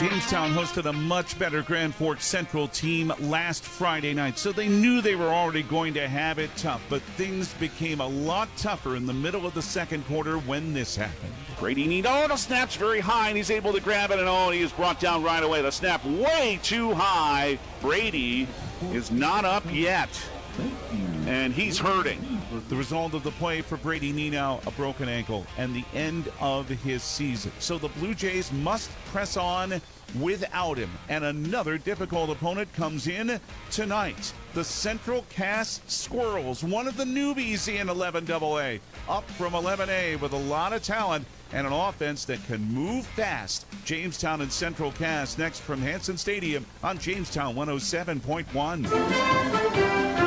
Jamestown hosted a much better Grand Forks Central team last Friday night, so they knew they were already going to have it tough, but things became a lot tougher in the middle of the second quarter when this happened. Brady Nino, the snap's very high, and he's able to grab it, and he is brought down right away. The snap way too high. Brady is not up yet, and he's hurting. The result of the play for Brady Nino, a broken ankle, and the end of his season. So the Blue Jays must press on without him. And another difficult opponent comes in tonight. The Central Cass Squirrels, one of the newbies in 11AA, up from 11A with a lot of talent and an offense that can move fast. Jamestown and Central Cass next from Hanson Stadium on Jamestown 107.1.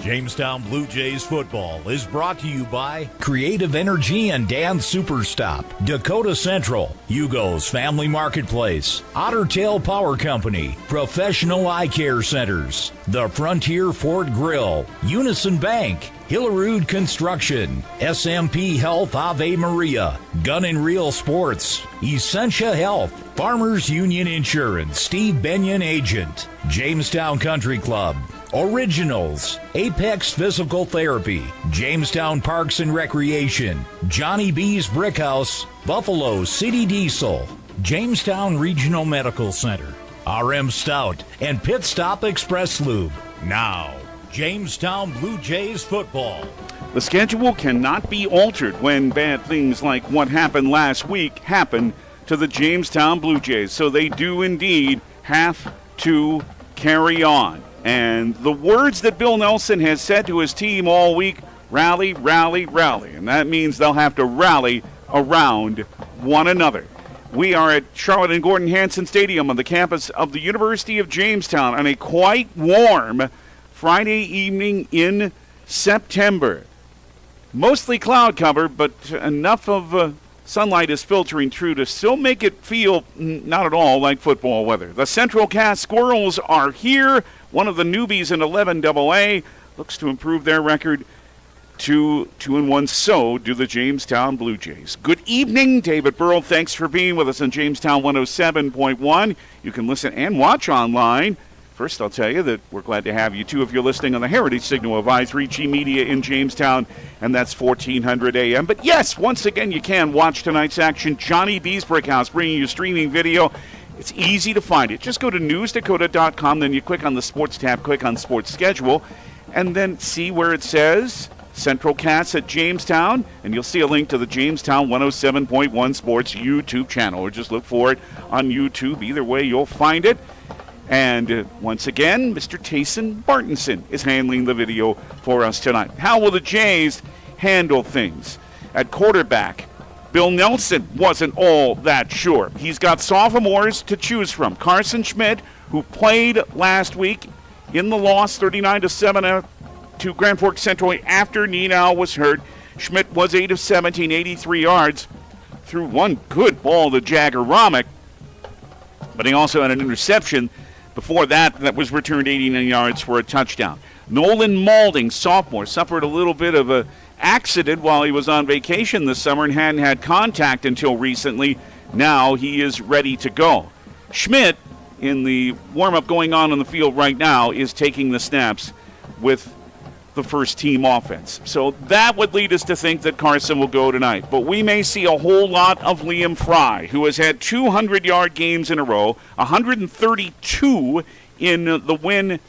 Jamestown Blue Jays football is brought to you by Creative Energy and Dan Superstop, Dakota Central, Hugo's Family Marketplace, Otter Tail Power Company, Professional Eye Care Centers, The Frontier Ford Grill, Unison Bank, Hillerud Construction, SMP Health Ave Maria, Gun and Reel Sports, Essentia Health, Farmers Union Insurance, Steve Benyon Agent, Jamestown Country Club, Originals, Apex Physical Therapy, Jamestown Parks and Recreation, Johnny B's Brickhouse, Buffalo City Diesel, Jamestown Regional Medical Center, RM Stout, and Pit Stop Express Lube. Now, Jamestown Blue Jays football. The schedule cannot be altered when bad things like what happened last week happen to the Jamestown Blue Jays. So they do indeed have to carry on. And the words that Bill Nelson has said to his team all week, rally, rally, rally. And that means they'll have to rally around one another. We are at Charlotte and Gordon Hanson Stadium on the campus of the University of Jamestown on a quite warm Friday evening in September. Mostly cloud cover, but enough of sunlight is filtering through to still make it feel not at all like football weather. The Central Cass Squirrels are here. One of the newbies in 11AA looks to improve their record to 2-1. So do the Jamestown Blue Jays. Good evening, David Burrell. Thanks for being with us on Jamestown 107.1. You can listen and watch online. First, I'll tell you that we're glad to have you, too, if you're listening on the Heritage Signal of I3G Media in Jamestown, and that's 1400 AM. But, yes, once again, you can watch tonight's action. Johnny B's Brickhouse bringing you streaming video. It's easy to find it. Just go to newsdakota.com, then you click on the Sports tab, click on Sports Schedule, and then see where it says Central Cass at Jamestown, and you'll see a link to the Jamestown 107.1 Sports YouTube channel, or just look for it on YouTube. Either way, you'll find it. And once again, Mr. Tayson Bartonson is handling the video for us tonight. How will the Jays handle things? At quarterback, Bill Nelson wasn't all that sure. He's got sophomores to choose from. Carson Schmidt, who played last week in the loss 39-7 to Grand Forks Central after Nino was hurt. Schmidt was 8 of 17, 83 yards, threw one good ball to Jagger Romick, but he also had an interception before that was returned 89 yards for a touchdown. Nolan Maulding, sophomore, suffered a little bit of a accident while he was on vacation this summer and hadn't had contact until recently. Now he is ready to go. Schmidt, in the warm-up going on the field right now, is taking the snaps with the first-team offense. So that would lead us to think that Carson will go tonight. But we may see a whole lot of Liam Fry, who has had 200-yard games in a row, 132 in the win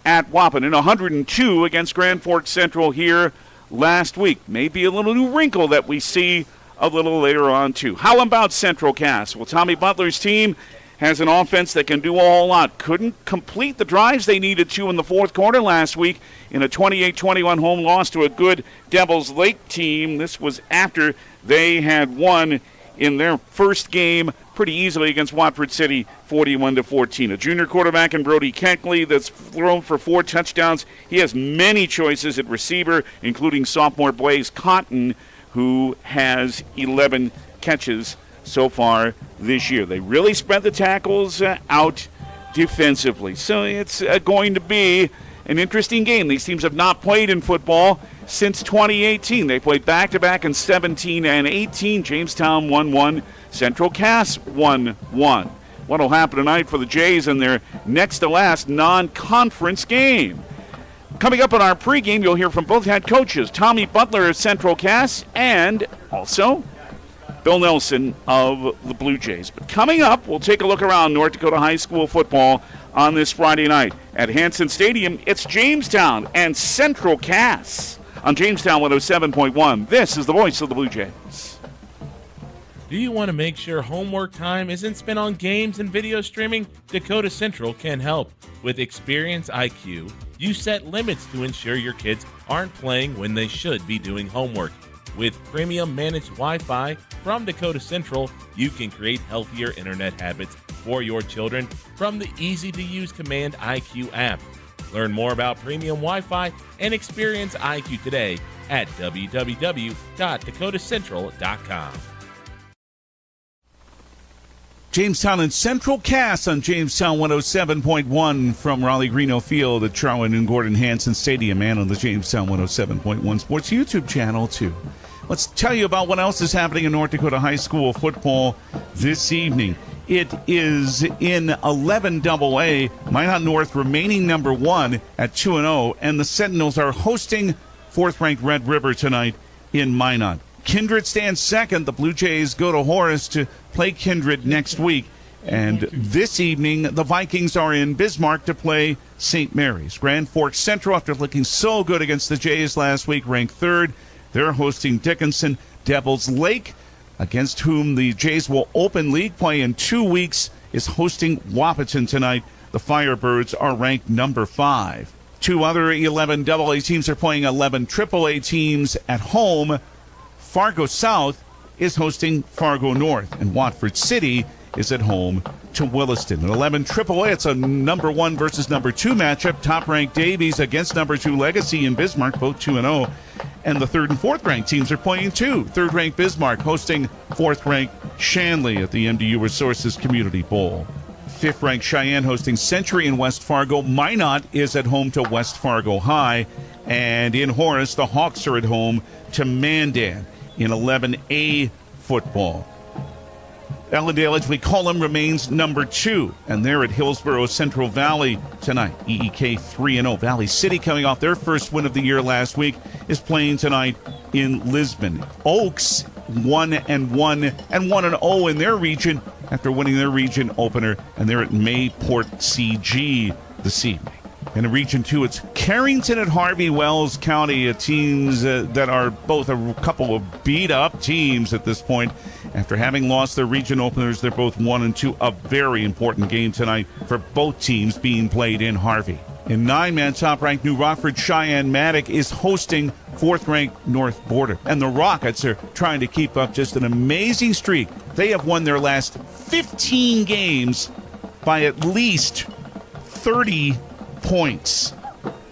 at Wahpeton, 102 against Grand Forks Central here last week. Maybe a little new wrinkle that we see a little later on, too. How about Central Cass? Well, Tommy Butler's team has an offense that can do a whole lot. Couldn't complete the drives they needed to in the fourth quarter last week in a 28-21 home loss to a good Devils Lake team. This was after they had won in their first game pretty easily against Watford City, 41-14. A junior quarterback in Brody Keckley that's thrown for 4 touchdowns. He has many choices at receiver, including sophomore Blaze Cotton, who has 11 catches so far this year. They really spread the tackles out defensively. So it's going to be an interesting game. These teams have not played in football since 2018. They played back-to-back in 17 and 18. Jamestown 1-1, Central Cass 1-1. What will happen tonight for the Jays in their next-to-last non-conference game? Coming up on our pregame, you'll hear from both head coaches, Tommy Butler of Central Cass and also Bill Nelson of the Blue Jays. But coming up, we'll take a look around North Dakota high school football on this Friday night. At Hanson Stadium, it's Jamestown and Central Cass on Jamestown 107.1. This is the voice of the Blue Jays. Do you want to make sure homework time isn't spent on games and video streaming? Dakota Central can help. With Experience IQ, you set limits to ensure your kids aren't playing when they should be doing homework. With premium managed Wi-Fi from Dakota Central, you can create healthier internet habits for your children from the easy-to-use Command IQ app. Learn more about premium Wi-Fi and Experience IQ today at www.dakotacentral.com. Jamestown and Central Cass on Jamestown 107.1 from Raleigh-Greeno Field at Charwin and Gordon Hanson Stadium and on the Jamestown 107.1 Sports YouTube channel, too. Let's tell you about what else is happening in North Dakota high school football this evening. It is in 11AA, Minot North remaining number 1 at 2-0, and the Sentinels are hosting 4th-ranked Red River tonight in Minot. Kindred stands second. The Blue Jays go to Horace to play Kindred next week. And this evening, the Vikings are in Bismarck to play St. Mary's. Grand Forks Central, after looking so good against the Jays last week, ranked 3rd. They're hosting Dickinson. Devils Lake, against whom the Jays will open league play in 2 weeks, is hosting Wahpeton tonight. The Firebirds are ranked number 5. 2 other 11AA teams are playing 11 AAA teams at home. Fargo South is hosting Fargo North, and Watford City is at home to Williston. In 11 AAA, it's a number 1 versus number 2 matchup. Top-ranked Davies against number 2 Legacy in Bismarck, both 2-0. And the 3rd and 4th-ranked teams are playing too. 3rd-ranked Bismarck hosting 4th-ranked Shanley at the MDU Resources Community Bowl. 5th-ranked Cheyenne hosting Century in West Fargo. Minot is at home to West Fargo High. And in Horace, the Hawks are at home to Mandan. In 11A football, Ellendale, as we call them, remains number 2, and they're at Hillsborough Central Valley tonight. EEK 3-0. Valley City, coming off their first win of the year last week, is playing tonight in Lisbon. Oaks 1-1 and 1-0 in their region after winning their region opener, and they're at Mayport CG this evening. And in Region 2, it's Carrington at Harvey Wells County, teams that are both a couple of beat-up teams at this point. After having lost their region openers, they're both 1-2. A very important game tonight for both teams being played in Harvey. In 9-man, top-ranked New Rockford Cheyenne Matic is hosting 4th-ranked North Border. And the Rockets are trying to keep up just an amazing streak. They have won their last 15 games by at least 30 points.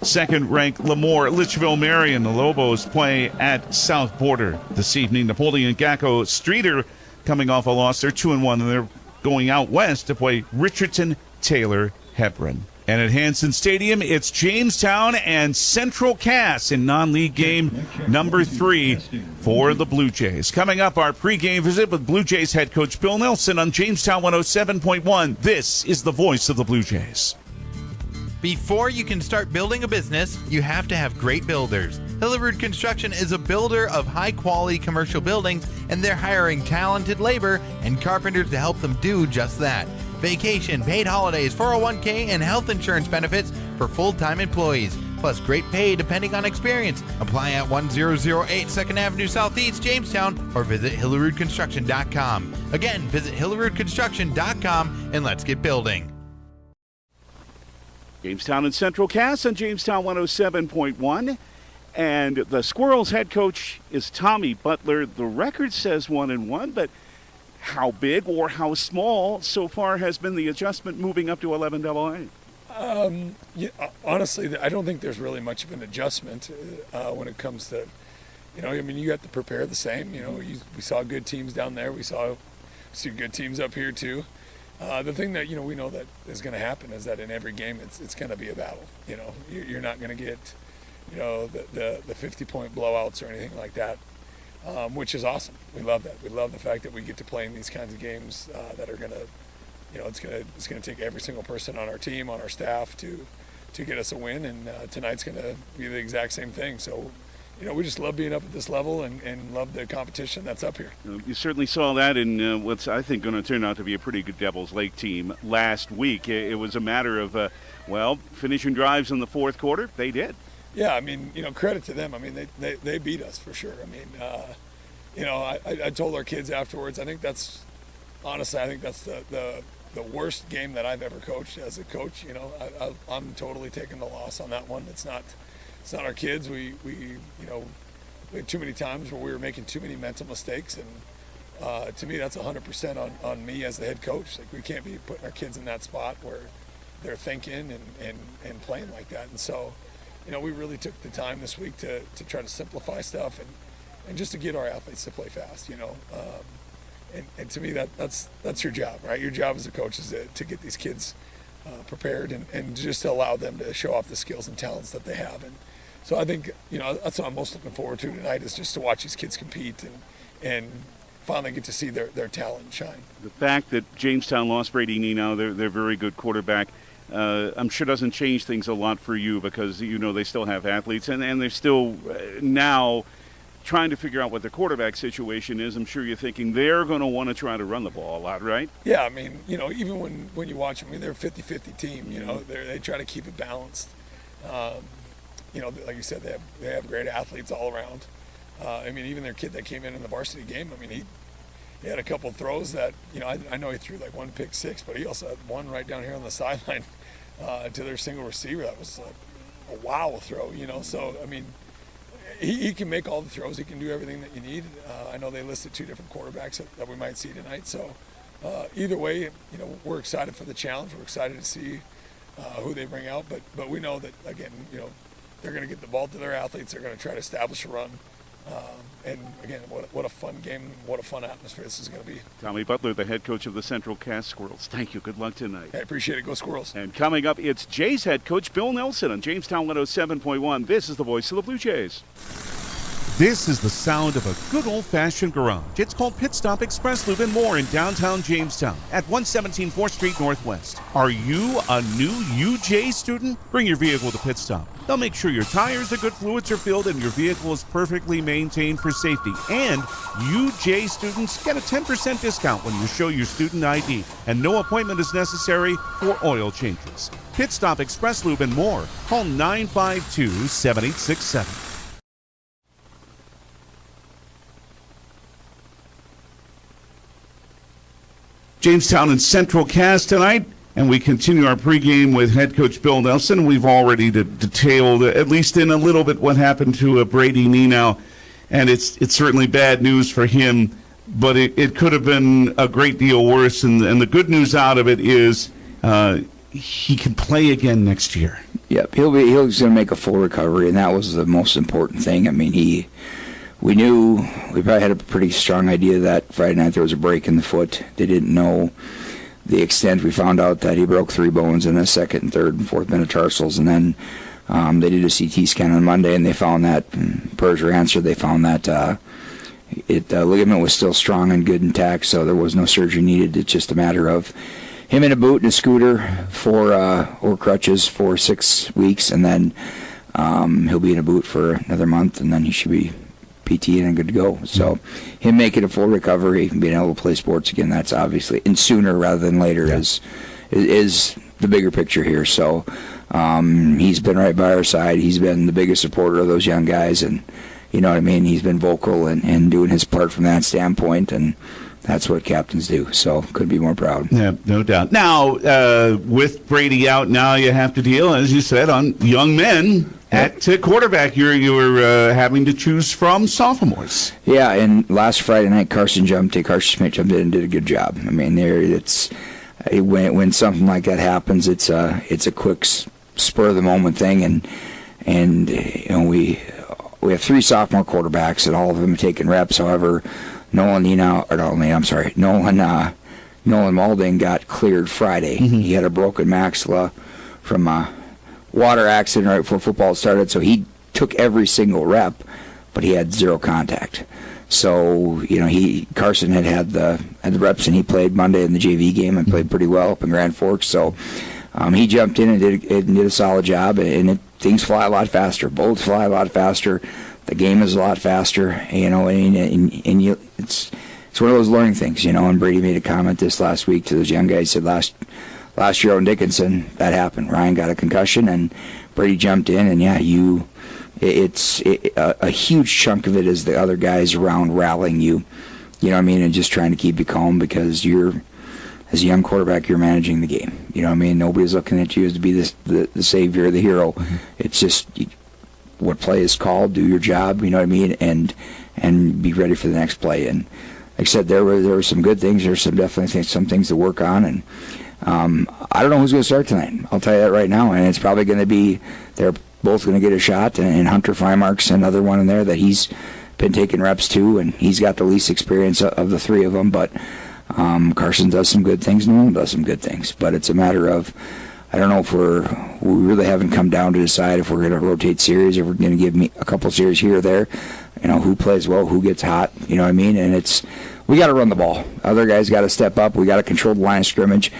2nd-ranked Lemoore, Litchfield Marion. The Lobos play at South Border this evening. Napoleon Gacko Streeter coming off a loss. They're 2-1, and they're going out west to play Richardson Taylor Hebron. And at Hanson Stadium, it's Jamestown and Central Cass in non-league game number 3 for the Blue Jays. Coming up, our pregame visit with Blue Jays head coach Bill Nelson on Jamestown 107.1. This is the voice of the Blue Jays. Before you can start building a business, you have to have great builders. Hillerud Construction is a builder of high-quality commercial buildings, and they're hiring talented labor and carpenters to help them do just that. Vacation, paid holidays, 401k, and health insurance benefits for full-time employees, plus great pay depending on experience. Apply at 1008 2nd Avenue Southeast, Jamestown, or visit HillerudConstruction.com. Again, visit HillerudConstruction.com, and let's get building. Jamestown and Central Cass on Jamestown 107.1. And the Squirrels head coach is Tommy Butler. The record says 1-1, but how big or how small so far has been the adjustment moving up to 11AA? Honestly, I don't think there's really much of an adjustment when it comes to, you have to prepare the same. We saw good teams down there. We see good teams up here too. The thing that, we know that is going to happen is that in every game it's going to be a battle. You're not going to get the 50-point blowouts or anything like that, which is awesome. We love that. We love the fact that we get to play in these kinds of games that are gonna, it's gonna take every single person on our team, on our staff to get us a win, and tonight's gonna be the exact same thing. So, we just love being up at this level and love the competition that's up here. You certainly saw that in what's, I think, going to turn out to be a pretty good Devils Lake team last week. It was a matter of, finishing drives in the fourth quarter. They did. Yeah, I mean, credit to them. I mean, they beat us for sure. I mean, I told our kids afterwards, I think that's the worst game that I've ever coached as a coach. I'm totally taking the loss on that one. It's not our kids. We had too many times where we were making too many mental mistakes, and to me, that's 100% on me as the head coach. Like, we can't be putting our kids in that spot where they're thinking and playing like that. And so, we really took the time this week to try to simplify stuff and just to get our athletes to play fast. And to me, that's your job, right? Your job as a coach is to get these kids prepared and just to allow them to show off the skills and talents that they have. And so I think, that's what I'm most looking forward to tonight, is just to watch these kids compete and finally get to see their talent shine. The fact that Jamestown lost Brady Nenow, their very good quarterback, I'm sure doesn't change things a lot for you, because they still have athletes and they're still now trying to figure out what their quarterback situation is. I'm sure you're thinking they're going to want to try to run the ball a lot, right? Yeah, I mean, even when you watch them, they're a 50-50 team. They try to keep it balanced. Like you said, they have great athletes all around. I mean, even their kid that came in the varsity game, I mean, he had a couple of throws that, I know he threw like one pick six, but he also had one right down here on the sideline to their single receiver. That was a wow throw, So, I mean, he can make all the throws. He can do everything that you need. I know they listed two different quarterbacks that we might see tonight. So, either way, we're excited for the challenge. We're excited to see who they bring out. But we know that, again, they're going to get the ball to their athletes. They're going to try to establish a run. And again, what a fun game, what a fun atmosphere this is going to be. Tommy Butler, the head coach of the Central Cass Squirrels. Thank you. Good luck tonight. I appreciate it. Go Squirrels. And coming up, it's Jays head coach Bill Nelson on Jamestown 107.1. This is the voice of the Blue Jays. This is the sound of a good old-fashioned garage. It's called Pit Stop Express Lube and More in downtown Jamestown at 117 4th Street Northwest. Are you a new UJ student? Bring your vehicle to Pit Stop. They'll make sure your tires are good, fluids are filled, and your vehicle is perfectly maintained for safety. And UJ students get a 10% discount when you show your student ID, and no appointment is necessary for oil changes. Pit Stop Express Lube and More. Call 952-7867. Jamestown and Central Cass tonight, and we continue our pregame with head coach Bill Nelson. We've already detailed, at least in a little bit, what happened to Brady Nenow, and it's certainly bad news for him, but it could have been a great deal worse, and the good news out of it is he can play again next year. Yep, he's going to make a full recovery, and that was the most important thing. I mean, we knew, we probably had a pretty strong idea that Friday night there was a break in the foot. They didn't know the extent. We found out that he broke 3 bones in the second and third and fourth metatarsals, and then they did a CT scan on Monday, and they found that, per your answer, they found that the ligament was still strong and good intact, so there was no surgery needed. It's just a matter of him in a boot and a scooter or crutches for 6 weeks, and then he'll be in a boot for another month, and then he should be PT and good to go. So him making a full recovery and being able to play sports again, that's obviously, and sooner rather than later, is the bigger picture here. So he's been right by our side. He's been the biggest supporter of those young guys, and you know what I mean, he's been vocal and doing his part from that standpoint, and that's what captains do. So couldn't be more proud. Yeah, no doubt. Now, with Brady out, now you have to deal, as you said, on young men. At quarterback, you were having to choose from sophomores. Yeah, and last Friday night, Carson Smith jumped in and did a good job. I mean, when something like that happens, it's a quick spur of the moment thing, and we have 3 sophomore quarterbacks, and all of them have taken reps. However, Nolan Malding got cleared Friday. Mm-hmm. He had a broken maxilla from water accident right before football started, so he took every single rep, but he had zero contact. So, Carson had the reps, and he played Monday in the JV game and played pretty well up in Grand Forks. So he jumped in and did a solid job, and things fly a lot faster. Bullets fly a lot faster. The game is a lot faster, and it's one of those learning things, And Brady made a comment this last week to those young guys. He said last year on Dickinson, that happened. Ryan got a concussion, and Brady jumped in, and a huge chunk of it is the other guys around rallying you, and just trying to keep you calm, because as a young quarterback, you're managing the game. Nobody's looking at you as to be the savior, the hero. Mm-hmm. It's just what play is called, do your job, and be ready for the next play. And like I said, there were some good things. There's definitely some things to work on, and I don't know who's going to start tonight. I'll tell you that right now, and it's probably going to be they're both going to get a shot, and Hunter Freimark's another one in there that he's been taking reps to, and he's got the least experience of the three of them, but Carson does some good things, Nolan does some good things, but it's a matter of, I don't know if we really haven't come down to decide if we're going to rotate series, or we're going to give me a couple series here or there, who plays well, who gets hot, and we got to run the ball. Other guys got to step up. We got to control the line of scrimmage.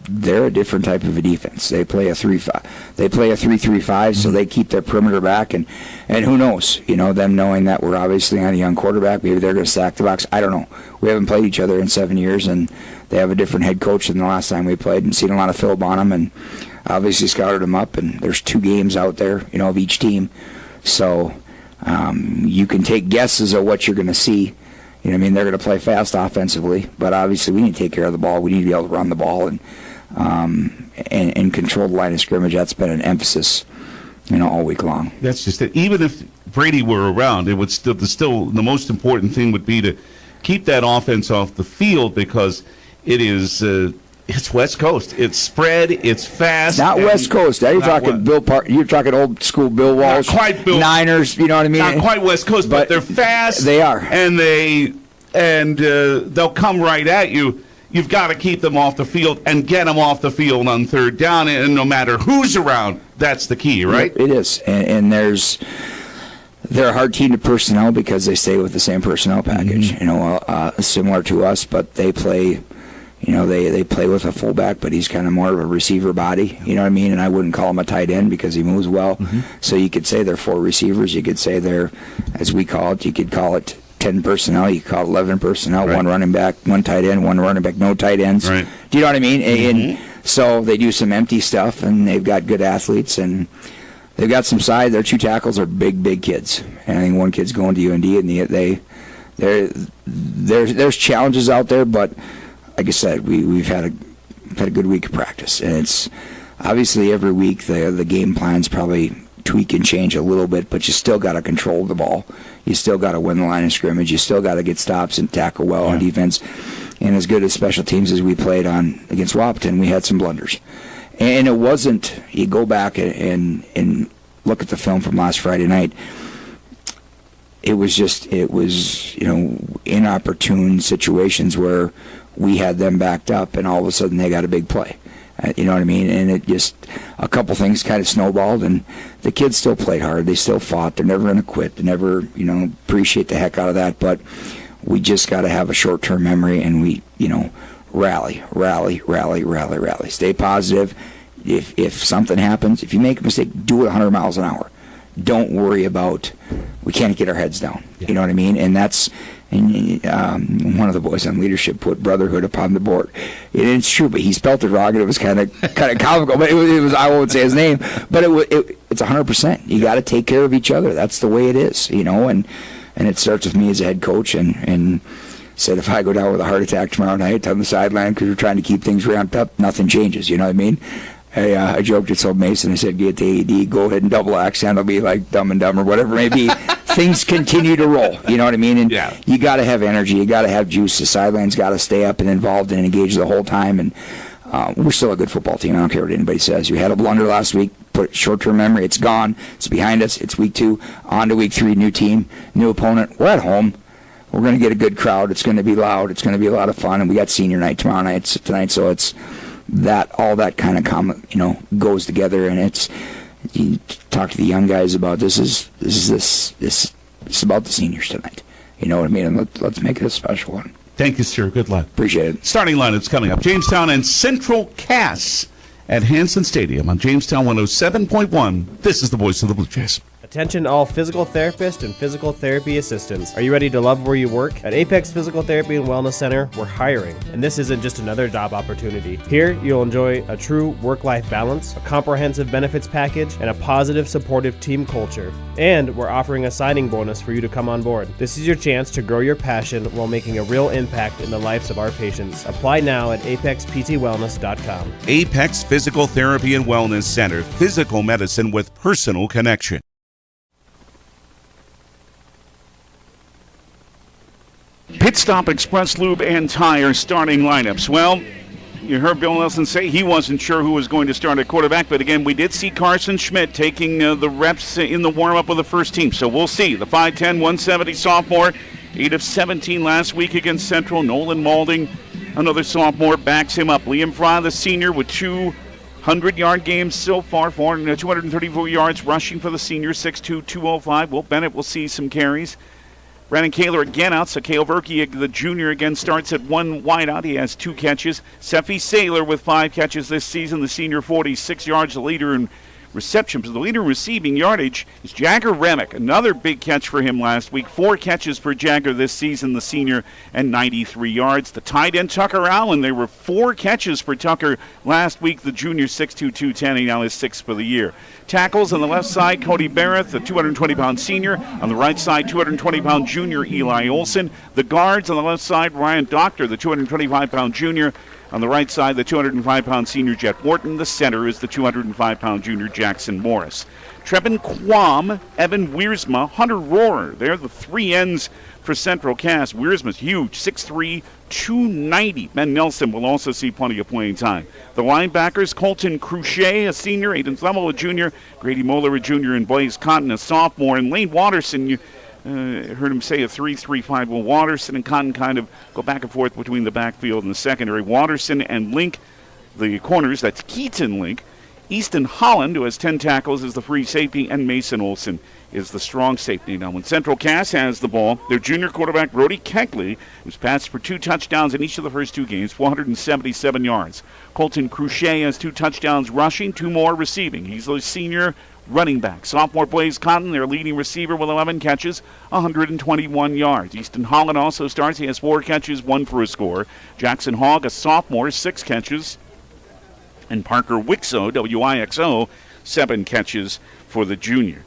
They're a different type of a defense. They play a 3-5. They play a 3-3-5, so they keep their perimeter back, and who knows? Them knowing that we're obviously on a young quarterback, maybe they're going to stack the box. I don't know. We haven't played each other in 7 years, and they have a different head coach than the last time we played, and seen a lot of film on them, and obviously scouted them up. And there's 2 games out there, of each team, so you can take guesses of what you're going to see. They're going to play fast offensively, but obviously we need to take care of the ball. We need to be able to run the ball and control the line of scrimmage. That's been an emphasis, all week long. That's just it. Even if Brady were around, it would still the most important thing would be to keep that offense off the field, because it is it's West Coast. It's spread. It's fast. It's not West Coast. Now you're talking Bill Park. You're talking old school Bill Walsh. Not quite Bill Niners. You know what I mean? Not quite West Coast, but they're fast. They are, and they'll come right at you. You've got to keep them off the field and get them off the field on third down, and no matter who's around, that's the key, right? It is, and they're a hard team to personnel because they stay with the same personnel package, similar to us, but they play. They play with a fullback, but he's kind of more of a receiver body, you know what I mean? And I wouldn't call him a tight end because he moves well. Mm-hmm. So you could say they're 4 receivers. You could say they're, as we call it, you could call it 10 personnel. You could call it 11 personnel, right. 1 running back, 1 tight end, 1 running back, no tight ends. Right. Do you know what I mean? Mm-hmm. And so they do some empty stuff, and they've got good athletes, and they've got some size. Their 2 tackles are big kids. And I think one kid's going to UND, and there's challenges out there, but like I said, we've had a good week of practice, and it's obviously every week the game plans probably tweak and change a little bit, but you still got to control the ball. You still got to win the line of scrimmage. You still got to get stops and tackle well on defense. And as good as special teams as we played on against Wahpeton, we had some blunders. And it wasn't. You go back and look at the film from last Friday night. It was inopportune situations where we had them backed up, and all of a sudden they got a big play. You know what I mean? And it just, a couple things kind of snowballed, and the kids still played hard. They still fought. They're never going to quit. They never, appreciate the heck out of that. But we just got to have a short-term memory, and we, rally. Stay positive. If something happens, if you make a mistake, do it 100 miles an hour. Don't worry about, we can't get our heads down. Yeah. You know what I mean? And that's, one of the boys on leadership put brotherhood upon the board. And it's true, but he spelled it wrong, and it was kind of comical. But it was I won't say his name, but it's 100%. You got to take care of each other. That's the way it is, and it starts with me as a head coach, and said if I go down with a heart attack tomorrow night on the sideline because we're trying to keep things ramped up, nothing changes. You know what I mean? I joked at Told Mason. I said, get the AED, go ahead and double accent. It'll be like Dumb and Dumber, whatever it may be. Things continue to roll. You know what I mean? And you got to have energy. You got to have juice. The sideline's got to stay up and involved and engaged the whole time. And we're still a good football team. I don't care what anybody says. We had a blunder last week. Put short-term memory. It's gone. It's behind us. It's week 2. On to week 3. New team, new opponent. We're at home. We're going to get a good crowd. It's going to be loud. It's going to be a lot of fun. And we got senior night tonight. So it's that all that kind of goes together, and it's you talk to the young guys about this is about the seniors tonight. You know what I mean? And let's make it a special one. Thank you, sir. Good luck. Appreciate it. Starting lineups coming up. Jamestown and Central Cass at Hanson Stadium on Jamestown 107.1. This is the voice of the Blue Jays. Attention all physical therapists and physical therapy assistants. Are you ready to love where you work? At Apex Physical Therapy and Wellness Center, we're hiring. And this isn't just another job opportunity. Here, you'll enjoy a true work-life balance, a comprehensive benefits package, and a positive, supportive team culture. And we're offering a signing bonus for you to come on board. This is your chance to grow your passion while making a real impact in the lives of our patients. Apply now at apexptwellness.com. Apex Physical Therapy and Wellness Center. Physical medicine with personal connection. Pit Stop Express Lube and Tire starting lineups. Well, you heard Bill Nelson say he wasn't sure who was going to start at quarterback, but again, we did see Carson Schmidt taking the reps in the warm-up with the first team, so we'll see. The 5'10", 170 sophomore, 8 of 17 last week against Central. Nolan Maulding, another sophomore, backs him up. Liam Fry, the senior, with 200-yard games so far, 234 yards rushing for the senior, 6'2", 205. Will Bennett will see some carries. Brandon Kaler again out, so Cale Verke, the junior, again starts at one wideout. He has 2 catches. Seffi Saylor with 5 catches this season. The senior, 46 yards, the leader in receptions. The leader in receiving yardage is Jagger Remick. Another big catch for him last week. 4 catches for Jagger this season, the senior, and 93 yards. The tight end, Tucker Allen. There were 4 catches for Tucker last week. The junior, 6'2", 210. He now has 6 for the year. Tackles on the left side, Cody Barrett, the 220-pound senior. On the right side, 220-pound junior, Eli Olson. The guards on the left side, Ryan Doctor, the 225-pound junior. On the right side, the 205-pound senior, Jet Wharton. The center is the 205-pound junior, Jackson Morris. Trevin Quam, Evan Wiersma, Hunter Rohrer. They're the 3 ends for Central Cass. Wiersma's huge, 6'3", 290. Ben Nelson will also see plenty of playing time. The linebackers, Colton Cruchet, a senior, Aiden Flemel, a junior, Grady Moeller, a junior, and Blaze Cotton, a sophomore, and Lane Watterson, you heard him say a 3-3-5. Well, Watterson and Cotton kind of go back and forth between the backfield and the secondary. Watterson and Link, the corners, that's Keaton Link. Easton Holland, who has 10 tackles, is the free safety, and Mason Olson is the strong safety. Now, when Central Cass has the ball, their junior quarterback, Brody Kegley, who's passed for 2 touchdowns in each of the first 2 games, 477 yards. Colton Cruchet has 2 touchdowns rushing, 2 more receiving. He's the senior running back. Sophomore Blaze Cotton, their leading receiver, with 11 catches, 121 yards. Easton Holland also starts. He has 4 catches, 1 for a score. Jackson Hogg, a sophomore, 6 catches. And Parker Wixo, W-I-X-O, 7 catches for the junior.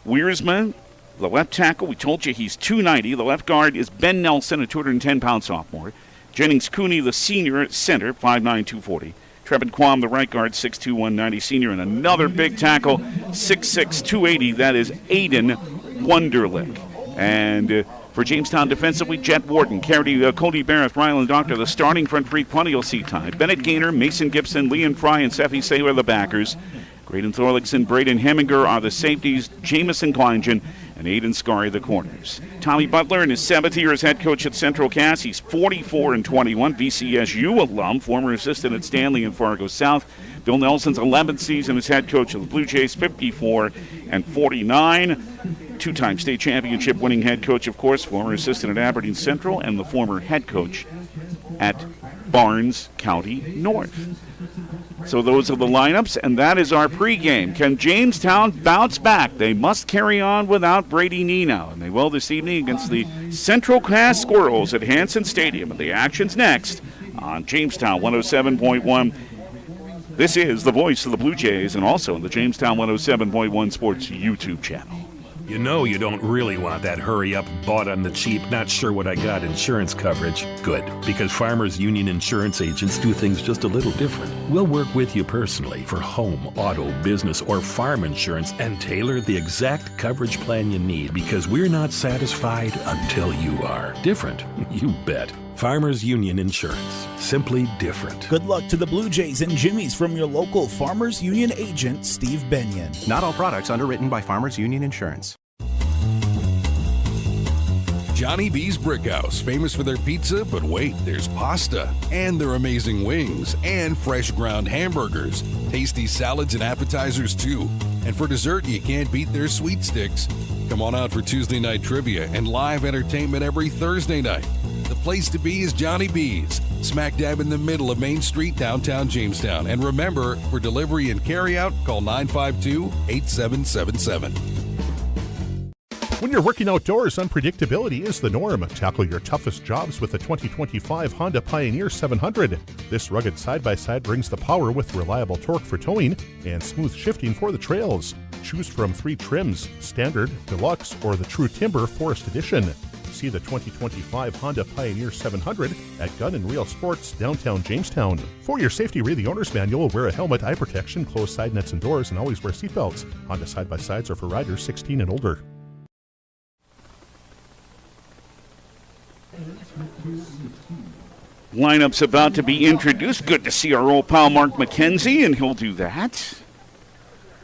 Wiersma, the left tackle, we told you he's 290. The left guard is Ben Nelson, a 210-pound sophomore. Jennings Cooney, the senior at center, 5'9", 240. Trevin Quam, the right guard, 6'2", 190 senior. And another big tackle, 6'6", 280. That is Aiden Wunderlich. And for Jamestown defensively, Jet Wharton, Cody Barrett, Ryland Doctor, the starting front three, plenty of seat time. Bennett Gaynor, Mason Gibson, Liam Fry, and Seffi Saylor, the backers. Graydon Thorlickson, Braden Heminger are the safeties. Jamison Kleingen and Aiden Scarry, the corners. Tommy Butler in his 7th year as head coach at Central Cass. He's 44-21, VCSU alum, former assistant at Stanley and Fargo South. Bill Nelson's 11th season as head coach of the Blue Jays, 54-49. 2-time state championship winning head coach, of course, former assistant at Aberdeen Central and the former head coach at Barnes County North. So those are the lineups, and that is our pregame. Can Jamestown bounce back? They must carry on without Brady Nenow, and they will this evening against the Central Cass Squirrels at Hanson Stadium. And the action's next on Jamestown 107.1. This is the voice of the Blue Jays, and also on the Jamestown 107.1 Sports YouTube channel. You know you don't really want that hurry-up, bought on the cheap, not sure what I got insurance coverage. Good, because Farmers Union insurance agents do things just a little different. We'll work with you personally for home, auto, business, or farm insurance and tailor the exact coverage plan you need, because we're not satisfied until you are. Different? You bet. Farmers Union Insurance. Simply different. Good luck to the Blue Jays and Jimmies from your local Farmers Union agent, Steve Benyon. Not all products underwritten by Farmers Union Insurance. Johnny B's Brickhouse, famous for their pizza, but wait, there's pasta, and their amazing wings, and fresh ground hamburgers, tasty salads and appetizers too. And for dessert, you can't beat their sweet sticks. Come on out for Tuesday night trivia and live entertainment every Thursday night. The place to be is Johnny B's, smack dab in the middle of Main Street, downtown Jamestown. And remember, for delivery and carryout, call 952-8777. When you're working outdoors, unpredictability is the norm. Tackle your toughest jobs with the 2025 Honda Pioneer 700. This rugged side-by-side brings the power with reliable torque for towing and smooth shifting for the trails. Choose from 3 trims, Standard, Deluxe, or the True Timber Forest Edition. See the 2025 Honda Pioneer 700 at Gun and Reel Sports, downtown Jamestown. For your safety, read the owner's manual, wear a helmet, eye protection, close side nets and doors, and always wear seatbelts. Honda side-by-sides are for riders 16 and older. Lineup's about to be introduced. Good to see our old pal Mark McKenzie, and he'll do that.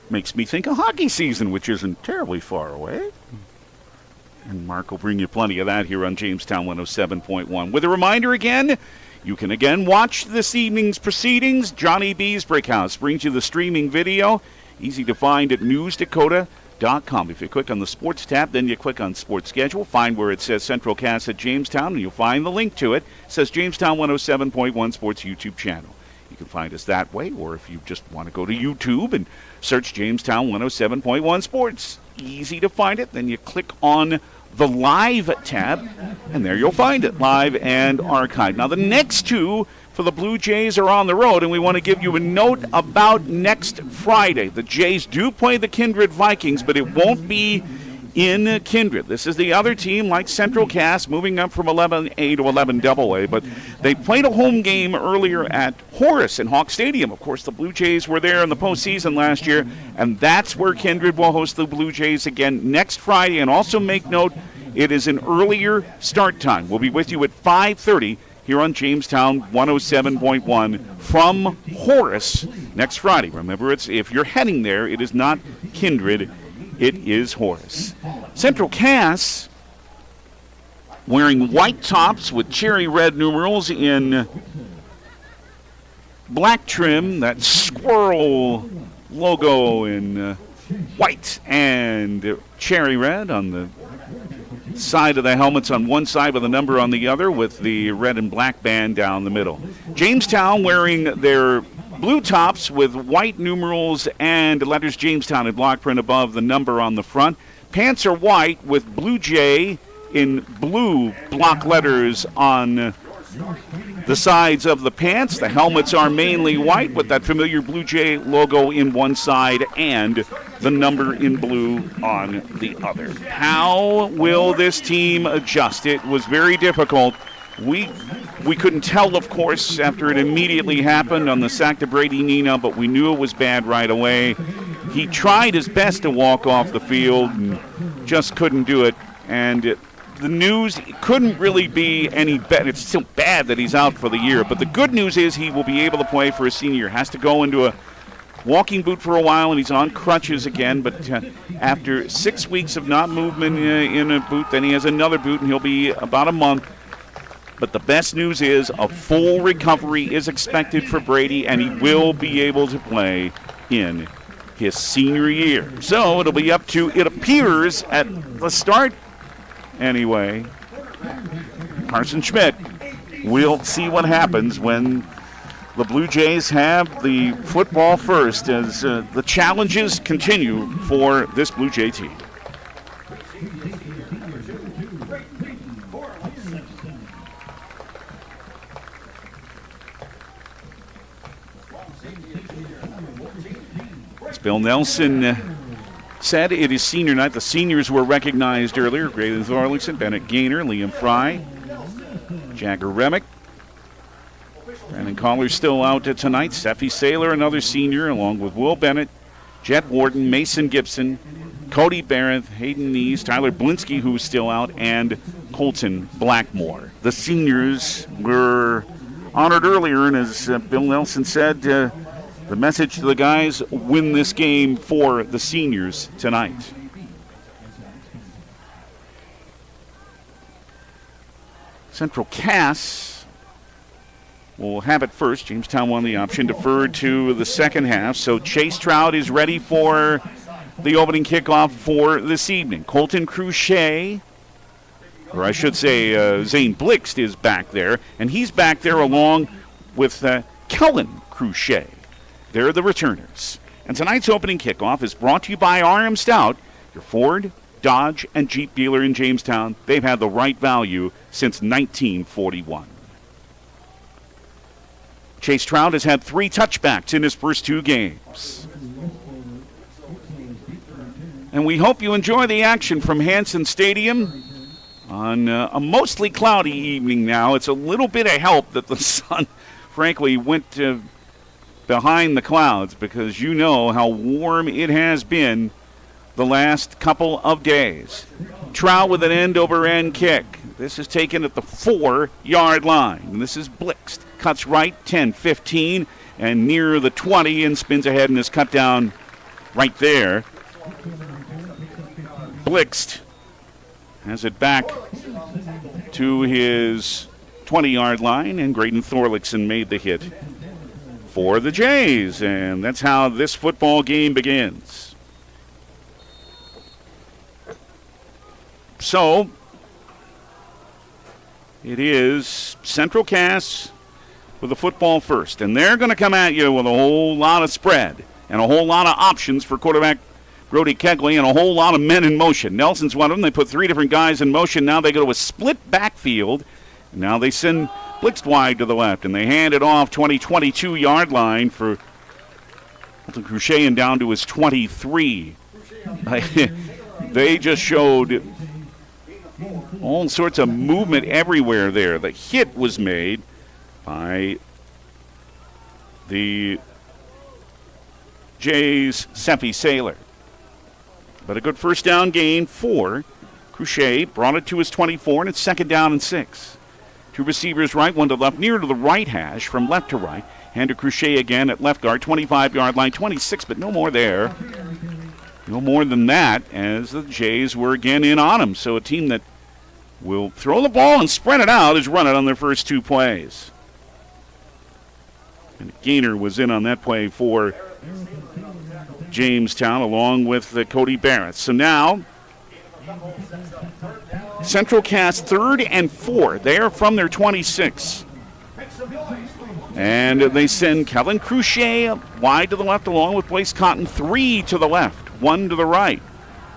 Makes me think of hockey season, which isn't terribly far away. And Mark will bring you plenty of that here on Jamestown 107.1. With a reminder again, you can again watch this evening's proceedings. Johnny B's Brickhouse brings you the streaming video. Easy to find at newsdakota.com. If you click on the sports tab, then you click on sports schedule, find where it says Central Cast at Jamestown, and you'll find the link to it. It says Jamestown 107.1 Sports YouTube channel. You can find us that way, or if you just want to go to YouTube and search Jamestown 107.1 Sports. Easy to find it. Then you click on the live tab, and there you'll find it, live and archived. Now, the next two for the Blue Jays are on the road, and we want to give you a note about next Friday. The Jays do play the Kindred Vikings, but it won't be in Kindred. This is the other team, like Central Cast, moving up from 11A to 11AA, but they played a home game earlier at Horace in Hawk Stadium. Of course, the Blue Jays were there in the postseason last year, and that's where Kindred will host the Blue Jays again next Friday. And also make note, it is an earlier start time. We'll be with you at 5:30 here on Jamestown 107.1 from Horace next Friday. Remember, if you're heading there, it is not Kindred, it is Horace. Central Cass wearing white tops with cherry red numerals in black trim, that squirrel logo in white and cherry red on the side of the helmets on one side with a number on the other, with the red and black band down the middle. Jamestown wearing their blue tops with white numerals and letters Jamestown in block print above the number on the front. Pants are white with Blue Jay in blue block letters on the sides of the pants. The helmets are mainly white with that familiar Blue Jay logo in one side and the number in blue on the other. How will this team adjust? It was very difficult. We couldn't tell, of course, after it immediately happened on the sack to Brady Nina, but we knew it was bad right away. He tried his best to walk off the field and just couldn't do it. And the news couldn't really be any better. It's still bad that he's out for the year, but the good news is he will be able to play for his senior year. Has to go into a walking boot for a while, and he's on crutches again, but after 6 weeks of not movement in a boot, then he has another boot, and he'll be about a month. But the best news is a full recovery is expected for Brady, and he will be able to play in his senior year. So it'll be up to, it appears at the start anyway, Carson Schmidt. We'll see what happens when the Blue Jays have the football first, as the challenges continue for this Blue Jay team. As Bill Nelson said, it is senior night. The seniors were recognized earlier. Graydon Thorlingson, Bennett Gaynor, Liam Fry, Jagger Remick. Brandon Collar's still out tonight. Steffi Saylor, another senior, along with Will Bennett, Jet Warden, Mason Gibson, Cody Barrett, Hayden Nees, Tyler Blinsky, who's still out, and Colton Blackmore. The seniors were honored earlier, and as Bill Nelson said, the message to the guys, win this game for the seniors tonight. Central Cass will have it first. Jamestown won the option, deferred to the second half. So Chase Trout is ready for the opening kickoff for this evening. Colton Cruchet, or I should say Zane Blixt is back there, and he's back there along with Kellen Cruchet. They're the returners. And tonight's opening kickoff is brought to you by RM Stout, your Ford, Dodge, and Jeep dealer in Jamestown. They've had the right value since 1941. Chase Trout has had 3 touchbacks in his first 2 games. And we hope you enjoy the action from Hanson Stadium on a mostly cloudy evening now. It's a little bit of help that the sun, frankly, went behind the clouds, because you know how warm it has been the last couple of days. Trout with an end-over-end kick. This is taken at the 4-yard line. And this is Blixt. Cuts right, 10, 15, and near the 20, and spins ahead and is cut down right there. Blixt has it back to his 20-yard line, and Graydon Thorlickson made the hit for the Jays, and that's how this football game begins. So, it is Central Cass with the football first, and they're going to come at you with a whole lot of spread and a whole lot of options for quarterback Brody Kegley and a whole lot of men in motion. Nelson's one of them. They put 3 different guys in motion. Now they go to a split backfield. Now they send Blixt wide to the left, and they hand it off 22-yard line for Cruchet and down to his 23. They just showed all sorts of movement everywhere there. The hit was made by the Jays' Seppi Saylor. But a good first down gain for Cruchet. Brought it to his 24, and it's 2nd down and 6. 2 receivers right, 1 to left, near to the right hash, from left to right. Hand to Cruchet again at left guard, 25-yard line, 26, but no more there. No more than that, as the Jays were again in on him. So a team that will throw the ball and spread it out has run it on their first 2 plays. And Gainer was in on that play for Jamestown, along with Cody Barrett. So now, Central Cass 3rd and 4. They are from their 26. And they send Kellen Cruchet wide to the left, along with Blaze Cotton. 3 to the left, 1 to the right.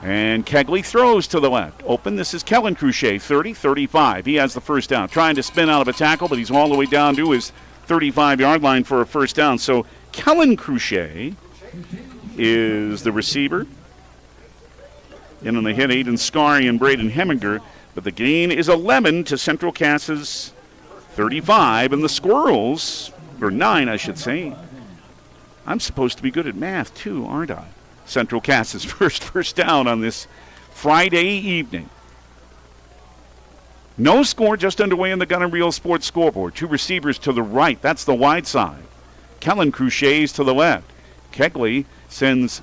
And Kegley throws to the left. Open, this is Kellen Cruchet, 30, 35. He has the first down. Trying to spin out of a tackle, but he's all the way down to his 35-yard line for a first down. So Kellen Cruchet is the receiver. In on the hit, Aiden Scary and Braden Heminger. But the gain is 11 to Central Cass's 35. And the Squirrels, or 9, I should say. I'm supposed to be good at math, too, aren't I? Central Cass's first down on this Friday evening. No score, just underway in the Gun and Reel Sports scoreboard. 2 receivers to the right. That's the wide side. Kellen Cruchet's to the left. Kegley sends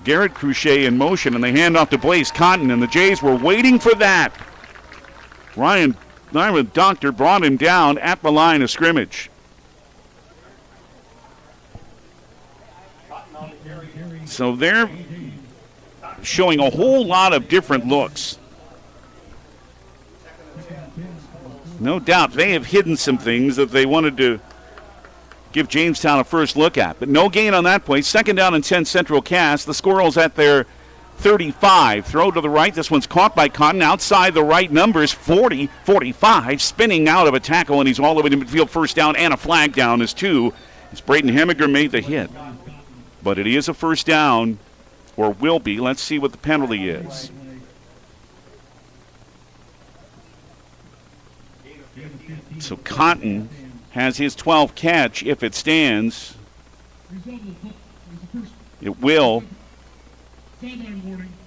Garrett Cruchet in motion, and they hand off to Blaze Cotton, and the Jays were waiting for that. Ryan Doctor brought him down at the line of scrimmage. So they're showing a whole lot of different looks. No doubt they have hidden some things that they wanted to give Jamestown a first look at. But no gain on that play. 2nd down and 10 Central Cass. The Squirrels at their 35. Throw to the right. This one's caught by Cotton. Outside the right numbers, 40, 45. Spinning out of a tackle, and he's all the way to midfield. First down and a flag down is 2. As Braden Heminger made the hit. But it is a first down, or will be. Let's see what the penalty is. So Cotton has his 12th catch. If it stands, it will.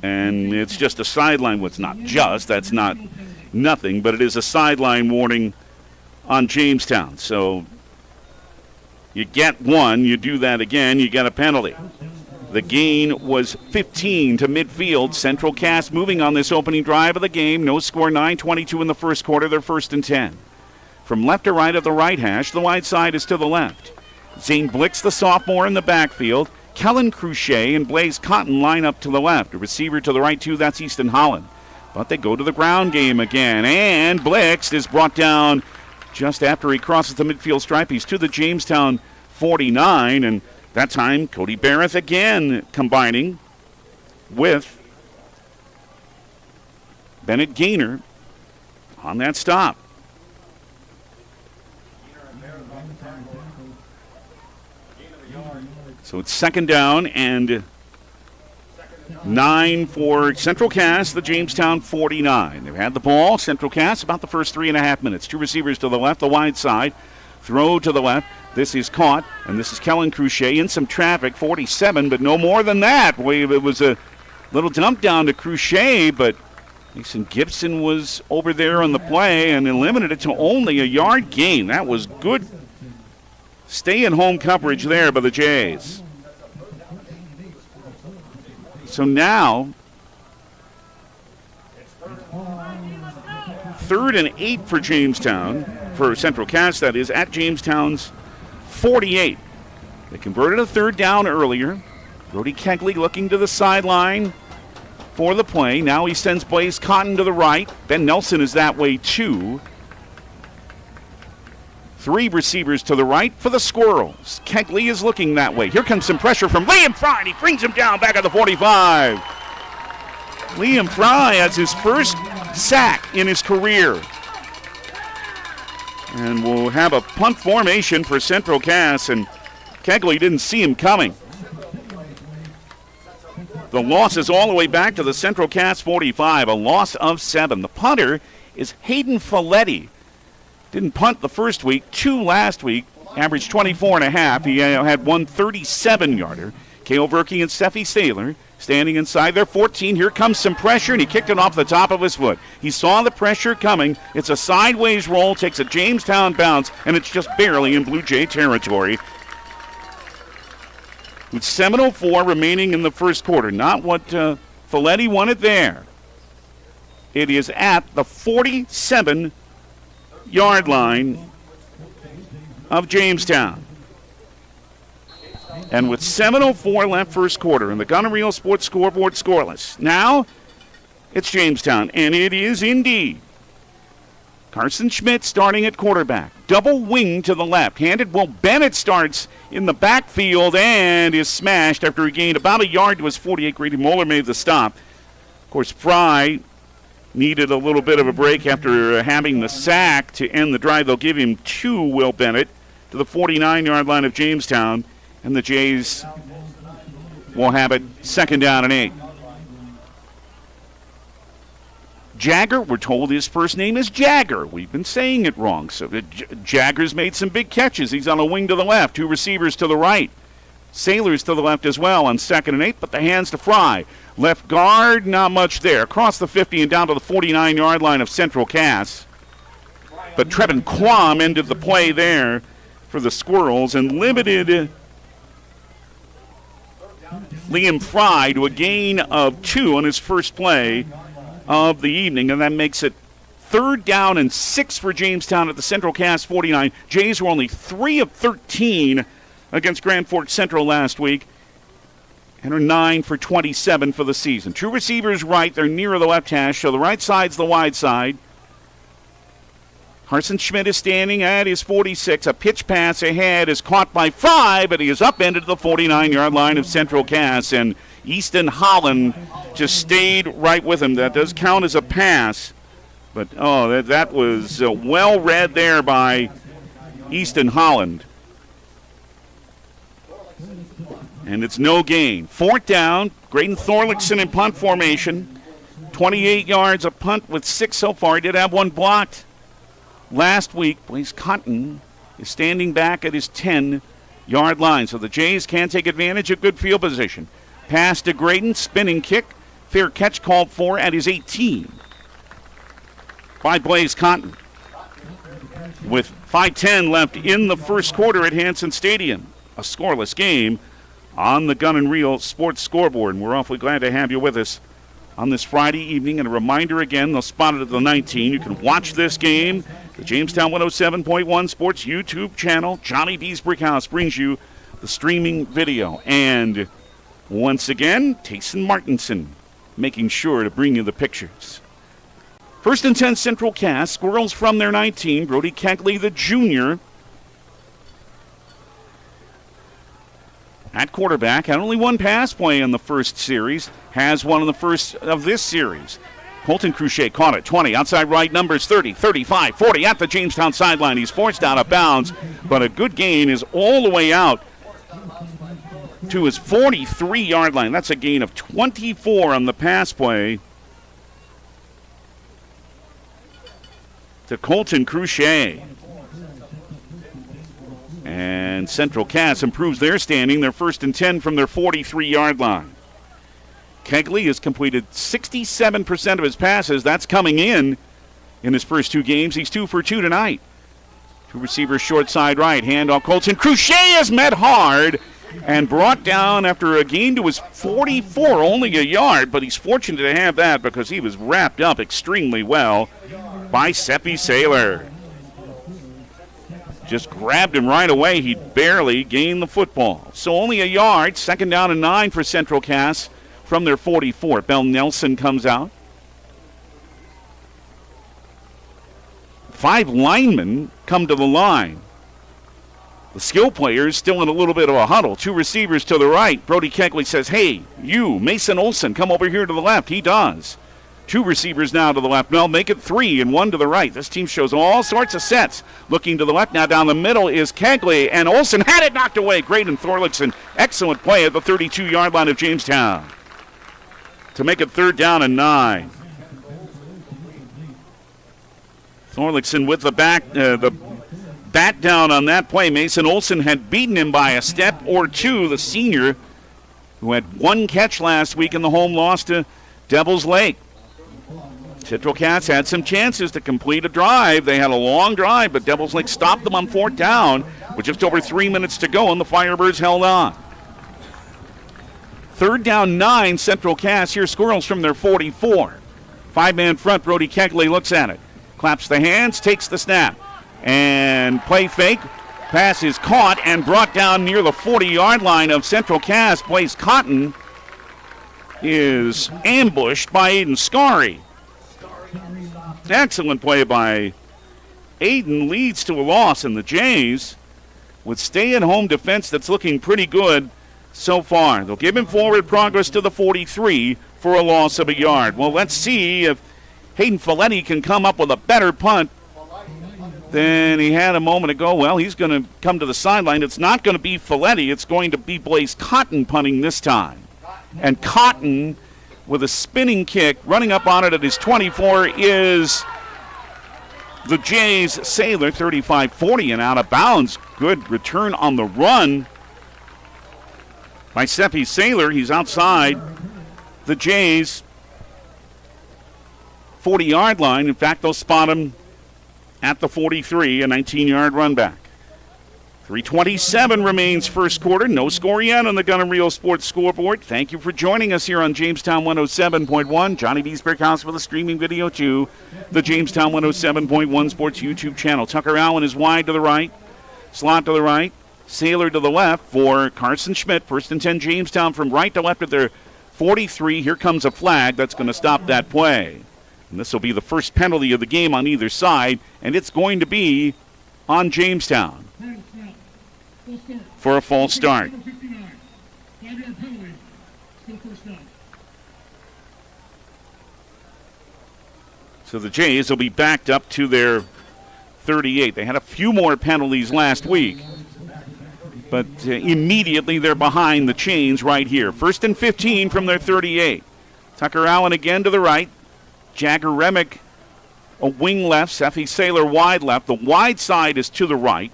And it's just a sideline. Well, it's not just. That's not nothing. But it is a sideline warning on Jamestown. So you get 1. You do that again, you get a penalty. The gain was 15 to midfield. Central Cass moving on this opening drive of the game. No score, 9:22 in the first quarter. They're 1st and 10. From left to right of the right hash, the wide side is to the left. Zane Blixt, the sophomore, in the backfield. Kellen Cruchet and Blaze Cotton line up to the left. A receiver to the right, too. That's Easton Holland. But they go to the ground game again. And Blixt is brought down just after he crosses the midfield stripe. He's to the Jamestown 49. And that time, Cody Barrett again combining with Bennett Gaynor on that stop. So it's second down and 9 for Central Cass, the Jamestown 49. They've had the ball. Central Cass about the first 3.5 minutes. Two receivers to the left, the wide side. Throw to the left. This is caught, and this is Kellen Cruchet in some traffic, 47, but no more than that. It was a little dump down to Cruchet, but Mason Gibson was over there on the play and limited it to only a yard gain. That was good stay-at-home coverage there by the Jays. So now, 3rd and 8 for Jamestown, for Central Cass, that is, at Jamestown's 48. They converted a third down earlier. Brody Kegley looking to the sideline for the play. Now he sends Blaze Cotton to the right. Ben Nelson is that way too. 3 receivers to the right for the Squirrels. Kegley is looking that way. Here comes some pressure from Liam Fry, and he brings him down back at the 45. Liam Fry has his first sack in his career. And we'll have a punt formation for Central Cass, and Kegley didn't see him coming. The loss is all the way back to the Central Cass 45, a loss of 7. The punter is Hayden Folletti. Didn't punt the first week, 2 last week, averaged 24.5. He had one 37-yarder. Cale Verkey and Steffi Saylor standing inside their 14. Here comes some pressure, and he kicked it off the top of his foot. He saw the pressure coming. It's a sideways roll, takes a Jamestown bounce, and it's just barely in Blue Jay territory. With 7:04 remaining in the first quarter. Not what Folletti wanted there. It is at the 47-yard line of Jamestown. And with 7:04 left first quarter, and the Gun and Reel Sports scoreboard scoreless. Now, it's Jamestown, and it is indeed Carson Schmidt starting at quarterback. Double wing to the left. Handed Will Bennett starts in the backfield and is smashed after he gained about a yard to his 48. Grady Moeller made the stop. Of course, Fry needed a little bit of a break after having the sack to end the drive. They'll give him 2, Will Bennett, to the 49-yard line of Jamestown. And the Jays will have it second down and 8. Jagger, we're told his first name is Jagger. We've been saying it wrong. So Jagger's made some big catches. He's on a wing to the left, 2 receivers to the right. Sailors to the left as well on second and 8, but the hands to Fry. Left guard, not much there. Across the 50 and down to the 49-yard line of Central Cass. But Trevin Quam ended the play there for the Squirrels and limited Liam Fry to a gain of 2 on his first play of the evening, and that makes it 3rd down and 6 for Jamestown at the Central Cass 49. Jays were only 3 of 13 against Grand Forks Central last week and are 9 for 27 for the season. 2 receivers right, they're near the left hash, so the right side's the wide side. Carson Schmidt is standing at his 46. A pitch pass ahead is caught by Fry, but he is upended to the 49-yard line of Central Cass, and Easton Holland just stayed right with him. That does count as a pass, but that was well read there by Easton Holland. And it's no gain. 4th down, Graydon Thorlickson in punt formation. 28 yards, a punt with 6 so far. He did have 1 blocked last week. Blaze Cotton is standing back at his 10-yard line. So the Jays can take advantage of good field position. Pass to Graydon, spinning kick. Fair catch called for at his 18 by Blaze Cotton. With 5:10 left in the first quarter at Hanson Stadium. A scoreless game on the Gun and Reel Sports scoreboard. And we're awfully glad to have you with us on this Friday evening. And a reminder again, they'll spot it at the 19. You can watch this game. The Jamestown 107.1 Sports YouTube channel. Johnny B's Brick House brings you the streaming video. And once again, Tayson Martinson making sure to bring you the pictures. 1st and 10 Central Cass. Squirrels from their 19. Brody Kegley, the junior, at quarterback. Had only one pass play in the first series. Has one in the first of this series. Colton Cruchet caught it. 20. Outside right, numbers 30, 35, 40 at the Jamestown sideline. He's forced out of bounds, but a good gain is all the way out to his 43-yard line. That's a gain of 24 on the pass play to Colton Cruchet. And Central Cass improves their standing. They're 1st and 10 from their 43-yard line. Kegley has completed 67% of his passes. That's coming in his first 2 games. He's 2 for 2 tonight. 2 receivers short side right. Handoff. Colton Cruchet is met hard and brought down after a gain to his 44, only a yard, but he's fortunate to have that because he was wrapped up extremely well by Seppi Saylor. Just grabbed him right away. He barely gained the football. So only a yard. 2nd down and 9 for Central Cass from their 44. Bell Nelson comes out. 5 linemen come to the line. The skill players still in a little bit of a huddle. 2 receivers to the right. Brody Kegley says, hey, you, Mason Olson, come over here to the left. He does. 2 receivers now to the left. No, make it 3 and 1 to the right. This team shows all sorts of sets. Looking to the left now down the middle is Kegley, and Olson had it knocked away. Graydon Thorlickson, excellent play at the 32-yard line of Jamestown to make it 3rd down and 9. Thorlickson with the bat down on that play. Mason Olson had beaten him by a step or 2. The senior who had 1 catch last week in the home loss to Devil's Lake. Central Cass had some chances to complete a drive. They had a long drive, but Devil's Lake stopped them on 4th down with just over 3 minutes to go, and the Firebirds held on. 3rd down 9, Central Cass. Here, Squirrels from their 44. 5-man front, Brody Kegley looks at it. Claps the hands, takes the snap. And play fake. Pass is caught and brought down near the 40-yard line of Central Cass. Blaze Cotton is ambushed by Aiden Scarry. Excellent play by Aiden leads to a loss, and the Jays with stay-at-home defense that's looking pretty good so far. They'll give him forward progress to the 43 for a loss of a yard. Well, let's see if Hayden Folletti can come up with a better punt than he had a moment ago. Well, he's going to come to the sideline. It's not going to be Folletti. It's going to be Blaze Cotton punting this time. And Cotton, with a spinning kick, running up on it at his 24, is the Jays' Sailor, 35-40 and out of bounds. Good return on the run by Seppi Saylor. He's outside the Jays' 40-yard line. In fact, they'll spot him at the 43, a 19-yard run back. 3:27 remains first quarter. No score yet on the Gun and Reel Sports scoreboard. Thank you for joining us here on Jamestown 107.1. Johnny B's Brickhouse with a streaming video to the Jamestown 107.1 Sports YouTube channel. Tucker Allen is wide to the right. Slot to the right. Saylor to the left for Carson Schmidt. 1st and 10 Jamestown from right to left at their 43. Here comes a flag that's going to stop that play. And this will be the first penalty of the game on either side, and it's going to be on Jamestown for a false start. So the Jays will be backed up to their 38. They had a few more penalties last week, but immediately they're behind the chains right here. 1st and 15 from their 38. Tucker Allen again to the right. Jagger Remick a wing left. Seppi Saylor wide left. The wide side is to the right.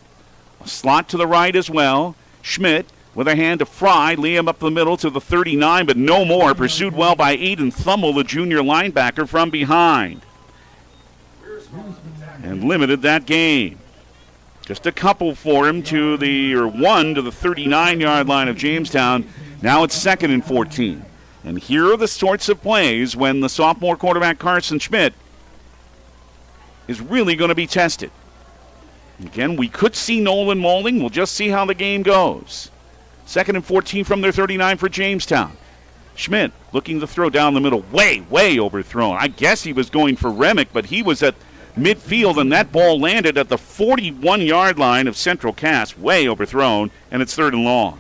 A slot to the right as well. Schmidt with a hand to Fry. Liam up the middle to the 39, but no more. Pursued well by Aiden Thummel, the junior linebacker, from behind. And limited that gain. Just a couple for him one to the 39-yard line of Jamestown. Now it's 2nd and 14. And here are the sorts of plays when the sophomore quarterback Carson Schmidt is really going to be tested. Again, we could see Nolan Molding. We'll just see how the game goes. 2nd and 14 from their 39 for Jamestown. Schmidt looking to throw down the middle. Way overthrown. I guess he was going for Remick, but he was at midfield, and that ball landed at the 41-yard line of Central Cass. Way overthrown, and it's 3rd and long.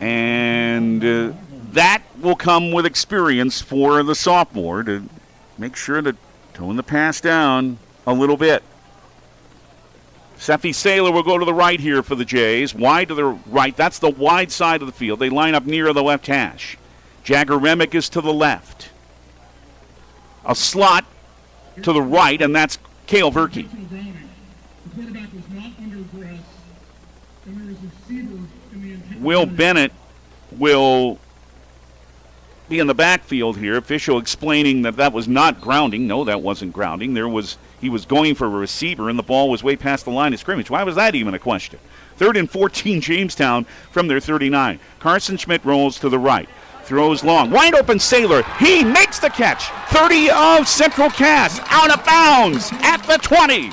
And that will come with experience for the sophomore to make sure to tone the pass down a little bit. Seffi Saylor will go to the right here for the Jays. Wide to the right. That's the wide side of the field. They line up near the left hash. Jagger Remick is to the left. A slot to the right, and that's Cale Verkey. Will Bennett will be in the backfield here. Official explaining that was not grounding. No, that wasn't grounding. He was going for a receiver, and the ball was way past the line of scrimmage. Why was that even a question? 3rd and 14, Jamestown from their 39. Carson Schmidt rolls to the right. Throws long. Wide open Saylor. He makes the catch. 30 of Central Cass. Out of bounds at the 20.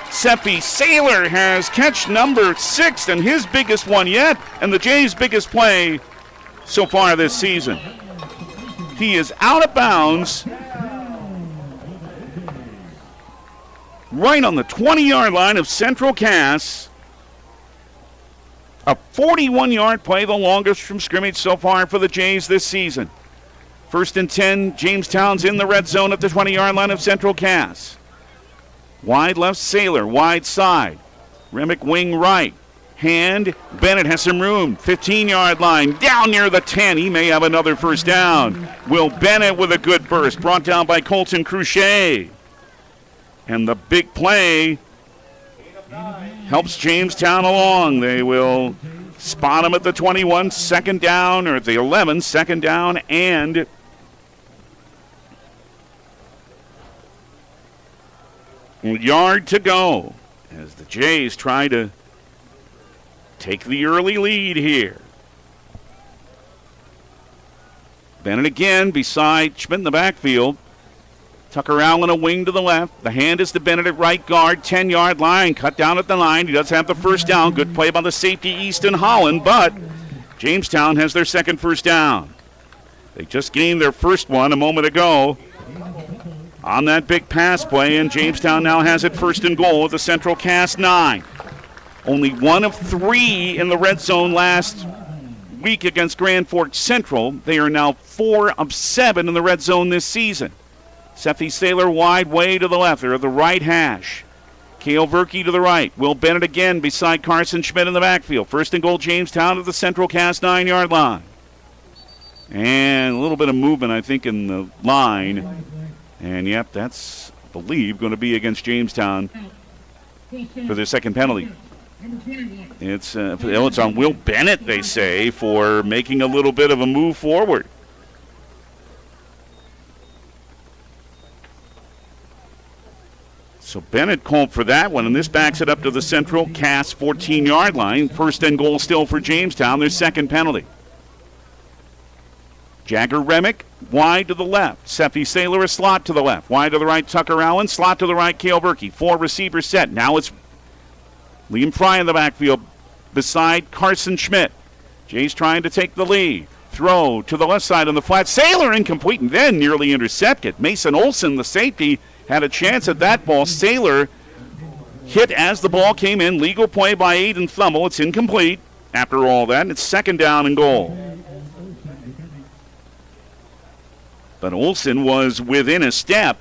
Seffi Saylor has catch number 6 and his biggest one yet, and the Jays' biggest play so far this season. He is out of bounds right on the 20-yard line of Central Cass. A 41-yard play, the longest from scrimmage so far for the Jays this season. 1st and 10, Jamestown's in the red zone at the 20-yard line of Central Cass. Wide left, Saylor, wide side. Remick wing right. Hand, Bennett has some room. 15-yard line, down near the 10. He may have another first down. Will Bennett with a good burst, brought down by Colton Cruchet. And the big play helps Jamestown along. They will spot him at the 21, 2nd down, or at the 11, 2nd down, and yard to go as the Jays try to take the early lead here. Bennett again beside Schmidt in the backfield. Tucker Allen a wing to the left. The hand is to Bennett at right guard. 10-yard line. Cut down at the 9. He does have the first down. Good play by the safety Easton Holland, but Jamestown has their 2nd first down. They just gained their first one a moment ago on that big pass play, and Jamestown now has it 1st and goal at the Central Cass 9. Only 1 of 3 in the red zone last week against Grand Forks Central. They are now 4 of 7 in the red zone this season. Seffi Saylor wide way to the left. They're at the right hash. Cale Verkey to the right. Will Bennett again beside Carson Schmidt in the backfield. 1st and goal, Jamestown at the Central Cass 9-yard line. And a little bit of movement, I think, in the line. And, yep, that's, I believe, going to be against Jamestown for their 2nd penalty. It's on Will Bennett, they say, for making a little bit of a move forward. So Bennett called for that one, and this backs it up to the Central Cass 14-yard line. 1st and goal still for Jamestown, their 2nd penalty. Jagger Remick, wide to the left. Seffi Saylor, a slot to the left. Wide to the right, Tucker Allen. Slot to the right, Cale Verkey. 4 receivers set. Now it's Liam Fry in the backfield beside Carson Schmidt. Jay's trying to take the lead. Throw to the left side on the flat. Saylor incomplete and then nearly intercepted. Mason Olson, the safety, had a chance at that ball. Saylor hit as the ball came in. Legal play by Aiden Thummel. It's incomplete after all that. And it's 2nd down and goal. But Olson was within a step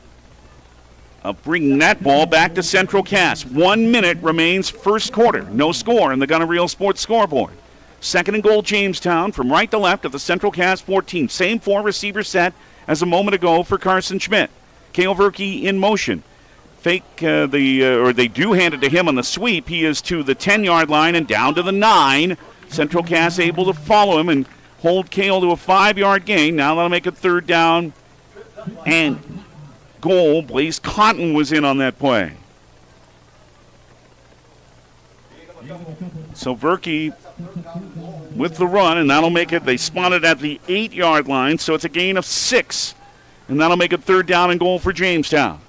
of bringing that ball back to Central Cass. 1 minute remains first quarter. No score in the Gunner Real Sports scoreboard. 2nd and goal, Jamestown from right to left at the Central Cass 14. Same 4 receiver set as a moment ago for Carson Schmidt. Cale Verkey in motion. They do hand it to him on the sweep. He is to the 10-yard line and down to the 9. Central Cass able to follow him and hold Cale to a 5-yard gain. Now that'll make it 3rd down and goal. Blaze Cotton was in on that play. So Verkey with the run, and that'll make it, they spot it at the 8-yard line, so it's a gain of 6. And that'll make it 3rd down and goal for Jamestown.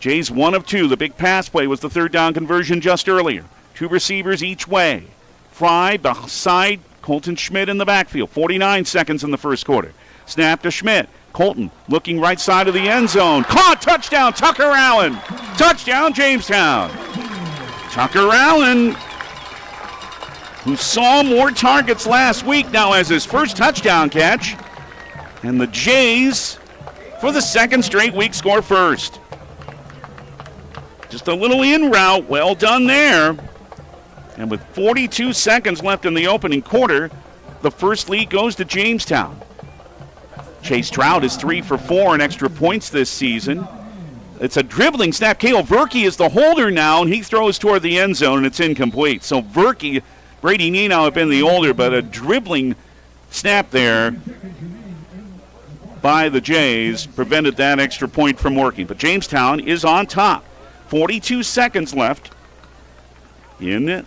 Jays 1 of 2. The big pass play was the third down conversion just earlier. 2 receivers each way. Fry beside Colton Schmidt in the backfield. 49 seconds in the first quarter. Snap to Schmidt. Colton looking right side of the end zone. Caught! Touchdown! Tucker Allen! Touchdown, Jamestown! Tucker Allen, who saw more targets last week, now has his first touchdown catch. And the Jays, for the second straight week, score first. Just a little in route. Well done there. And with 42 seconds left in the opening quarter, the first lead goes to Jamestown. Chase Trout is 3 for 4 in extra points this season. It's a dribbling snap. Cale Verke is the holder now, and he throws toward the end zone, and it's incomplete. So Verke, Brady Nino have been the older, but a dribbling snap there by the Jays prevented that extra point from working. But Jamestown is on top. 42 seconds left in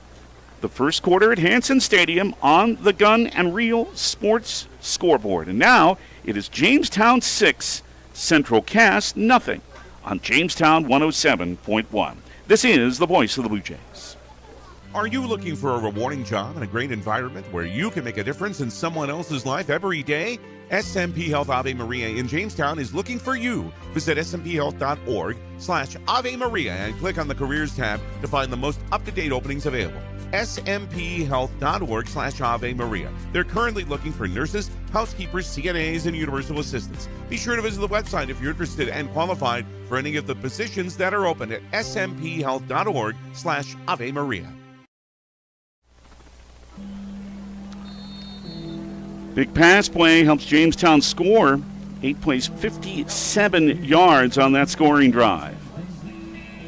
the first quarter at Hanson Stadium on the Gun and Reel Sports scoreboard. And now it is Jamestown 6, Central Cass nothing on Jamestown 107.1. This is the voice of the Blue Jays. Are you looking for a rewarding job and a great environment where you can make a difference in someone else's life every day? SMP Health Ave Maria in Jamestown is looking for you. Visit smthealth.org/Ave Maria and click on the Careers tab to find the most up-to-date openings available. smthealth.org/Ave Maria. They're currently looking for nurses, housekeepers, CNAs, and universal assistants. Be sure to visit the website if you're interested and qualified for any of the positions that are open at smthealth.org/Ave Maria. Big pass play helps Jamestown score. 8 plays, 57 yards on that scoring drive.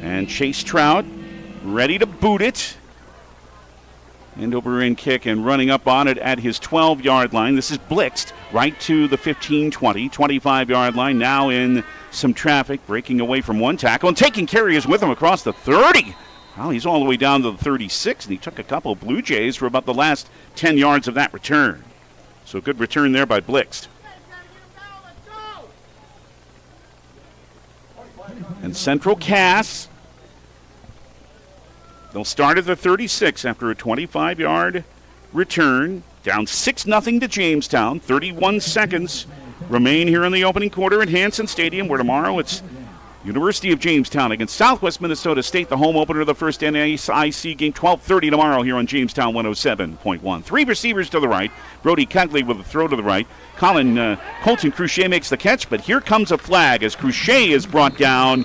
And Chase Trout ready to boot it. End over end kick and running up on it at his 12-yard line. This is blitzed right to the 15, 20, 25-yard line. Now in some traffic, breaking away from one tackle and taking carries with him across the 30. Well, he's all the way down to the 36, and he took a couple of Blue Jays for about the last 10 yards of that return. So good return there by Blixt. And Central Cass, they'll start at the 36 after a 25-yard return. Down 6-0 to Jamestown. 31 seconds remain here in the opening quarter at Hanson Stadium, where tomorrow it's University of Jamestown against Southwest Minnesota State, the home opener of the first NAIC game, 12:30 tomorrow here on Jamestown 107.1. 3 receivers to the right. Brody Kegley with a throw to the right. Colton Cruchet makes the catch, but here comes a flag as Cruchet is brought down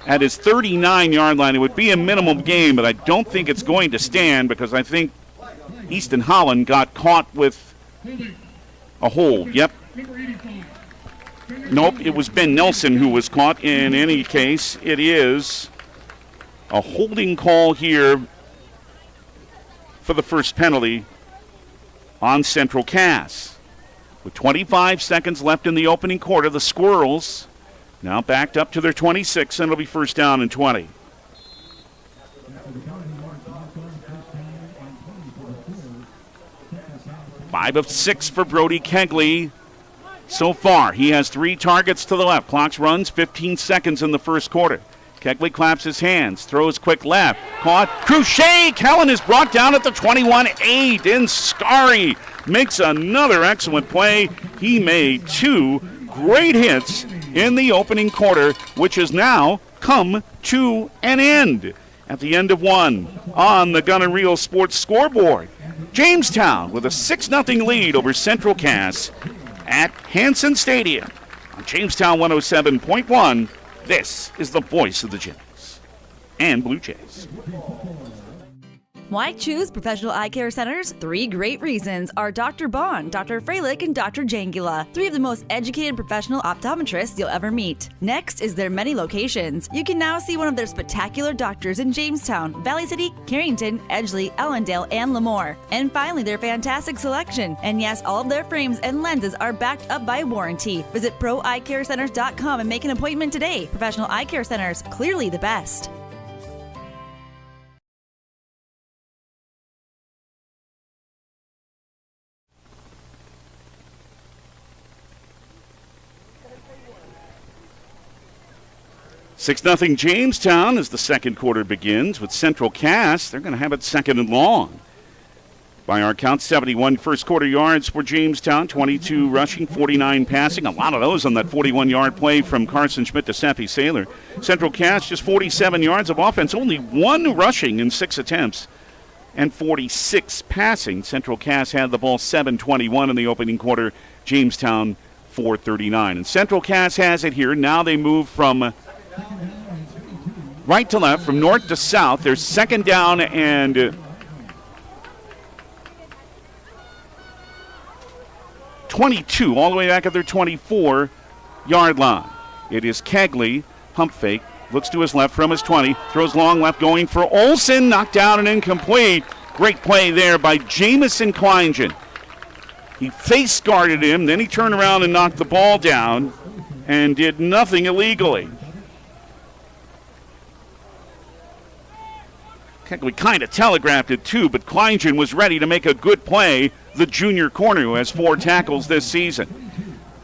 at his 39-yard line. It would be a minimum gain, but I don't think it's going to stand because I think Easton Holland got caught with a hold. Yep. Nope, it was Ben Nelson who was caught. In any case, it is a holding call here for the first penalty on Central Cass. With 25 seconds left in the opening quarter, the Squirrels now backed up to their 26, and it'll be first down and 20. Five of 6 for Brody Kegley. So far, he has 3 targets to the left. Clock runs 15 seconds in the first quarter. Kegley claps his hands, throws quick left. Caught. Cruchet! Kellen is brought down at the 21-8. And Scary makes another excellent play. He made 2 great hits in the opening quarter, which has now come to an end. At the end of 1 on the Gun and Reel Sports scoreboard. Jamestown with a 6-0 lead over Central Cass at Hanson Stadium. On Jamestown 107.1, this is the voice of the Jays and Blue Jays. Why choose Professional Eye Care Centers? 3 great reasons are Dr. Bond, Dr. Freilich, and Dr. Jangula, 3 of the most educated professional optometrists you'll ever meet. Next is their many locations. You can now see one of their spectacular doctors in Jamestown, Valley City, Carrington, Edgeley, Ellendale, and Lemoore. And finally, their fantastic selection. And yes, all of their frames and lenses are backed up by warranty. Visit proeyecarecenters.com and make an appointment today. Professional Eye Care Centers, clearly the best. 6-0 Jamestown as the second quarter begins with Central Cass. They're going to have it second and long. By our count, 71 first quarter yards for Jamestown, 22 rushing, 49 passing. A lot of those on that 41-yard play from Carson Schmidt to Seppi Saylor. Central Cass just 47 yards of offense, only 1 rushing in 6 attempts and 46 passing. Central Cass had the ball 7:21 in the opening quarter. Jamestown 4:39. And Central Cass has it here. Now they move from right to left, from north to south. They're second down and 22, all the way back at their 24-yard line. It is Kegley, pump fake, looks to his left from his 20, throws long left going for Olsen, knocked down and incomplete. Great play there by Jamison Kleingen. He face guarded him, then he turned around and knocked the ball down and did nothing illegally. Kegley kind of telegraphed it too, but Kleingen was ready to make a good play, the junior corner who has 4 tackles this season.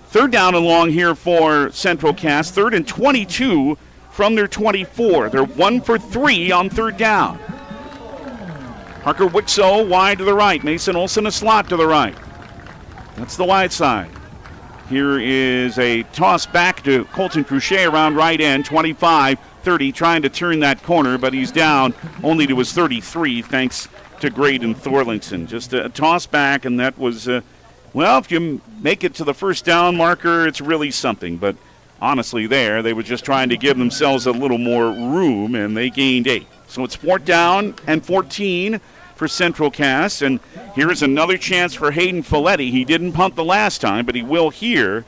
Third down and long here for Central Cass, 3rd and 22 from their 24. They're 1 for 3 on third down. Parker Wixo wide to the right, Mason Olsen a slot to the right. That's the wide side. Here is a toss back to Colton Cruchet around right end, 25-30, trying to turn that corner, but he's down only to his 33 thanks to Graydon Thorlingson. Just a toss back, and that was, well, if you make it to the first down marker, it's really something. But honestly there, they were just trying to give themselves a little more room, and they gained 8. So it's 4th down and 14 for Central Cass, and here is another chance for Hayden Folletti. He didn't punt the last time, but he will here.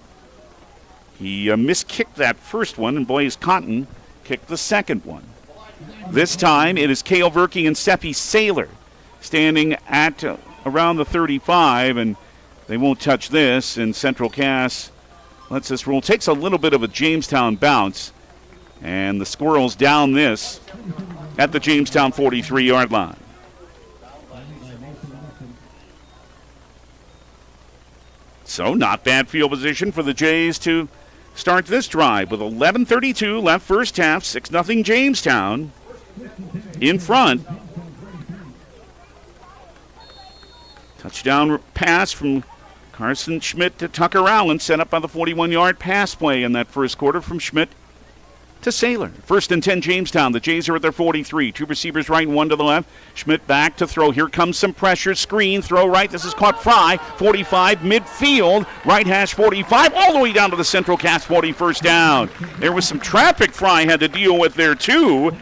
He miskicked that first one, and Blaze Cotton kicked the second one. This time it is Cale Verkey and Seppi Saylor standing at around the 35, and they won't touch this, and Central Cass lets this roll. Takes a little bit of a Jamestown bounce, and the Squirrels down this at the Jamestown 43-yard line. So not bad field position for the Jays to start this drive with 11:32 left first half, 6-0 Jamestown in front. Touchdown pass from Carson Schmidt to Tucker Allen, set up by the 41-yard pass play in that first quarter from Schmidt to Saylor. 1st and 10 Jamestown. The Jays are at their 43. 2 receivers right and 1 to the left. Schmidt back to throw. Here comes some pressure. Screen. Throw right. This is caught Fry. 45 midfield. Right hash 45. All the way down to the Central Cass 40 first down. There was some traffic Fry had to deal with there too.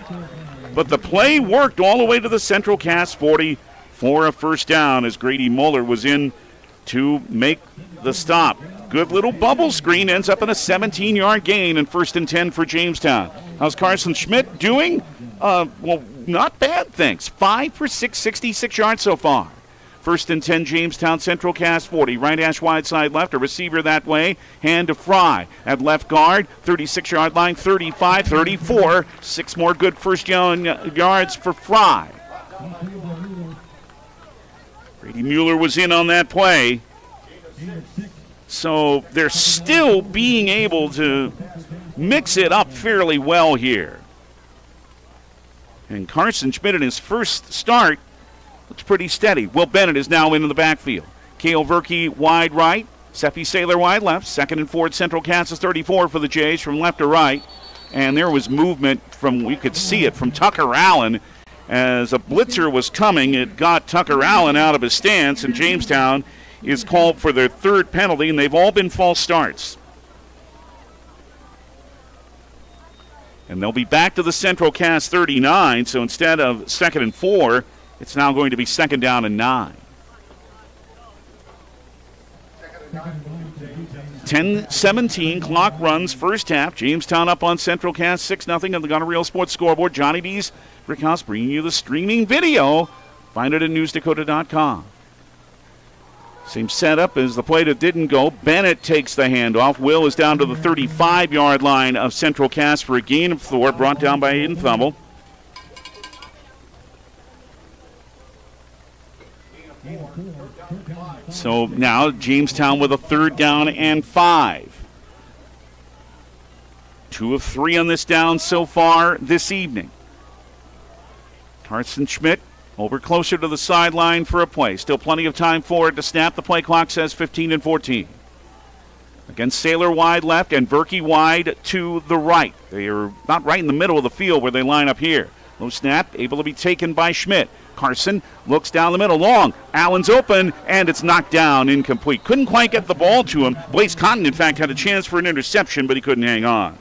But the play worked all the way to the Central Cass 40 for a first down as Grady Muller was in to make the stop. Good little bubble screen, ends up in a 17-yard gain and 1st and 10 for Jamestown. How's Carson Schmidt doing? Well, not bad, thanks. 5 for 6, 66 yards so far. 1st and 10 Jamestown, Central Cass 40. Right hash wide side left, a receiver that way. Hand to Fry at left guard, 36-yard line, 35, 34. 6 more good first yards for Fry. Grady Mueller was in on that play. So they're still being able to mix it up fairly well here. And Carson Schmidt in his first start looks pretty steady. Will Bennett is now into the backfield. Cale Verkey wide right. Seppi Saylor wide left. 2nd and 4 Central Cass 34 for the Jays from left to right. And there was movement from, we could see it, from Tucker Allen. As a blitzer was coming, it got Tucker Allen out of his stance, and Jamestown is called for their 3rd penalty, and they've all been false starts. And they'll be back to the Central Cass 39, so instead of 2nd and 4, it's now going to be 2nd down and 9. 10:17, clock runs, first half. Jamestown up on Central Cass 6-0 on the Goneril Sports scoreboard. Johnny B's Brickhouse bringing you the streaming video. Find it at newsdakota.com. Same setup as the play that didn't go. Bennett takes the handoff. Will is down to the 35-yard line of Central Cass for a gain of 4, brought down by Aiden Thumble. So now Jamestown with a 3rd down and 5. 2 of 3 on this down so far this evening. Carson Schmidt over closer to the sideline for a play. Still plenty of time for it to snap. The play clock says 15-14. Again, Saylor wide left and Berkey wide to the right. They are not right in the middle of the field where they line up here. Low snap, able to be taken by Schmidt. Carson looks down the middle, long. Allen's open, and it's knocked down, incomplete. Couldn't quite get the ball to him. Blaze Cotton, in fact, had a chance for an interception, but he couldn't hang on.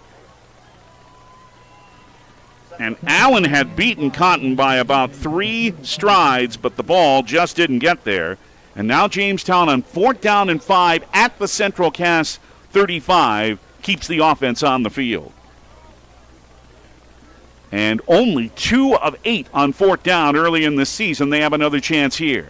And Allen had beaten Cotton by about 3 strides, but the ball just didn't get there. And now Jamestown on 4th down and 5 at the Central Cass 35 keeps the offense on the field. And only 2 of 8 on 4th down early in the season. They have another chance here.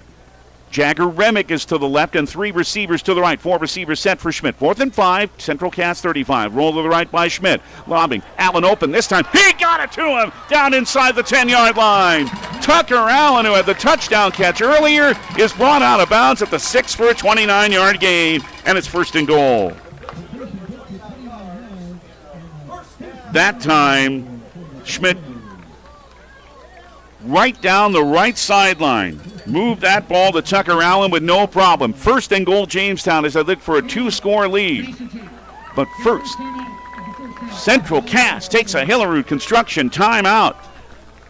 Jagger Remick is to the left and 3 receivers to the right. 4 receivers set for Schmidt. 4th and 5, Central Cass 35. Roll to the right by Schmidt. Lobbing. Allen open this time. He got it to him down inside the 10-yard line. Tucker Allen, who had the touchdown catch earlier, is brought out of bounds at the 6 for a 29-yard gain. And it's 1st and goal. That time, Schmidt right down the right sideline. Moved that ball to Tucker Allen with no problem. 1st and goal Jamestown as they look for a 2-score lead. But first, Central Cass takes a Hillerud Construction timeout.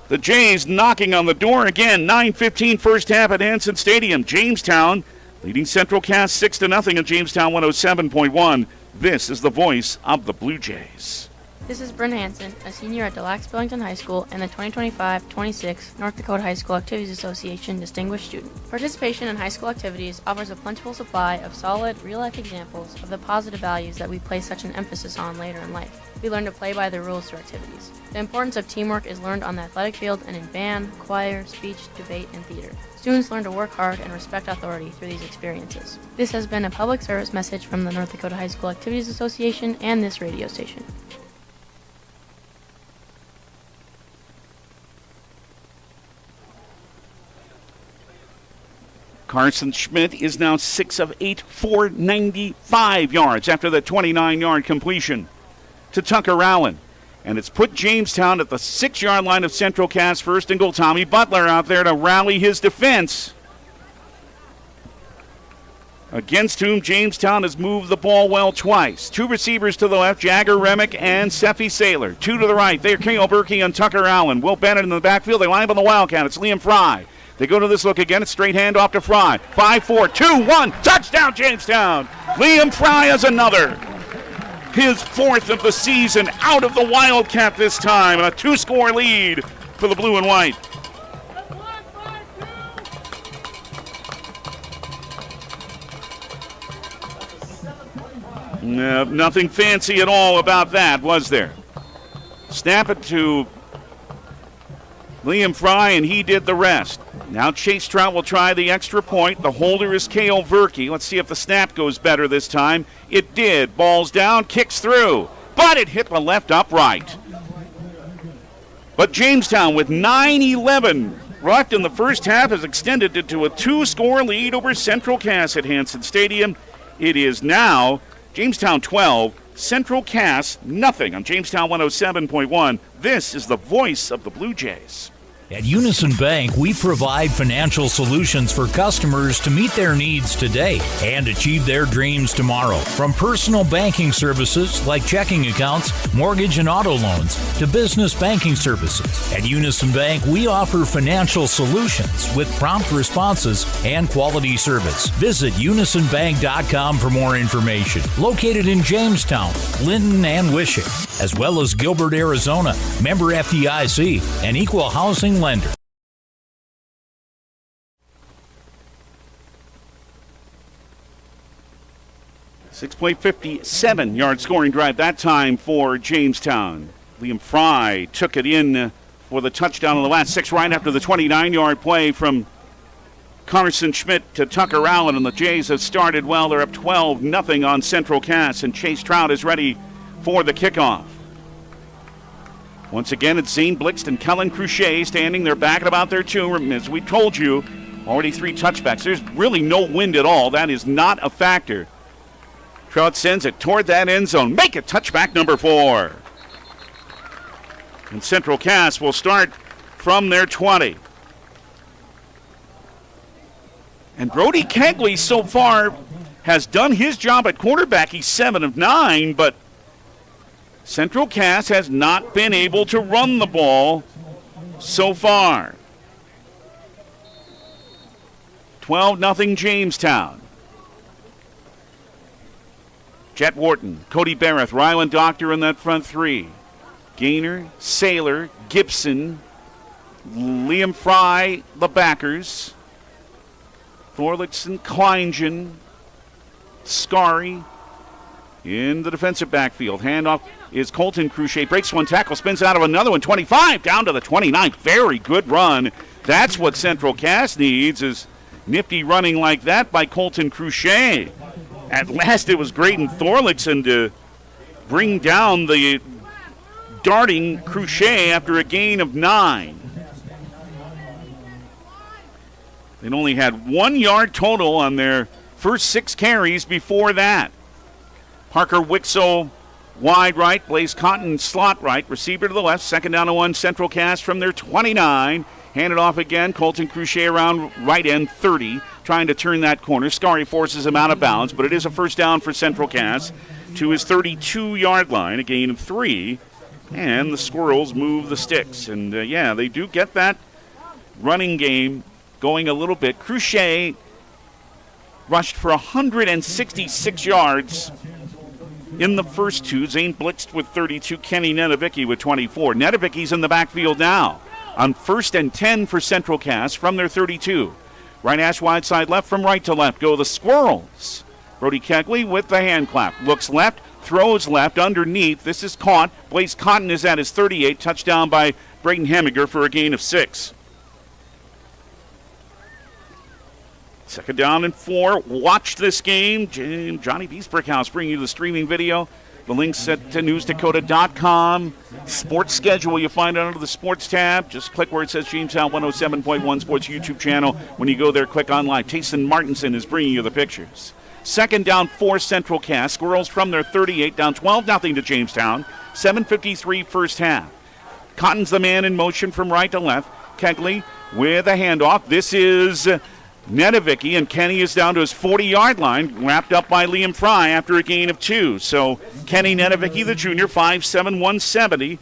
The Jays knocking on the door again. 9:15 first half at Hanson Stadium. Jamestown leading Central Cass 6-0 at Jamestown 107.1. This is the voice of the Blue Jays. This is Bryn Hansen, a senior at Deluxe Billington High School and the 2025-26 North Dakota High School Activities Association Distinguished Student. Participation in high school activities offers a plentiful supply of solid, real-life examples of the positive values that we place such an emphasis on later in life. We learn to play by the rules through activities. The importance of teamwork is learned on the athletic field and in band, choir, speech, debate, and theater. Students learn to work hard and respect authority through these experiences. This has been a public service message from the North Dakota High School Activities Association and this radio station. Carson Schmidt is now 6 of 8 for 95 yards after the 29-yard completion to Tucker Allen. And it's put Jamestown at the 6-yard line of Central Cass. 1st and goal. Tommy Butler out there to rally his defense, against whom Jamestown has moved the ball well twice. 2 receivers to the left, Jagger Remick and Seffi Saylor. 2 to the right, they're Kale Berkey and Tucker Allen. Will Bennett in the backfield. They line up on the Wildcat. It's Liam Fry. They go to this look again. It's straight handoff to Fry. 5-4, 2-1. Touchdown, Jamestown. Liam Fry has another. His 4th of the season out of the Wildcat this time. And a 2-score lead for the blue and white. Nothing fancy at all about that, was there? Snap it to Liam Fry, and he did the rest. Now Chase Trout will try the extra point. The holder is Kale Verkey. Let's see if the snap goes better this time. It did. Ball's down, kicks through, but it hit the left upright. But Jamestown, with 9:11 left in the first half, has extended it to a 2-score lead over Central Cass at Hanson Stadium. It is now Jamestown 12, Central Cass nothing on Jamestown 107.1. This is the voice of the Blue Jays. At Unison Bank, we provide financial solutions for customers to meet their needs today and achieve their dreams tomorrow. From personal banking services like checking accounts, mortgage and auto loans, to business banking services. At Unison Bank, we offer financial solutions with prompt responses and quality service. Visit unisonbank.com for more information. Located in Jamestown, Linton, and Wishing, as well as Gilbert, Arizona. Member FDIC, an equal housing lender. .57-yard scoring drive that time for Jamestown. Liam Fry took it in for the touchdown on the last 6 right after the 29-yard play from Carson Schmidt to Tucker Allen, and the Jays have started well. They're up 12-0 on Central Cass, and Chase Trout is ready for the kickoff. Once again, it's Zane Blixt and Kellen Cruchet standing there back at about their 2. As we told you, already 3 touchbacks. There's really no wind at all. That is not a factor. Trout sends it toward that end zone. Make it touchback number 4. And Central Cass will start from their 20. And Brody Kegley so far has done his job at quarterback. He's 7 of 9, but Central Cass has not been able to run the ball so far. 12-0 Jamestown. Jet Wharton, Cody Barrett, Ryland Doctor in that front three. Gaynor, Saylor, Gibson, Liam Fry, the backers. Thorlickson, Kleingen, Scary in the defensive backfield. Handoff is Colton Cruchet. Breaks one tackle, spins out of another one. 25 down to the 29. Very good run. That's what Central Cass needs, is nifty running like that by Colton Cruchet. At last it was Graydon Thorlickson to bring down the darting Cruchet after a gain of 9. They'd only had 1 yard total on their first 6 carries before that. Parker Wixow wide right, Blaze Cotton slot right, receiver to the left, 2nd down and 1, Central Cass from their 29. Handed off again, Colton Cruchet around right end 30, trying to turn that corner. Scary forces him out of bounds, but it is a first down for Central Cass to his 32-yard line, a gain of 3, and the Squirrels move the sticks. And they do get that running game going a little bit. Cruchet rushed for 166 yards in the first 2. Zane Blixt with 32, Kenny Nedevicki with 24. Nedevicki's in the backfield now on 1st and 10 for Central Cass from their 32. Right hash wide side left, from right to left go the Squirrels. Brody Kegley with the hand clap. Looks left, throws left, underneath. This is caught. Blaze Cotton is at his 38. Touchdown by Braden Hemiger for a gain of 6. 2nd down and 4. Watch this game. Johnny B's Brickhouse bringing you the streaming video. The link's at newsdakota.com. Sports schedule you find under the sports tab. Just click where it says Jamestown 107.1 Sports YouTube channel. When you go there, click on live. Tayson Martinson is bringing you the pictures. 2nd down 4 Central Cass. Squirrels from their 38, down 12-0 to Jamestown. 7:53 first half. Cotton's the man in motion from right to left. Kegley with a handoff. This is Nedevicki, and Kenny is down to his 40-yard line, wrapped up by Liam Fry after a gain of 2. So Kenny Nedevicki, the junior, 5'7", 170,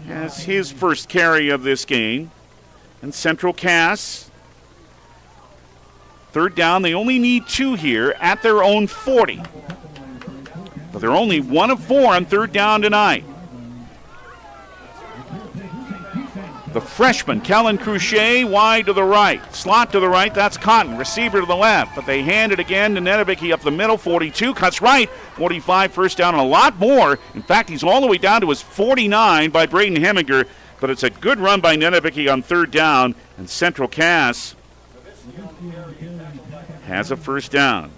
has his first carry of this game. And Central Cass, 3rd down. They only need 2 here at their own 40. But they're only 1 of 4 on 3rd down tonight. The freshman, Kellen Cruchet, wide to the right. Slot to the right, that's Cotton. Receiver to the left, but they hand it again to Nedevicki up the middle. 42, cuts right. 45, first down, and a lot more. In fact, he's all the way down to his 49 by Braden Hemiger, but it's a good run by Nedevicki on 3rd down, and Central Cass has a first down.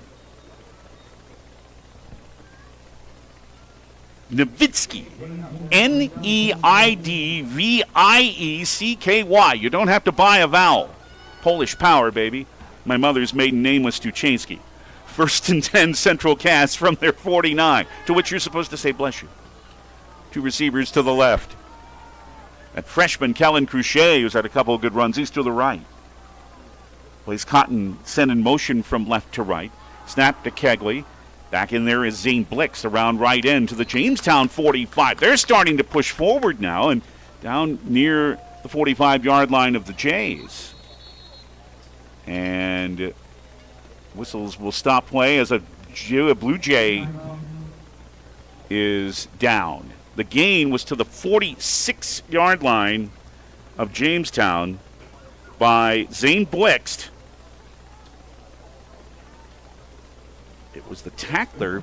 Nevitsky, Neidviecky. You don't have to buy a vowel. Polish power, baby. My mother's maiden name was Stuchansky. 1st and 10 Central Cass from their 49, to which you're supposed to say bless you. 2 receivers to the left. That freshman, Kellen Cruchet, who's had a couple of good runs, he's to the right. Blaze Cotton sent in motion from left to right. Snap to Kegley. Back in there is Zane Blix around right end to the Jamestown 45. They're starting to push forward now and down near the 45-yard line of the Jays. And whistles will stop play as a Blue Jay is down. The gain was to the 46-yard line of Jamestown by Zane Blixt. It was the tackler,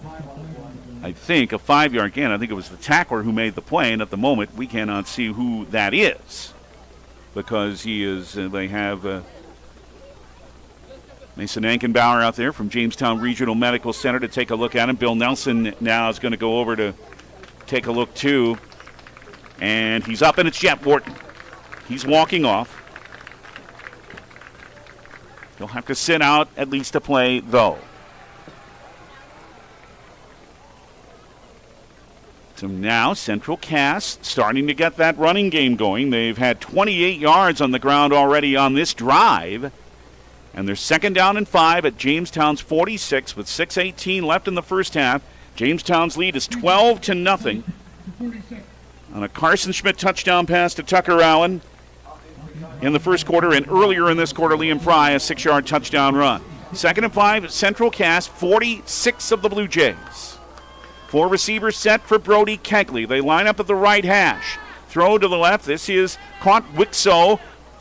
I think, a 5-yard gain. I think it was the tackler who made the play, and at the moment we cannot see who that is because he is. They have Mason Ankenbauer out there from Jamestown Regional Medical Center to take a look at him. Bill Nelson now is going to go over to take a look too, and he's up, and it's Jet Wharton. He's walking off. He'll have to sit out at least a play, though. So now Central Cass starting to get that running game going. They've had 28 yards on the ground already on this drive. And they're 2nd down and 5 at Jamestown's 46 with 6:18 left in the first half. Jamestown's lead is 12-0 on a Carson Schmidt touchdown pass to Tucker Allen in the first quarter, and earlier in this quarter, Liam Fry, a 6-yard touchdown run. 2nd and 5 at Central Cass, 46 of the Blue Jays. 4 receivers set for Brody Kegley. They line up at the right hash. Throw to the left. This is caught. Wixo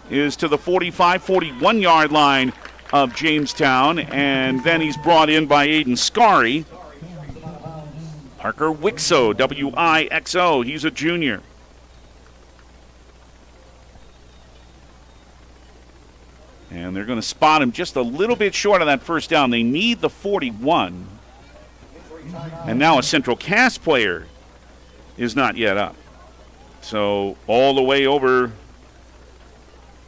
is to the 45, 41-yard line of Jamestown, and then he's brought in by Aiden Scary. Parker Wixo, W-I-X-O. He's a junior. And they're going to spot him just a little bit short of that first down. They need the 41. And now a Central Cass player is not yet up. So all the way over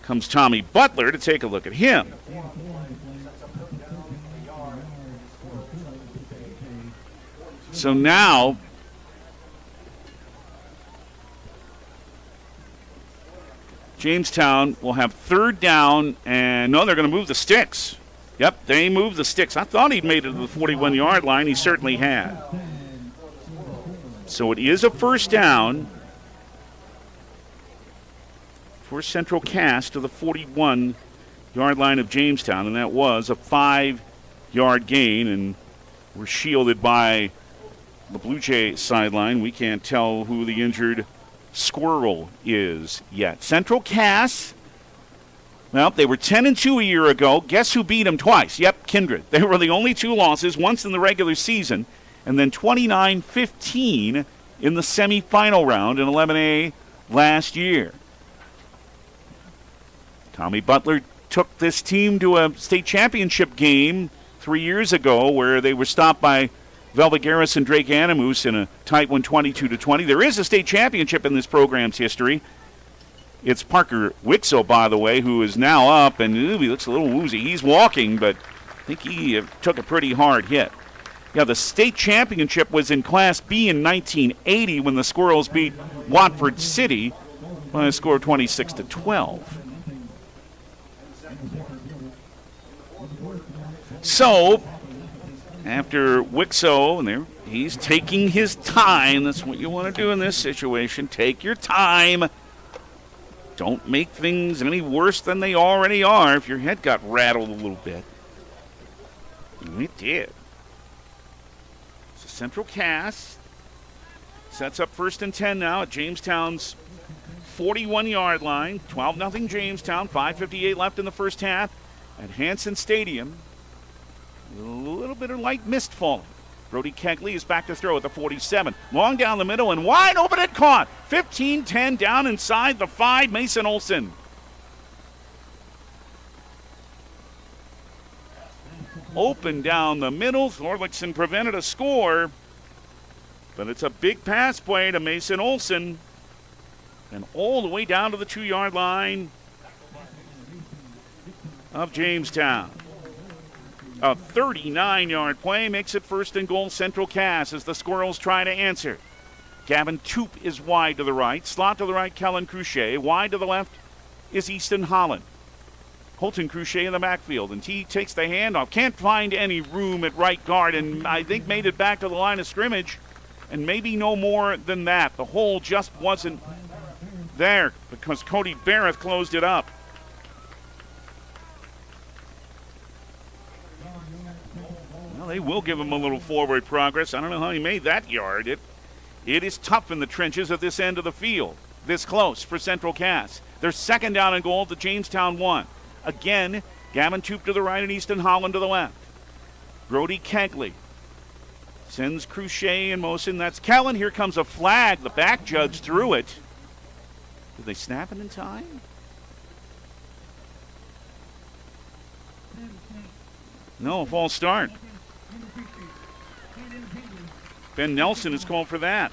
comes Tommy Butler to take a look at him. So now Jamestown will have 3rd down, and no, they're going to move the sticks. Yep, they moved the sticks. I thought he'd made it to the 41-yard line. He certainly had. So it is a 1st down for Central Cass to the 41-yard line of Jamestown, and that was a 5-yard gain, and we're shielded by the Blue Jay sideline. We can't tell who the injured Squirrel is yet. Central Cass, well, they were 10-2 a year ago. Guess who beat them twice? Yep, Kindred. They were the only 2 losses, once in the regular season, and then 29-15 in the semifinal round in 11A last year. Tommy Butler took this team to a state championship game 3 years ago where they were stopped by Velvet Garris and Drake Animus in a tight one, 22-20. There is a state championship in this program's history. It's Parker Wixo, by the way, who is now up, and he looks a little woozy. He's walking, but I think he took a pretty hard hit. Yeah, the state championship was in Class B in 1980 when the Squirrels beat Watford City by a score of 26-12. So, after Wixo, and there, he's taking his time. That's what you want to do in this situation. Take your time. Don't make things any worse than they already are if your head got rattled a little bit. And it did. So Central Cass sets up 1st and 10 now at Jamestown's 41-yard line. 12-0 Jamestown. 5:58 left in the first half at Hanson Stadium. A little bit of light mist falling. Brody Kegley is back to throw at the 47. Long down the middle and wide open and caught. 15-10 down inside the 5, Mason Olson. Open down the middle. Thorlickson prevented a score. But it's a big pass play to Mason Olson. And all the way down to the 2-yard line of Jamestown. A 39-yard play makes it 1st and goal, Central Cass, as the Squirrels try to answer. Gavin Toop is wide to the right. Slot to the right, Kellen Cruchet. Wide to the left is Easton Holland. Holton Cruchet in the backfield, and he takes the handoff. Can't find any room at right guard, and I think made it back to the line of scrimmage, and maybe no more than that. The hole just wasn't there because Cody Barrett closed it up. Well, they will give him a little forward progress. I don't know how he made that yard. It is tough in the trenches at this end of the field. This close for Central Cass. They're 2nd down and goal to Jamestown 1. Again, Gavin Toop to the right and Easton Holland to the left. Brody Kegley sends Cruchet in motion. That's Kellen. Here comes a flag. The back judge threw it. Did they snap it in time? No, a false start. Ben Nelson is called for that.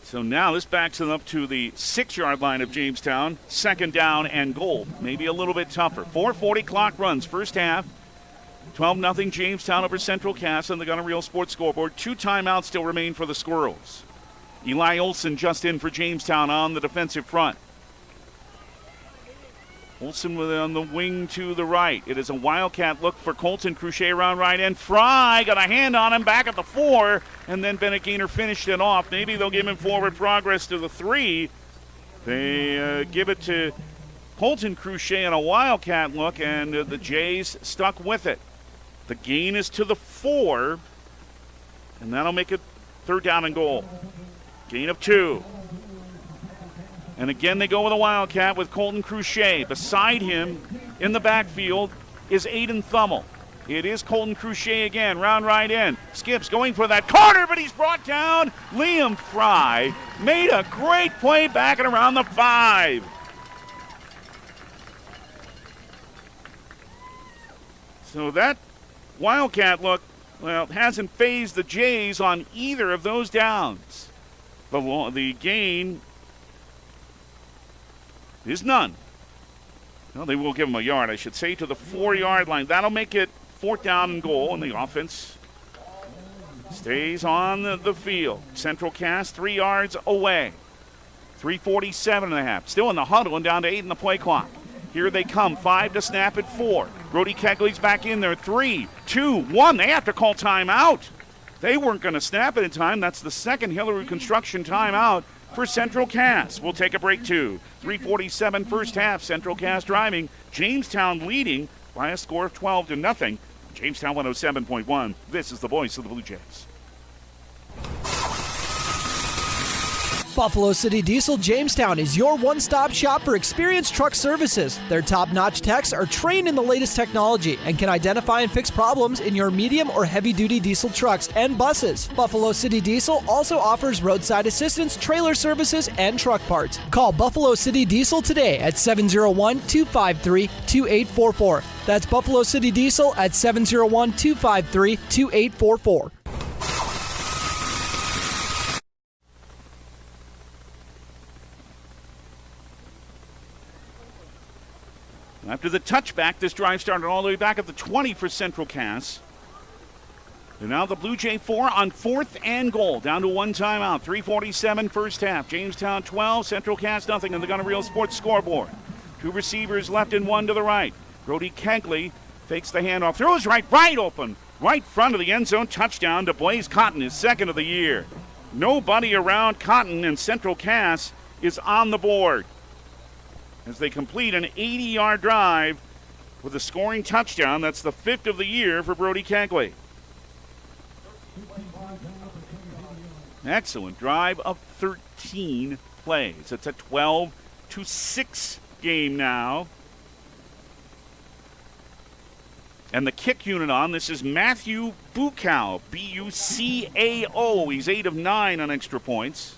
So now this backs it up to the 6-yard line of Jamestown. 2nd down and goal. Maybe a little bit tougher. 4:40 clock runs. First half. 12-0 Jamestown over Central Cass on the Gunner Reel Sports scoreboard. 2 timeouts still remain for the Squirrels. Eli Olson just in for Jamestown on the defensive front. Olson on the wing to the right. It is a wildcat look for Colton. Cruchet around right end. Fry got a hand on him back at the 4, and then Bennett Gaynor finished it off. Maybe they'll give him forward progress to the 3. They give it to Colton Cruchet on a wildcat look, and the Jays stuck with it. The gain is to the 4, and that'll make it 3rd down and goal. Gain of 2. And again, they go with a wildcat with Colton Cruchet. Beside him in the backfield is Aiden Thummel. It is Colton Cruchet again, round right in. Skips going for that corner, but he's brought down. Liam Fry made a great play back and around the 5. So that wildcat look, well, hasn't phased the Jays on either of those downs. The gain is none. Well, they will give him a yard, I should say, to the 4-yard line. That'll make it 4th down and goal, and the offense stays on the field. Central Cass 3 yards away. 3:47 and a half. Still in the huddle and down to 8 in the play clock. Here they come. 5 to snap at 4. Brody Kegley's back in there. 3, 2, 1. They have to call timeout. They weren't going to snap it in time. That's the second Hillary Construction timeout for Central Cass. We'll take a break too. 3:47 first half. Central Cass driving. Jamestown leading by a score of 12-0. Jamestown 107.1. This is the voice of the Blue Jays. Buffalo City Diesel Jamestown is your one-stop shop for experienced truck services. Their top-notch techs are trained in the latest technology and can identify and fix problems in your medium or heavy-duty diesel trucks and buses. Buffalo City Diesel also offers roadside assistance, trailer services, and truck parts. Call Buffalo City Diesel today at 701-253-2844. That's Buffalo City Diesel at 701-253-2844. After the touchback, this drive started all the way back at the 20 for Central Cass. And now the Blue Jay 4 on 4th and goal, down to 1 timeout. 3:47 first half. Jamestown 12, Central Cass nothing on the Gunner Reel Sports scoreboard. 2 receivers left and 1 to the right. Brody Kegley fakes the handoff, throws right open, right front of the end zone. Touchdown to Blaze Cotton, his 2nd of the year. Nobody around Cotton, and Central Cass is on the board as they complete an 80-yard drive with a scoring touchdown. That's the 5th of the year for Brody Kegley. Excellent drive of 13 plays. It's a 12-6 game now. And the kick unit on this is Matthew Bucao, B-U-C-A-O. He's 8 of 9 on extra points.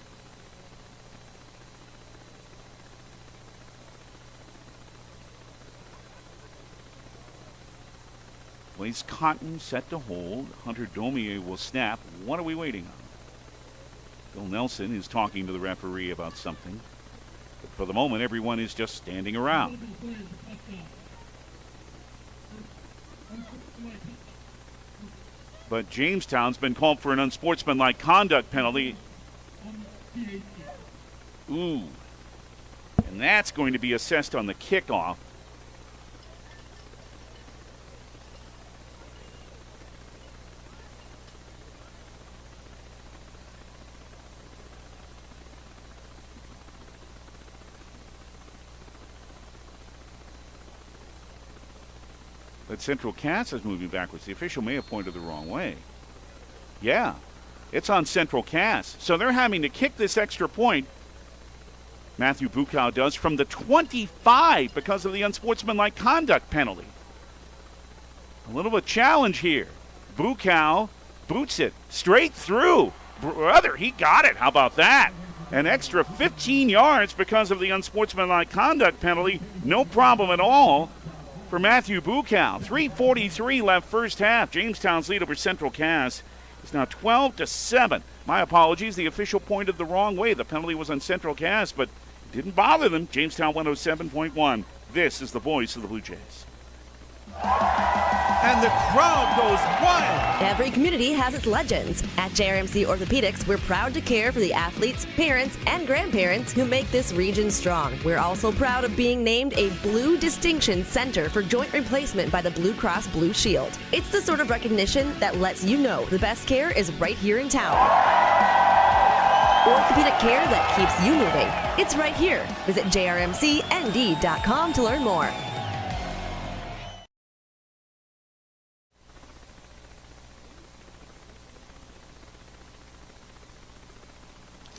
Blaze Cotton set to hold. Hunter Domier will snap. What are we waiting on? Bill Nelson is talking to the referee about something. But for the moment, everyone is just standing around. But Jamestown's been called for an unsportsmanlike conduct penalty. Ooh. And that's going to be assessed on the kickoff. But Central Cass is moving backwards. The official may have pointed the wrong way. Yeah, it's on Central Cass. So they're having to kick this extra point. Matthew Bucao does from the 25 because of the unsportsmanlike conduct penalty. A little of a challenge here. Bucao boots it straight through. Brother, he got it. How about that? An extra 15 yards because of the unsportsmanlike conduct penalty. No problem at all for Matthew Bucao. 3:43 left first half. Jamestown's lead over Central Cass is now 12-7. My apologies. The official pointed the wrong way. The penalty was on Central Cass, but it didn't bother them. Jamestown 107.1. This is the voice of the Blue Jays. and the crowd goes wild. Every community has its legends. At JRMC Orthopedics, we're proud to care for the athletes, parents, and grandparents who make this region strong. We're also proud of being named a Blue Distinction Center for Joint Replacement by the Blue Cross Blue Shield. It's the sort of recognition that lets you know the best care is right here in town. Orthopedic care that keeps you moving. It's right here. Visit jrmcnd.com to learn more.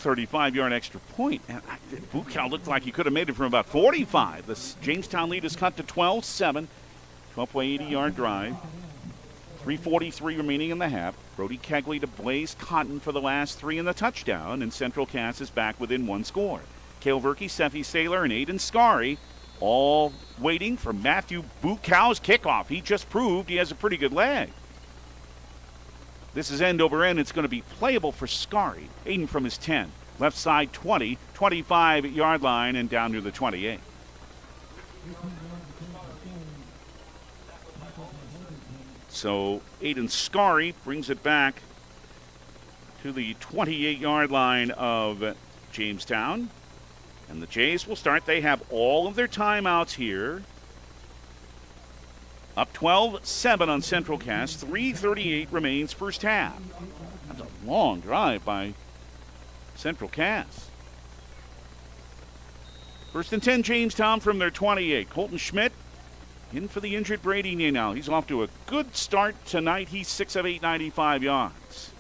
35-yard extra point. And Buchow looked like he could have made it from about 45. The Jamestown lead is cut to 12-7. 12-play, 80-yard drive. 3:43 remaining in the half. Brody Kegley to Blaze Cotton for the last three in the touchdown, and Central Cass is back within one score. Cale Verkey, Seffi Saylor, and Aiden Scary all waiting for Matthew Buchow's kickoff. He just proved he has a pretty good leg. This is end over end. It's going to be playable for Scary. Aiden from his 10. Left side 20, 25-yard line, and down to the 28. So Aiden Scary brings it back to the 28-yard line of Jamestown. And the Jays will start. They have all of their timeouts here. Up 12-7 on Central Cass. 3:38 remains first half. That's a long drive by Central Cass. First and 10, Jamestown from their 28. Colton Schmidt in for the injured Brady now. He's off to a good start tonight. He's 6 of 8, 95 yards.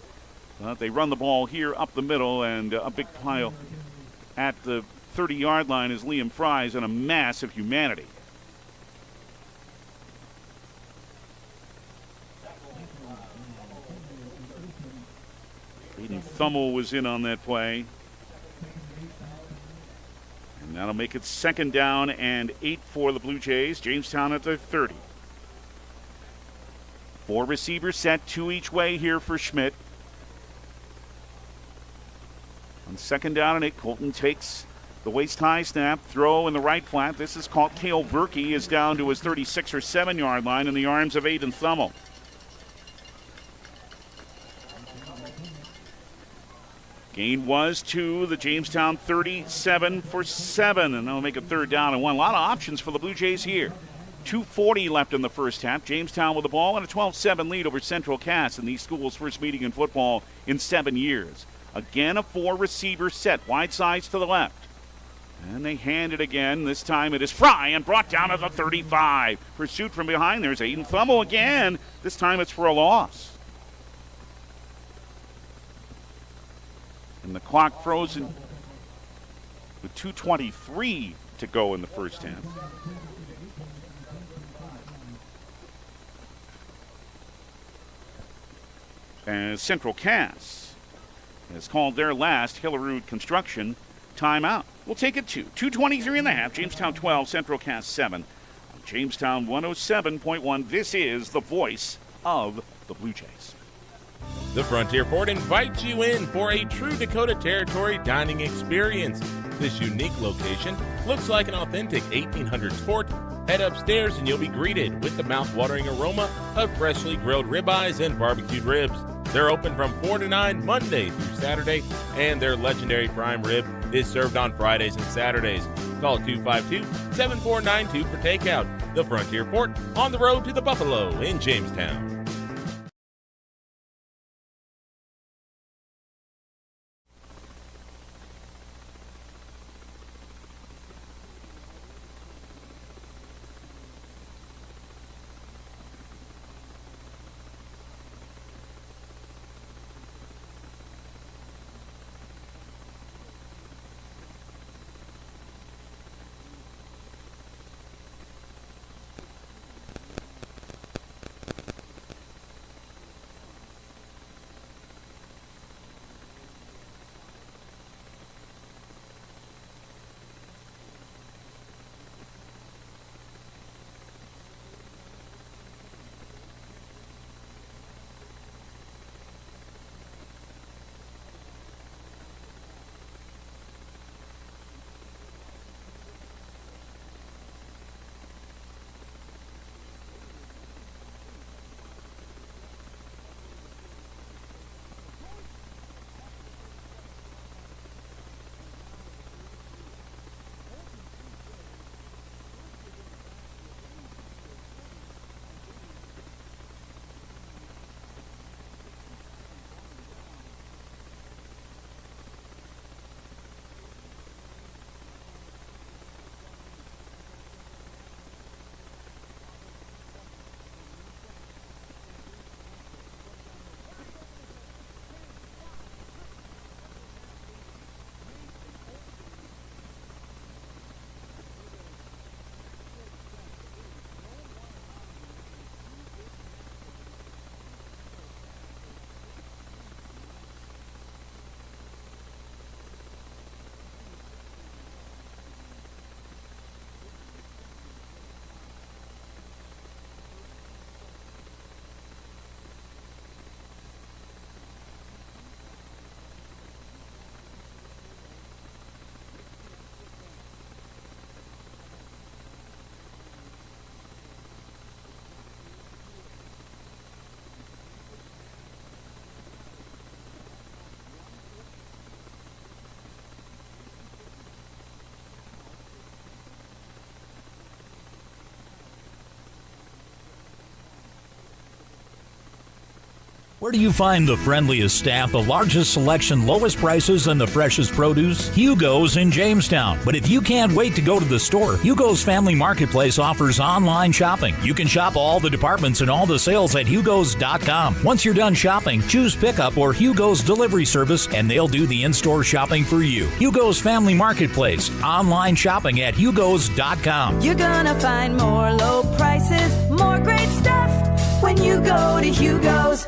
They run the ball here up the middle, and a big pile at the 30-yard line is Liam Fries and a mass of humanity. Aiden Thummel was in on that play. And that'll make it second down and 8 for the Blue Jays. Jamestown at their 30. 4 receivers set, 2 each way here for Schmidt. On second down and 8, Colton takes the waist-high snap, throw in the right flat. This is called Cale Verkey, is down to his 36 or 7-yard line in the arms of Aiden Thummel. Gain was to the Jamestown 37 for 7, and they'll make a third down and 1. A lot of options for the Blue Jays here. 2:40 left in the first half. Jamestown with the ball and a 12-7 lead over Central Cass in these schools' first meeting in football in 7 years. Again, a 4-receiver set, wide sides to the left. And they hand it again. This time it is Fry and brought down at the 35. Pursuit from behind. There's Aiden Thummel again. This time it's for a loss. And the clock frozen with 2:23 to go in the first half. As Central Cass has called their last Hillerud Construction timeout. We'll take it to 2:23 in the half. Jamestown 12, Central Cass 7. On Jamestown 107.1, this is the voice of the Blue Jays. The Frontier Fort invites you in for a true Dakota Territory dining experience. This unique location looks like an authentic 1800s fort. Head upstairs and you'll be greeted with the mouth-watering aroma of freshly grilled ribeyes and barbecued ribs. They're open from 4 to 9 Monday through Saturday, and their legendary prime rib is served on Fridays and Saturdays. Call 252-7492 for takeout. The Frontier Fort, on the road to the Buffalo in Jamestown. Where do you find the friendliest staff, the largest selection, lowest prices, and the freshest produce? Hugo's in Jamestown. But if you can't wait to go to the store, Hugo's Family Marketplace offers online shopping. You can shop all the departments and all the sales at hugos.com. Once you're done shopping, choose pickup or Hugo's delivery service, and they'll do the in-store shopping for you. Hugo's Family Marketplace. Online shopping at hugos.com. You're gonna find more low prices, more great stuff when you go to Hugo's.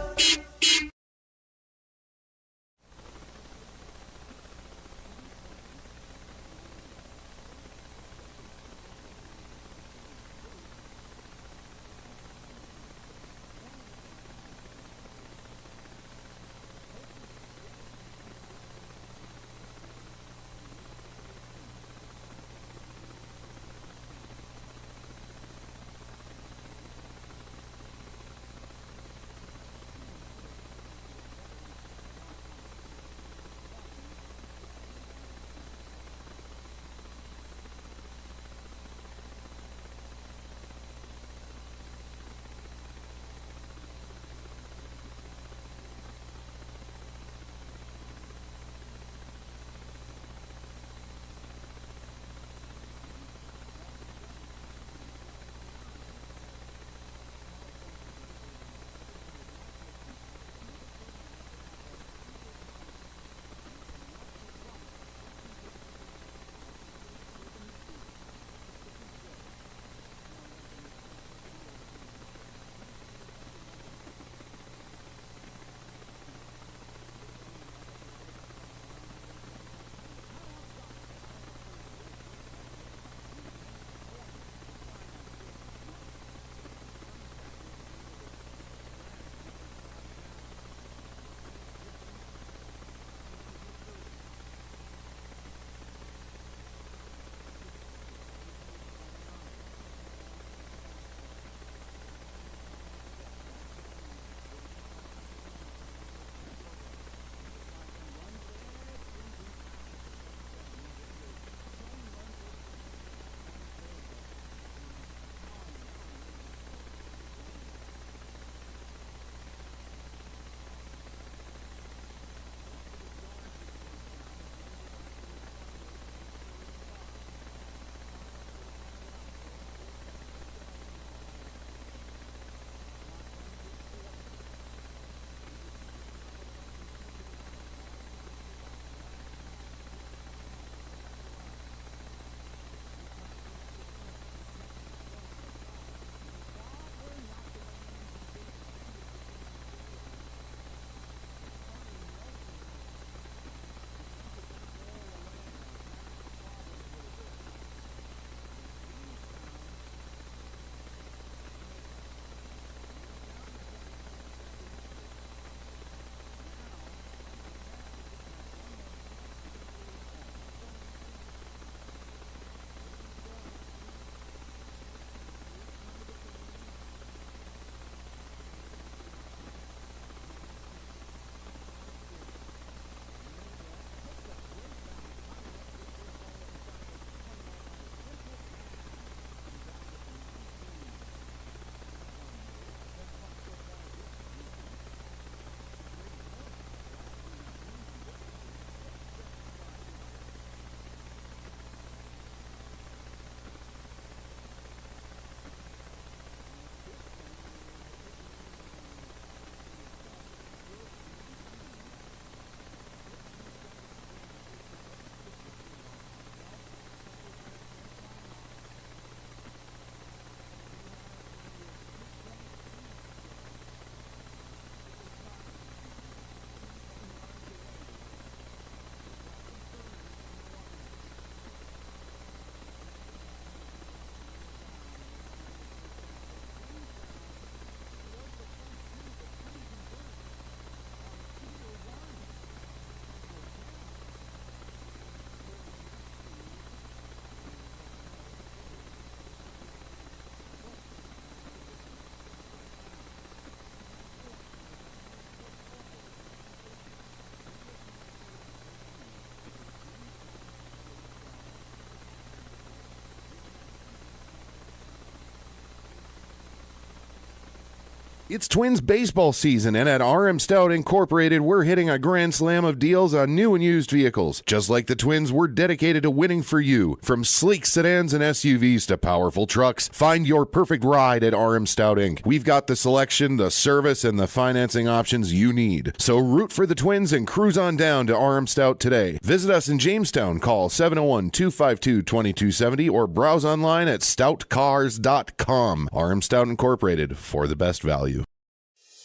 It's Twins baseball season, and at RM Stout Incorporated, we're hitting a grand slam of deals on new and used vehicles. Just like the Twins, we're dedicated to winning for you. From sleek sedans and SUVs to powerful trucks, find your perfect ride at RM Stout Inc. We've got the selection, the service, and the financing options you need. So root for the Twins and cruise on down to RM Stout today. Visit us in Jamestown. Call 701-252-2270 or browse online at stoutcars.com. RM Stout Incorporated, for the best value.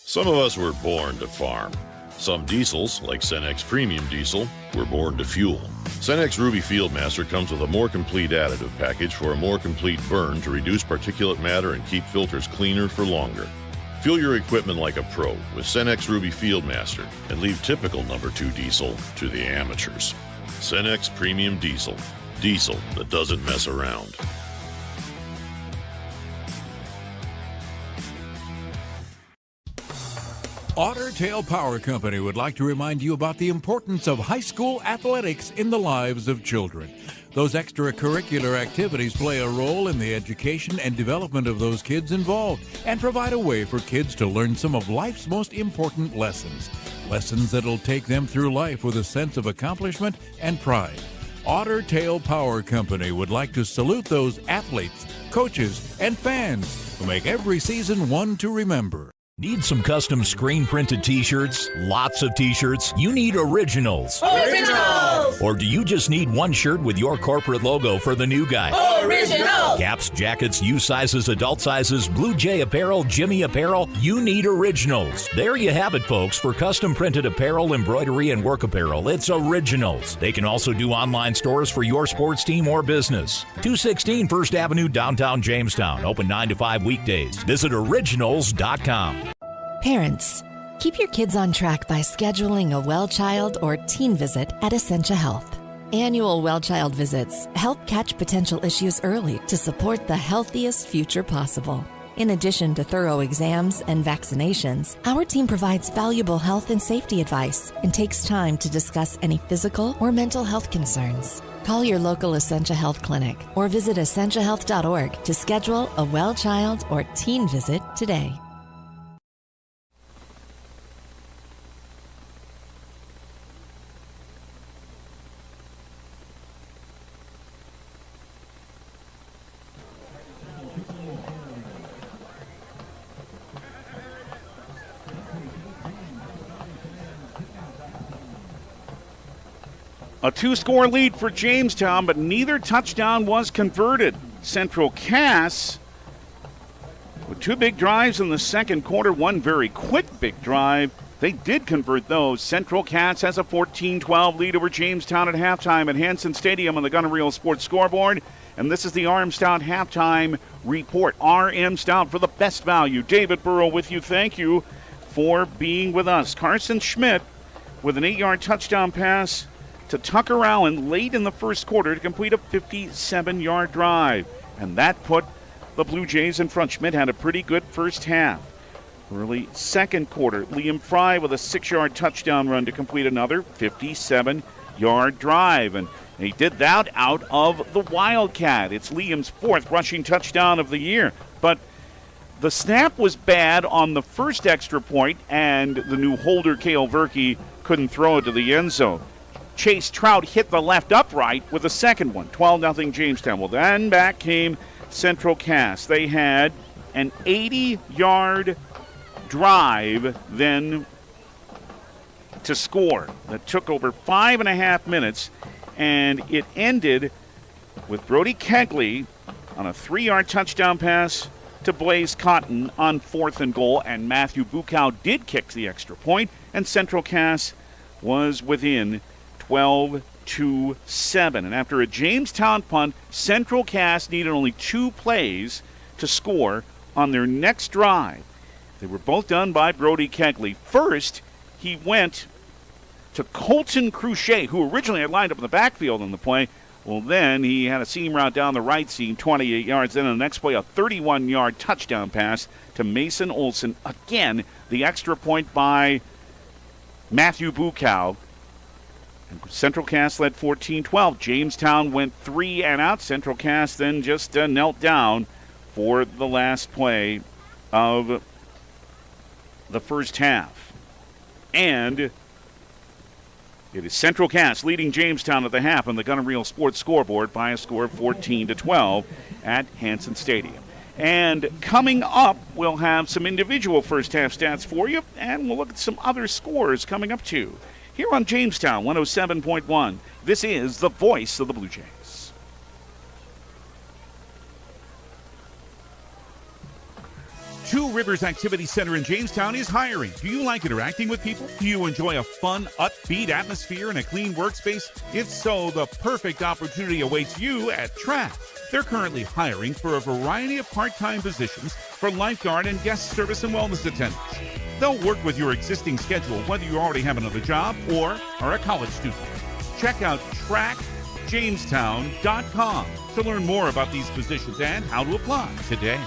Some of us were born to farm. Some diesels, like Cenex Premium Diesel, were born to fuel. Cenex Ruby Fieldmaster comes with a more complete additive package for a more complete burn to reduce particulate matter and keep filters cleaner for longer. Fuel your equipment like a pro with Cenex Ruby Fieldmaster and leave typical number 2 diesel to the amateurs. Cenex Premium Diesel. Diesel that doesn't mess around. Otter Tail Power Company would like to remind you about the importance of high school athletics in the lives of children. Those extracurricular activities play a role in the education and development of those kids involved and provide a way for kids to learn some of life's most important lessons. Lessons that'll take them through life with a sense of accomplishment and pride. Otter Tail Power Company would like to salute those athletes, coaches, and fans who make every season one to remember. Need some custom screen printed t-shirts? Lots of t-shirts? You need originals. Originals! Or do you just need one shirt with your corporate logo for the new guy? Originals! Caps, jackets, U sizes, adult sizes, Blue Jay apparel, Jimmy apparel. You need originals. There you have it, folks. For custom printed apparel, embroidery, and work apparel, it's Originals. They can also do online stores for your sports team or business. 216 First Avenue, downtown Jamestown. Open 9 to 5 weekdays. Visit originals.com. Parents, keep your kids on track by scheduling a well child or teen visit at Essentia Health. Annual well child visits help catch potential issues early to support the healthiest future possible. In addition to thorough exams and vaccinations, our team provides valuable health and safety advice and takes time to discuss any physical or mental health concerns. Call your local Essentia Health clinic or visit essentiahealth.org to schedule a well child or teen visit today. A 2-score lead for Jamestown, but neither touchdown was converted. Central Cass with 2 big drives in the second quarter, one very quick big drive. They did convert those. Central Cass has a 14-12 lead over Jamestown at halftime at Hanson Stadium on the Gunner Reel Sports scoreboard. And this is the RM Stout halftime report. RM Stout for the best value. David Burrow with you. Thank you for being with us. Carson Schmidt with an 8-yard touchdown pass to Tucker Allen late in the first quarter to complete a 57-yard drive. And that put the Blue Jays in front. Schmidt had a pretty good first half. Early second quarter, Liam Fry with a 6-yard touchdown run to complete another 57-yard drive. And he did that out of the Wildcat. It's Liam's 4th rushing touchdown of the year. But the snap was bad on the first extra point, and the new holder, Cale Verkey, couldn't throw it to the end zone. Chase Trout hit the left upright with a second one, 12-0 Jamestown. Well, then back came Central Cass. They had an 80-yard drive then to score that took over 5.5 minutes, and it ended with Brody Kegley on a 3-yard touchdown pass to Blaze Cotton on 4th and goal, and Matthew Bukow did kick the extra point, and Central Cass was within 12-7. And after a Jamestown punt, Central Cass needed only 2 plays to score on their next drive. They were both done by Brody Kegley. First, he went to Colton Cruchet, who originally had lined up in the backfield on the play. Well, then he had a seam route down the right seam, 28 yards. Then on the next play, a 31-yard touchdown pass to Mason Olson. Again, the extra point by Matthew Bukow. Central Cass led 14-12. Jamestown went 3 and out. Central Cass then just knelt down for the last play of the first half. And it is Central Cass leading Jamestown at the half on the Gun and Reel Sports scoreboard by a score of 14-12 at Hanson Stadium. And coming up, we'll have some individual first half stats for you, and we'll look at some other scores coming up too. Here on Jamestown 107.1, this is the voice of the Blue Jays. Two Rivers Activity Center in Jamestown is hiring. Do you like interacting with people? Do you enjoy a fun, upbeat atmosphere and a clean workspace? If so, the perfect opportunity awaits you at Track. They're currently hiring for a variety of part-time positions for lifeguard and guest service and wellness attendants. They'll work with your existing schedule, whether you already have another job or are a college student. Check out trackjamestown.com to learn more about these positions and how to apply today.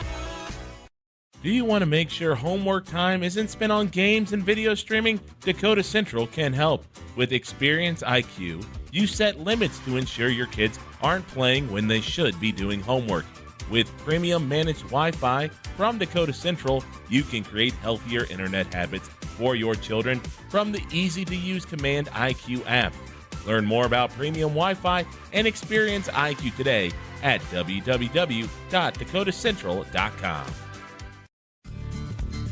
Do you want to make sure homework time isn't spent on games and video streaming? Dakota Central can help. With Experience IQ, you set limits to ensure your kids aren't playing when they should be doing homework. With premium managed Wi-Fi from Dakota Central, you can create healthier internet habits for your children from the easy-to-use Command IQ app. Learn more about premium Wi-Fi and Experience IQ today at www.dakotacentral.com.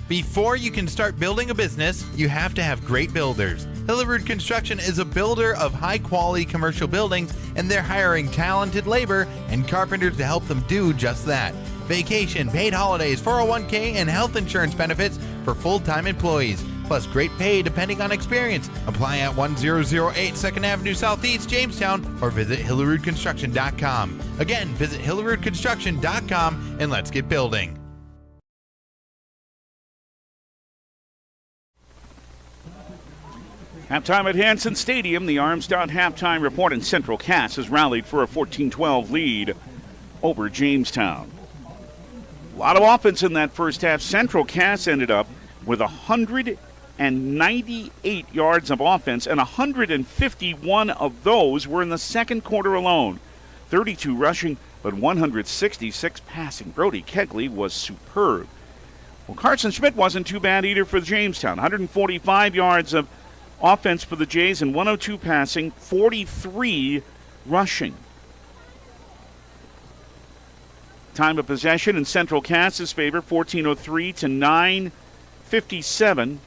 Before you can start building a business, you have to have great builders. Hillerud Construction is a builder of high-quality commercial buildings, and they're hiring talented labor and carpenters to help them do just that. Vacation, paid holidays, 401k, and health insurance benefits for full-time employees, plus great pay depending on experience. Apply at 1008 2nd Avenue Southeast, Jamestown, or visit HillerudConstruction.com. Again, visit HillerudConstruction.com, and let's get building. Halftime at Hanson Stadium, the Armstrong halftime report, and Central Cass has rallied for a 14-12 lead over Jamestown. A lot of offense in that first half. Central Cass ended up with 198 yards of offense, and 151 of those were in the second quarter alone. 32 rushing, but 166 passing. Brody Kegley was superb. Well, Carson Schmidt wasn't too bad either for Jamestown. 145 yards of offense for the Jays and 102 passing, 43 rushing. Time of possession in Central Cass's favor, 14:03 to 9:57.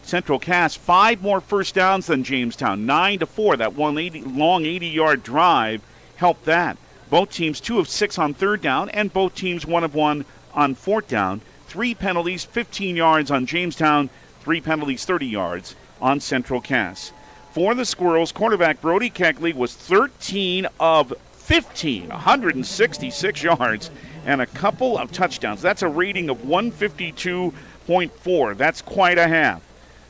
Central Cass 5 more first downs than Jamestown, 9-4. That long 80-yard drive helped that. Both teams 2 of 6 on third down, and both teams 1 of 1 on fourth down. 3 penalties, 15 yards on Jamestown, 3 penalties, 30 yards on Central Cass. For the Squirrels, quarterback Brody Kegley was 13 of 15, 166 yards, and a couple of touchdowns. That's a rating of 152.4. That's quite a half.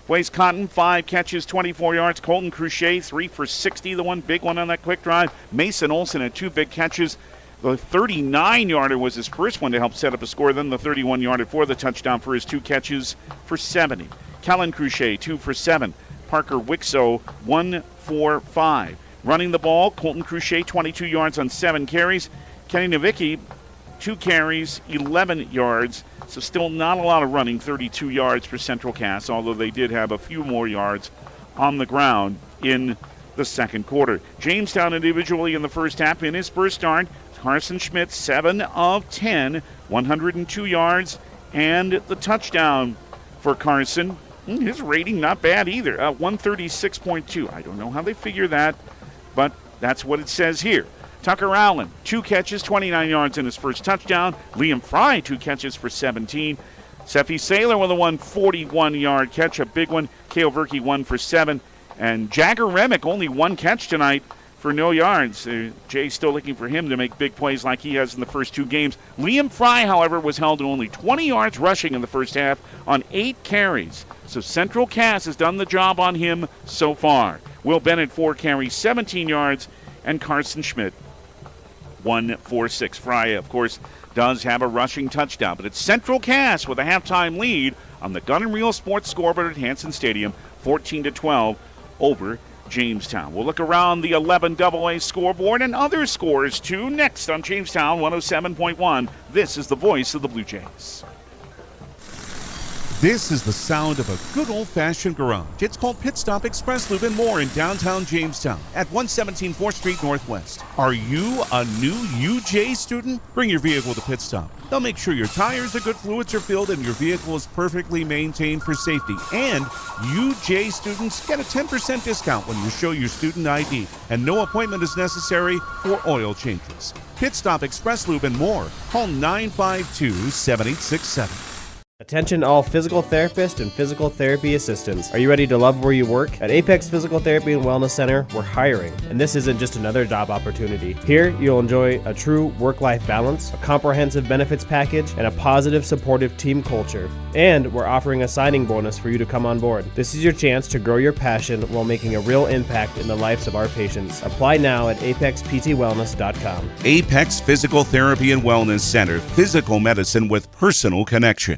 Blaze Cotton, 5 catches, 24 yards. Colton Cruchet, 3 for 60, the one big one on that quick drive. Mason Olson had 2 big catches. The 39-yarder was his first one to help set up a score. Then the 31-yarder for the touchdown for his 2 catches for 70. Kellen Cruchet, 2 for 7. Parker Wixo, 1 for 5. Running the ball, Colton Cruchet, 22 yards on 7 carries. Kenny Novicki, 2 carries, 11 yards. So still not a lot of running, 32 yards for Central Cass, although they did have a few more yards on the ground in the second quarter. Jamestown individually in the first half in his first start. Carson Schmidt, 7 of 10, 102 yards, and the touchdown for Carson. His rating not bad either, 136.2. I don't know how they figure that, but that's what it says here. Tucker Allen, 2 catches, 29 yards in his first touchdown. Liam Fry, 2 catches for 17. Seffi Saylor with a 141-yard catch, a big one. Kale Verke, 1 for 7. And Jagger Remick, only 1 catch tonight for no yards. Jay's still looking for him to make big plays like he has in the first 2 games. Liam Fry, however, was held to only 20 yards rushing in the first half on 8 carries. So Central Cass has done the job on him so far. Will Bennett, 4 carries, 17 yards, and Carson Schmidt, 1 for 6. Fry, of course, does have a rushing touchdown, but it's Central Cass with a halftime lead on the Gun and Reel Sports scoreboard at Hanson Stadium, 14-12 over Jamestown. We'll look around the 11AA scoreboard and other scores too next on Jamestown 107.1. This is the voice of the Blue Jays. This is the sound of a good old-fashioned garage. It's called Pit Stop Express Lube and More in downtown Jamestown at 117 4th Street Northwest. Are you a new UJ student? Bring your vehicle to Pit Stop. They'll make sure your tires are good, fluids are filled, and your vehicle is perfectly maintained for safety. And UJ students get a 10% discount when you show your student ID, and no appointment is necessary for oil changes. Pit Stop Express Lube and More. Call 952-7867. Attention all physical therapists and physical therapy assistants. Are you ready to love where you work? At Apex Physical Therapy and Wellness Center, we're hiring. And this isn't just another job opportunity. Here, you'll enjoy a true work-life balance, a comprehensive benefits package, and a positive, supportive team culture. And we're offering a signing bonus for you to come on board. This is your chance to grow your passion while making a real impact in the lives of our patients. Apply now at apexptwellness.com. Apex Physical Therapy and Wellness Center. Physical medicine with personal connection.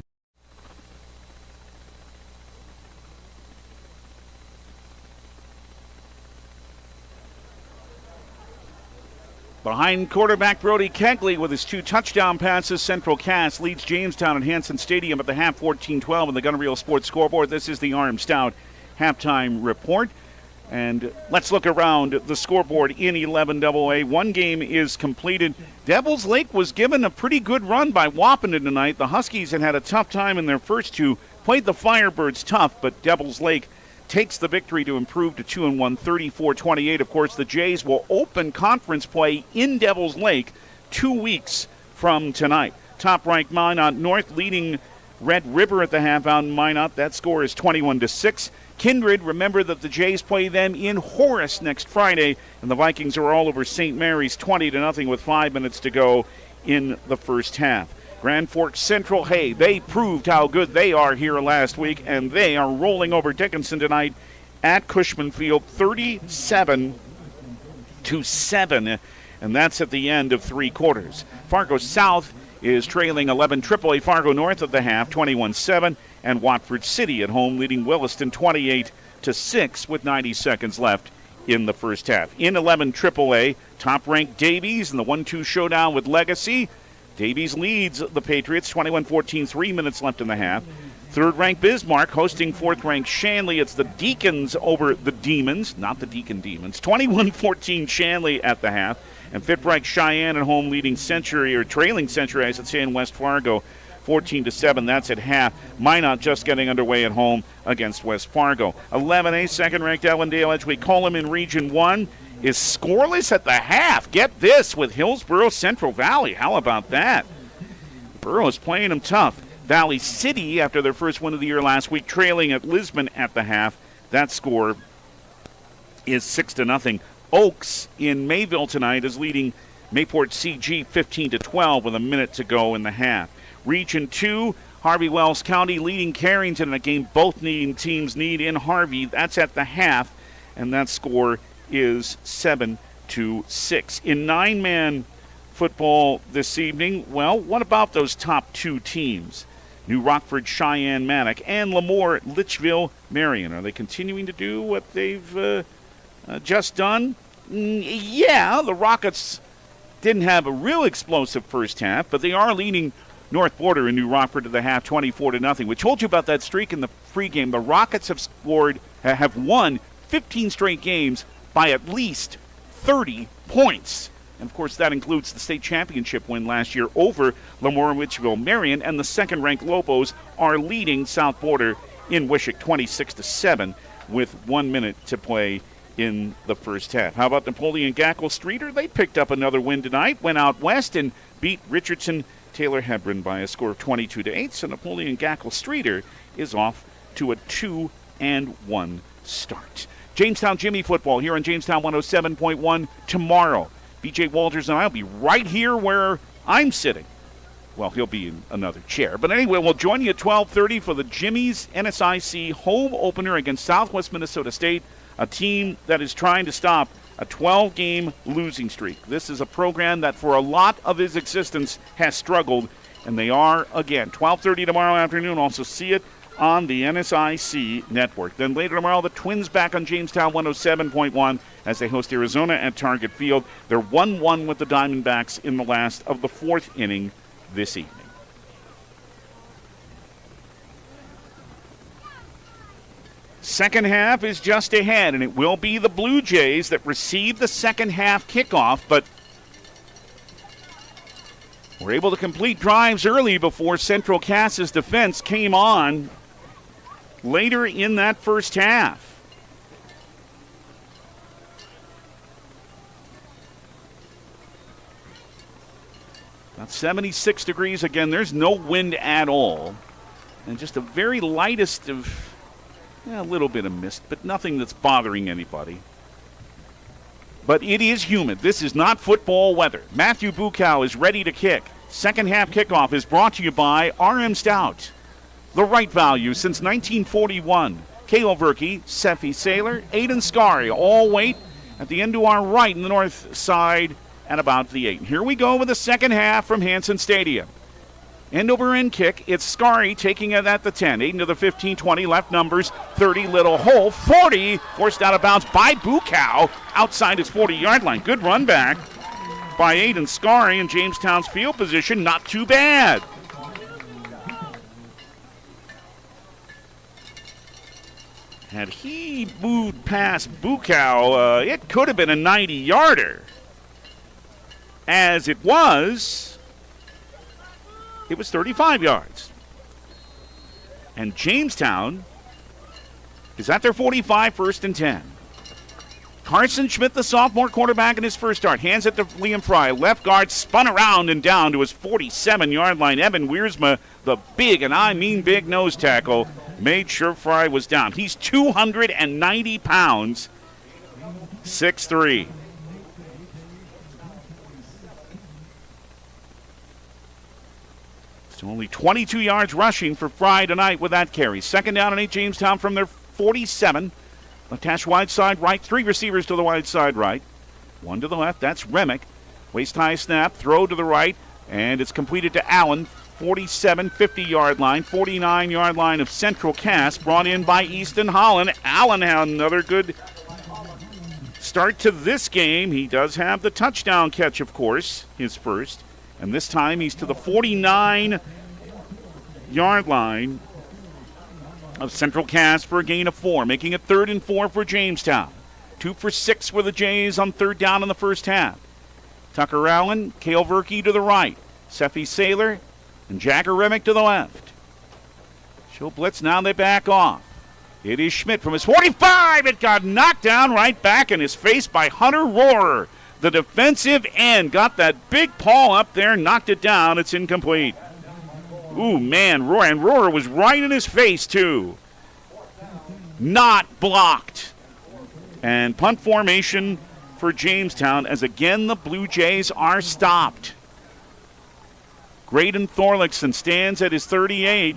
Behind quarterback Brody Kegley with his 2 touchdown passes, Central Cass leads Jamestown at Hanson Stadium at the half 14-12 on the Gunner Reel Sports scoreboard. This is the RM Stout halftime report. And let's look around the scoreboard in 11AA. One game is completed. Devils Lake was given a pretty good run by Wahpeton tonight. The Huskies had a tough time in their first 2, played the Firebirds tough, but Devils Lake takes the victory to improve to 2-1, 34-28. Of course, the Jays will open conference play in Devils Lake 2 weeks from tonight. Top-ranked Minot North leading Red River at the half out in Minot. That score is 21-6. Kindred, remember that the Jays play them in Horace next Friday, and the Vikings are all over St. Mary's 20-0 with 5 minutes to go in the first half. Grand Forks Central, hey, they proved how good they are here last week, and they are rolling over Dickinson tonight at Cushman Field, 37-7, and that's at the end of 3 quarters. Fargo South is trailing 11 AAA Fargo North at the half, 21-7, and Watford City at home leading Williston 28-6 with 90 seconds left in the first half. In 11 AAA, top-ranked Davies in the 1-2 showdown with Legacy. Davies leads the Patriots, 21-14, 3 minutes left in the half. Third-ranked Bismarck hosting fourth-ranked Shanley. It's the Deacons over the Demons, not the Deacon Demons. 21-14 Shanley at the half. And fifth-ranked Cheyenne at home leading Century, or trailing Century, I should say, in West Fargo, 14-7. That's at half. Minot just getting underway at home against West Fargo. 11A, second-ranked Ellendale Edgewood Colum in Region 1 is scoreless at the half. Get this, with Hillsborough Central Valley. How about that? Borough is playing them tough. Valley City, after their first win of the year last week, trailing at Lisbon at the half. That score is 6-0. Oaks in Mayville tonight is leading Mayport CG 15-12 with a minute to go in the half. Region 2, Harvey Wells County leading Carrington in a game both teams need in Harvey. That's at the half, and that score is 7-6. In 9-man football this evening, well, what about those top 2 teams? New Rockford, Cheyenne, Manic, and Lemoore, Litchville, Marion. Are they continuing to do what they've just done? Yeah, the Rockets didn't have a real explosive first half, but they are leading North Border in New Rockford to the half, 24-0. We told you about that streak in the pregame. The Rockets have won 15 straight games by at least 30 points. And, of course, that includes the state championship win last year over Lemoore and Litchville Marion. And the second-ranked Lobos are leading South Border in Wishick 26-7 with 1 minute to play in the first half. How about Napoleon Gackle Streeter? They picked up another win tonight, went out west and beat Richardson Taylor Hebron by a score of 22-8. So Napoleon Gackle Streeter is off to a 2-1 start. Jamestown Jimmy football here on Jamestown 107.1 tomorrow. B.J. Walters and I will be right here where I'm sitting. Well, he'll be in another chair. But anyway, we'll join you at 12:30 for the Jimmy's NSIC home opener against Southwest Minnesota State, a team that is trying to stop a 12-game losing streak. This is a program that for a lot of its existence has struggled, and they are, again, 12:30 tomorrow afternoon. Also see it on the NSIC network. Then later tomorrow, the Twins back on Jamestown 107.1 as they host Arizona at Target Field. They're 1-1 with the Diamondbacks in the last of the 4th inning this evening. Second half is just ahead, and it will be the Blue Jays that receive the second half kickoff, but were able to complete drives early before Central Cass's defense came on later in that first half. About 76 degrees again. There's no wind at all. And just a very lightest of a little bit of mist, but nothing that's bothering anybody. But it is humid. This is not football weather. Matthew Bukow is ready to kick. Second half kickoff is brought to you by RM Stout. The right value since 1941. Cale Verkey, Seffi Saylor, Aiden Scari, all wait at the end to our right in the north side at about the 8. Here we go with the second half from Hanson Stadium. End over end kick. It's Scari taking it at the 10. Aiden to the 15, 20, left numbers, 30, little hole, 40, forced out of bounds by Bukow outside his 40-yard line. Good run back by Aiden Scari in Jamestown's field position. Not too bad. Had he moved past Bukow, it could have been a 90-yarder. As it was 35 yards. And Jamestown is at their 45, 1st and 10. Carson Schmidt, the sophomore quarterback, in his first start. Hands it to Liam Fry. Left guard spun around and down to his 47-yard line. Evan Wiersma, the big, and I mean big, nose tackle, made sure Fry was down. He's 290 pounds, 6'3". So only 22 yards rushing for Fry tonight with that carry. Second down and 8, Jamestown from their 47. Left hash wide side right. 3 receivers to the wide side right. 1 to the left. That's Remick. Waist high snap. Throw to the right. And it's completed to Allen. 47, 50-yard line. 49-yard line of Central Cass. Brought in by Easton Holland. Allen had another good start to this game. He does have the touchdown catch, of course. His first. And this time he's to the 49-yard line of Central Cass for a gain of 4, making it 3rd and 4 for Jamestown. 2 for 6 for the Jays on 3rd down in the first half. Tucker Allen, Cale Verkey to the right. Seffi Saylor and Jagger Remick to the left. She'll blitz, now they back off. It is Schmidt from his 45. It got knocked down right back in his face by Hunter Rohrer. The defensive end got that big paw up there, knocked it down. It's incomplete. Ooh, man, Rohrer was right in his face, too. Not blocked. And punt formation for Jamestown as, again, the Blue Jays are stopped. Graydon Thorlickson stands at his 38.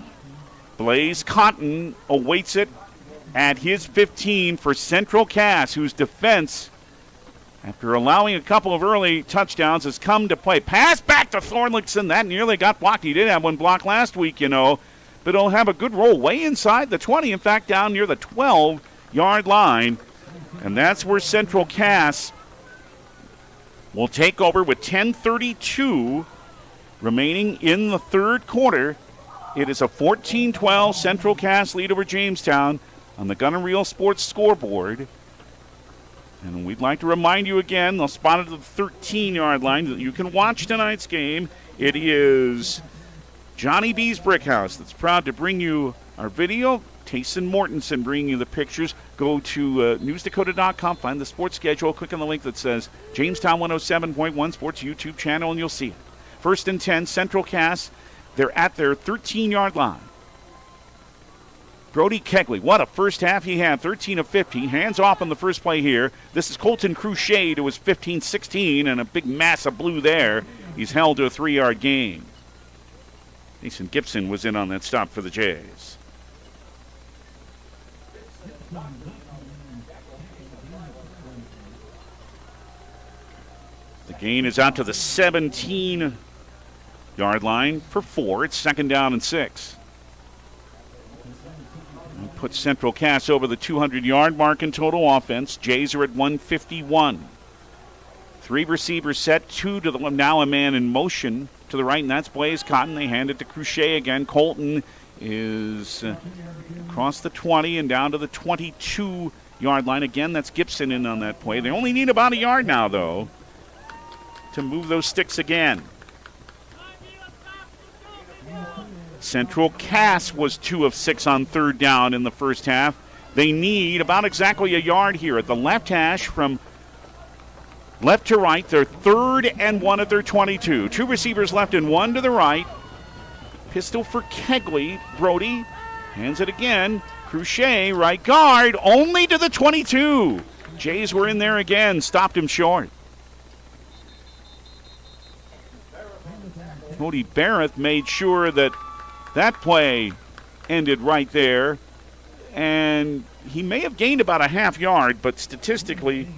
Blaze Cotton awaits it at his 15 for Central Cass, whose defense, after allowing a couple of early touchdowns, has come to play. Pass back to Thorlickson. That nearly got blocked. He did have one blocked last week, but he'll have a good roll way inside the 20. In fact, down near the 12-yard line. And that's where Central Cass will take over with 10:32 remaining in the third quarter. It is a 14-12 Central Cass lead over Jamestown on the Gun and Reel Sports scoreboard. And we'd like to remind you again, they'll spot it at the 13-yard line that you can watch tonight's game. It is Johnny B's Brick House that's proud to bring you our video. Tayson Mortensen bringing you the pictures. Go to newsdakota.com, find the sports schedule, click on the link that says Jamestown 107.1 Sports YouTube channel, and you'll see it. 1st and 10, Central Cass. They're at their 13-yard line. Brody Kegley, what a first half he had, 13 of 15. Hands off on the first play here. This is Colton Cruchet to his 15-16, and a big mass of blue there. He's held to a 3-yard gain. Mason Gibson was in on that stop for the Jays. The gain is out to the 17-yard line for 4. It's 2nd down and 6. Put Central Cass over the 200-yard mark in total offense. Jays are at 151. 3 receivers set, 2 to the now a man in motion to the right, and that's Blaze Cotton. They hand it to Cruchet again. Colton is across the 20 and down to the 22-yard line. Again, that's Gibson in on that play. They only need about a yard now, though, to move those sticks again. Central Cass was 2 of 6 on third down in the first half. They need about exactly a yard here at the left hash from left to right. They're 3rd and 1 at their 22. 2 receivers left and 1 to the right. Pistol for Kegley. Brody hands it again. Cruchet, right guard, only to the 22. Jays were in there again, stopped him short. Cody Barrett made sure that play ended right there. And he may have gained about a half yard, but statistically,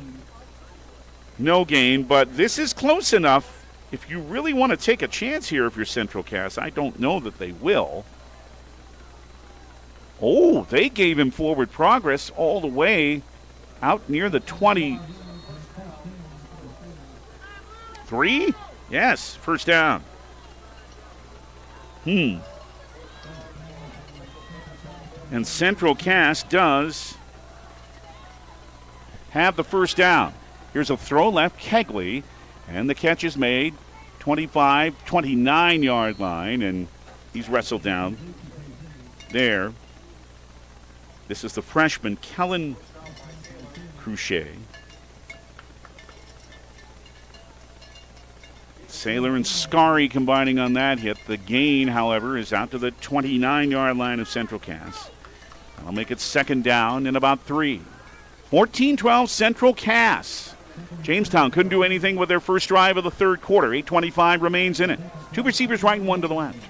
no gain. But this is close enough. If you really want to take a chance here, if you're Central Cass, I don't know that they will. Oh, they gave him forward progress all the way out near the 23. Yes, first down. And Central Cass does have the first down. Here's a throw left, Kegley. And the catch is made, 25, 29-yard line, and he's wrestled down there. This is the freshman, Kellen Cruchet. Saylor and Scary combining on that hit. The gain, however, is out to the 29-yard line of Central Cass. That'll make it second down in about 3. 14-12 Central Cass. Jamestown couldn't do anything with their first drive of the third quarter. 8:25 remains in it. 2 receivers right and 1 to the left.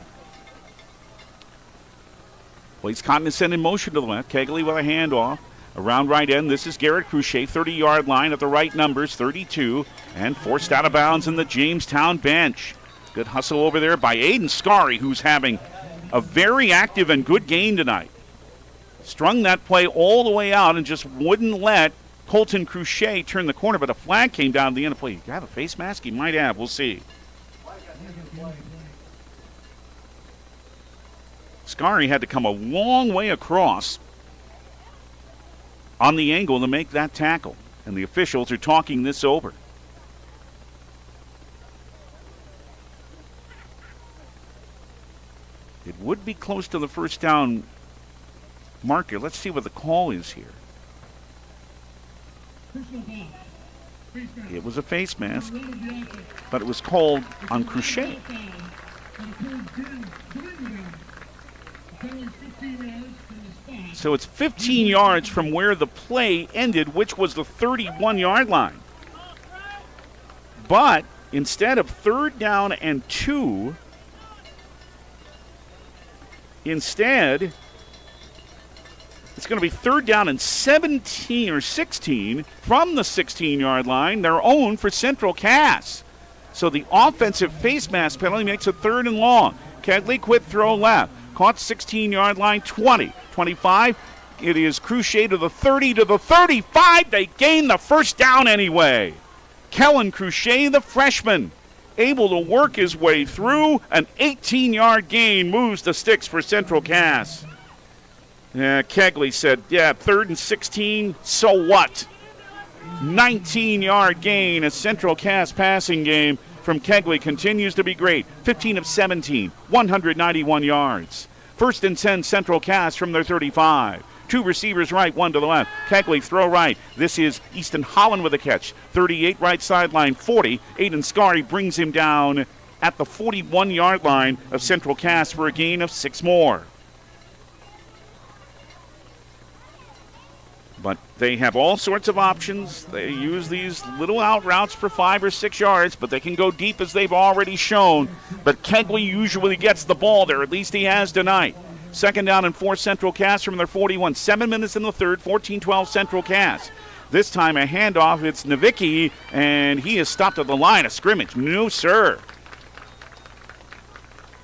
Blaze Cotton is sent in motion to the left. Kegley with a handoff. Around right end, this is Garrett Cruchet. 30-yard line at the right numbers, 32. And forced out of bounds in the Jamestown bench. Good hustle over there by Aiden Scary, who's having a very active and good game tonight. Strung that play all the way out and just wouldn't let Colton Cruchet turned the corner, but a flag came down at the end of the play. He got a face mask? He might have. We'll see. Scary had to come a long way across on the angle to make that tackle, and the officials are talking this over. It would be close to the first down marker. Let's see what the call is here. It was a face mask, but it was called on Cruchet. So it's 15 yards from where the play ended, which was the 31-yard line. But instead of 3rd down and 2, instead it's going to be 3rd down and 17 or 16 from the 16-yard line, their own for Central Cass. So the offensive face mask penalty makes it 3rd and long. Kegley quit throw left. Caught 16-yard line, 20, 25. It is Cruchet to the 30, to the 35. They gain the first down anyway. Kellen Cruchet, the freshman, able to work his way through. An 18-yard gain moves the sticks for Central Cass. Kegley said, 3rd and 16, so what? 19-yard gain. A Central Cass passing game from Kegley continues to be great. 15 of 17, 191 yards. 1st and 10, Central Cass from their 35. 2 receivers right, 1 to the left. Kegley throw right. This is Easton Holland with a catch. 38 right sideline, 40. Aiden Scary brings him down at the 41-yard line of Central Cass for a gain of 6 more. But they have all sorts of options. They use these little out routes for 5 or 6 yards, but they can go deep as they've already shown. But Kegley usually gets the ball there. At least he has tonight. 2nd down and 4 Central Cass from their 41. 7 minutes in the third, 14-12 Central Cass. This time a handoff. It's Nowicki, and he is stopped at the line of scrimmage. No, sir.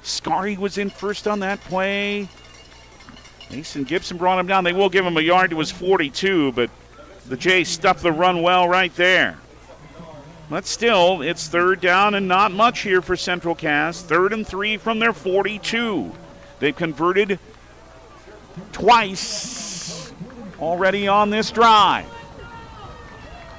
Scary was in first on that play. Mason Gibson brought him down. They will give him a yard to his 42, but the Jays stuffed the run well right there. But still, it's 3rd down and not much here for Central Cass. 3rd and 3 from their 42. They've converted twice already on this drive.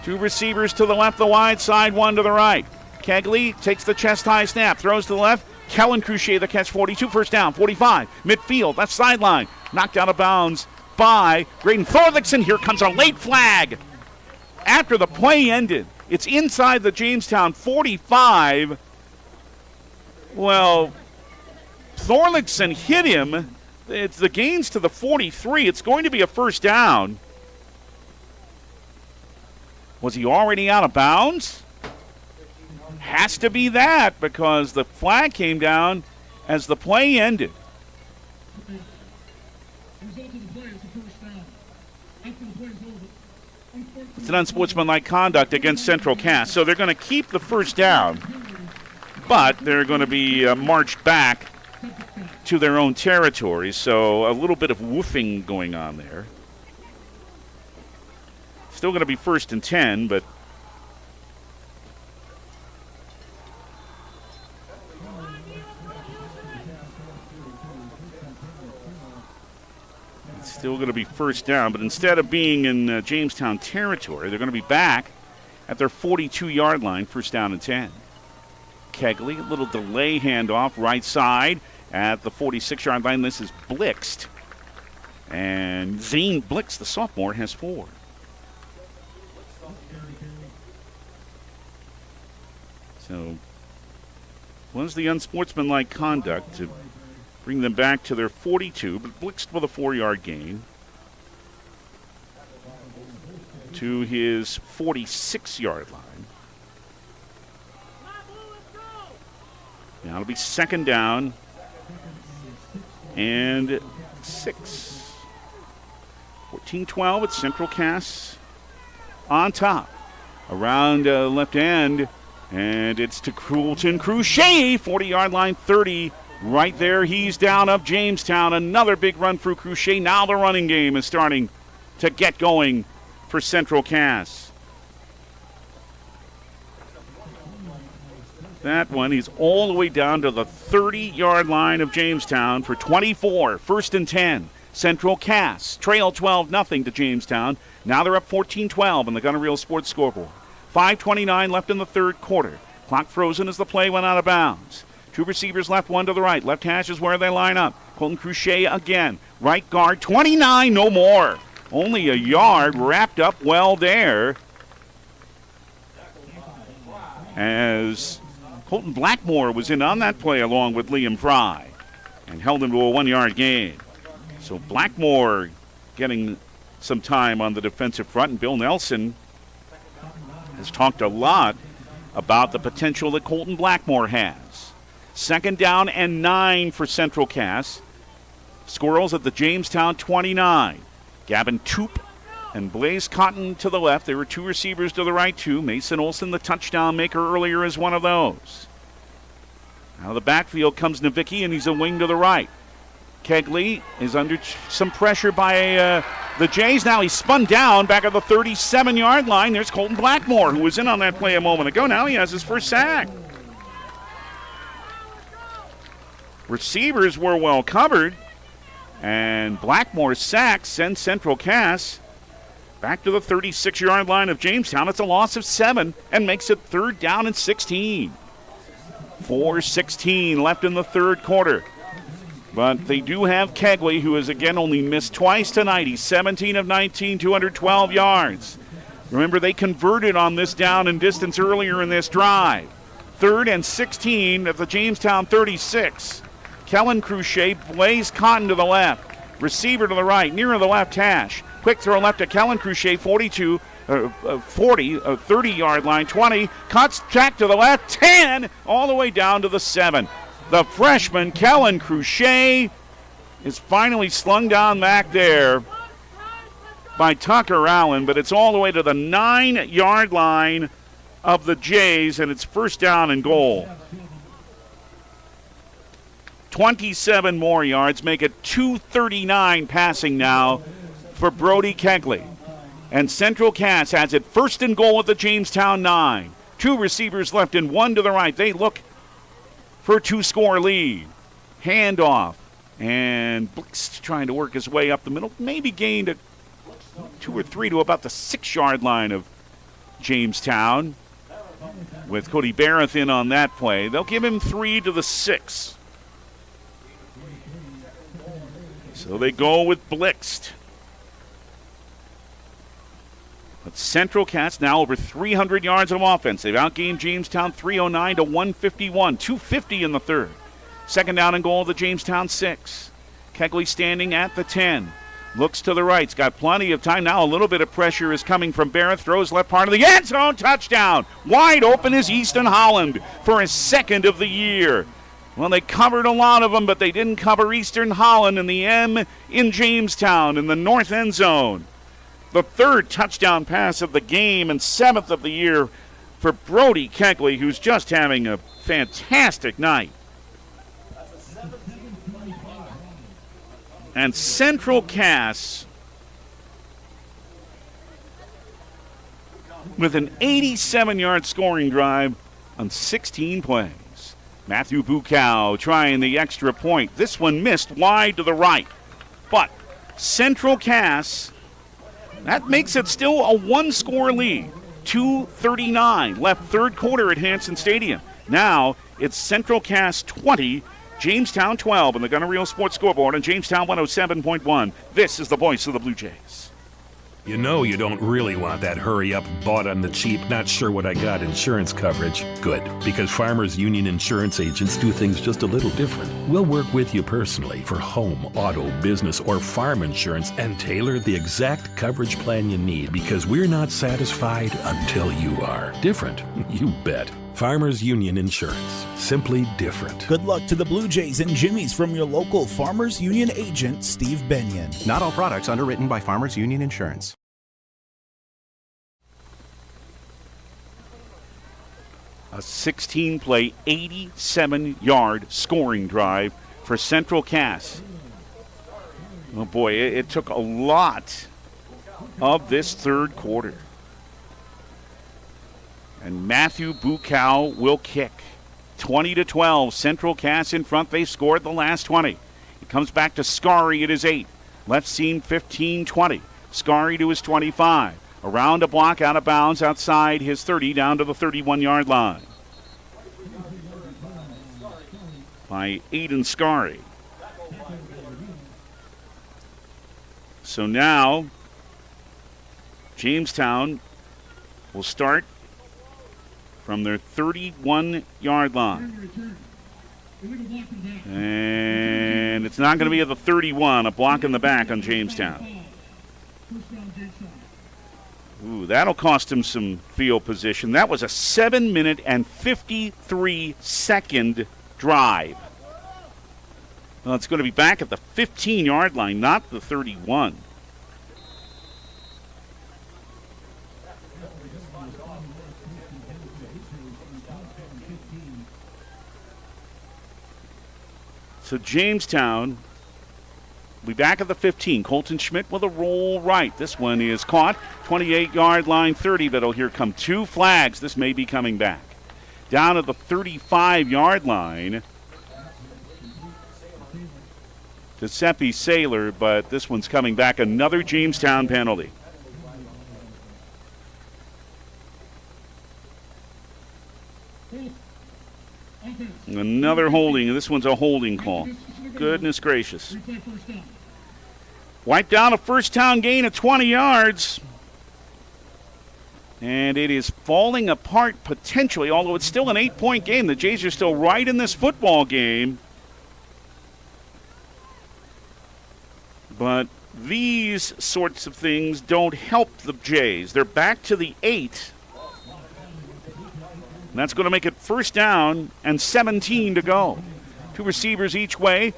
Two receivers to the left, the wide side, one to the right. Kegley takes the chest-high snap, throws to the left. Kellen Cruchet, the catch, 42, first down, 45, midfield, left sideline. Knocked out of bounds by Graydon Thorlickson. Here comes a late flag. After the play ended, it's inside the Jamestown 45. Well, Thorlickson hit him. It's the gains to the 43. It's going to be a first down. Was he already out of bounds? Has to be that because the flag came down as the play ended. It's an unsportsmanlike conduct against Central Cass. So they're going to keep the first down, but they're going to be marched back to their own territory. So a little bit of woofing going on there. Still going to be 1st and 10, but it's still going to be first down. But instead of being in Jamestown territory, they're going to be back at their 42-yard line, 1st down and 10. Kegley, a little delay handoff, right side at the 46-yard line. This is blitzed. And Zane Blix, the sophomore, has 4. So, was the unsportsmanlike conduct to bring them back to their 42, but blitzed with a 4-yard gain to his 46-yard line. Now it'll be 2nd down and 6. 14-12 at Central Cass on top. Around left end. And it's to Colton Cruchet, 40-yard line, 30. Right there, he's down up Jamestown. Another big run for Cruchet. Now the running game is starting to get going for Central Cass. That one, he's all the way down to the 30-yard line of Jamestown for 24. 1st and 10. Central Cass trail 12-0 to Jamestown. Now they're up 14-12 on the Gunner Reel Sports scoreboard. 5:29 left in the 3rd quarter. Clock frozen as the play went out of bounds. Two receivers left, one to the right. Left hash is where they line up. Colton Cruchet again. Right guard, 29, no more. Only a yard, wrapped up well there. As Colton Blackmore was in on that play along with Liam Fry and held him to a 1-yard gain. So Blackmore getting some time on the defensive front, and Bill Nelson has talked a lot about the potential that Colton Blackmore has. 2nd down and 9 for Central Cass. Squirrels at the Jamestown 29. Gavin Toop and Blaze Cotton to the left. There were two receivers to the right, too. Mason Olson, the touchdown maker earlier, is one of those. Out of the backfield comes Nowicki, and he's a wing to the right. Kegley is under some pressure by the Jays. Now he's spun down back at the 37-yard line. There's Colton Blackmore, who was in on that play a moment ago. Now he has his first sack. Receivers were well covered, and Blackmore's sack sends Central Cass back to the 36-yard line of Jamestown. It's a loss of 7 and makes it 3rd down and 16. 4:16 left in the 3rd quarter. But they do have Kegley, who has again only missed twice tonight. He's 17 of 19, 212 yards. Remember, they converted on this down and distance earlier in this drive. 3rd and 16 at the Jamestown 36. Kellen Cruchet, Blaze Cotton to the left. Receiver to the right, near the left hash. Quick throw left to Kellen Cruchet, 30-yard line, 20. Cuts back to the left, 10, all the way down to the 7. The freshman, Kellen Cruchet, is finally slung down back there by Tucker Allen, but it's all the way to the 9-yard line of the Jays, and it's 1st down and goal. 27 more yards, make it 239 passing now for Brody Kegley. And Central Cass has it 1st and goal at the Jamestown 9. Two receivers left and one to the right. They look for a 2-score lead. Handoff And Blixt trying to work his way up the middle. Maybe gained a 2 or 3 to about the 6-yard line of Jamestown. With Cody Barrett in on that play. They'll give him 3 to the 6. So they go with Blixt. But Central Cats now over 300 yards of offense. They've outgained Jamestown 309 to 151. 250 in the third. Second down and goal, the Jamestown 6. Kegley standing at the 10. Looks to the right. He's got plenty of time now. A little bit of pressure is coming from Barrett. Throws left part of the end zone. Touchdown. Wide open is Easton Holland for his second of the year. Well, they covered a lot of them, but they didn't cover Eastern Holland in the M in Jamestown in the north end zone. The third touchdown pass of the game and 7th of the year for Brody Kegley, who's just having a fantastic night. And Central Cass with an 87-yard scoring drive on 16 plays. Matthew Bukow trying the extra point. This one missed wide to the right. But Central Cass, that makes it still a one-score lead. 2:39 left third quarter at Hanson Stadium. Now it's Central Cass 20, Jamestown 12 on the Gunner Real Sports Scoreboard on Jamestown 107.1. This is the voice of the Blue Jays. You know you don't really want that hurry-up, bought on the cheap, not sure what I got insurance coverage. Good, because Farmers Union insurance agents do things just a little different. We'll work with you personally for home, auto, business, or farm insurance and tailor the exact coverage plan you need because we're not satisfied until you are. Different, you bet. Farmers Union Insurance. Simply different. Good luck to the Blue Jays and Jimmys from your local Farmers Union agent, Steve Benyon. Not all products underwritten by Farmers Union Insurance. A 16-play, 87-yard scoring drive for Central Cass. Oh, boy, it took a lot of this third quarter. And Matthew Bukow will kick. 20-12, Central Cass in front. They scored the last 20. It comes back to Scary at his 8. Left seam 15-20. Scary to his 25. Around a block, out of bounds, outside his 30, down to the 31-yard line. By Aiden Scary. So now, Jamestown will start from their 31-yard line. And it's not going to be at the 31, a block in the back on Jamestown. Ooh, that'll cost him some field position. That was a 7-minute and 53-second drive. Well, it's going to be back at the 15-yard line, not the 31. So Jamestown will be back at the 15. Colton Schmidt with a roll right. This one is caught. 28-yard line, 30, but here come 2 flags. This may be coming back. Down at the 35-yard line, Giuseppe Saylor, but this one's coming back. Another Jamestown penalty. Another holding. This one's a holding call. Goodness gracious. Wiped down a first down gain of 20 yards. And it is falling apart potentially, although it's still an 8-point game. The Jays are still right in this football game. But these sorts of things don't help the Jays. They're back to the 8. And that's going to make it first down and 17 to go. 2 receivers each way.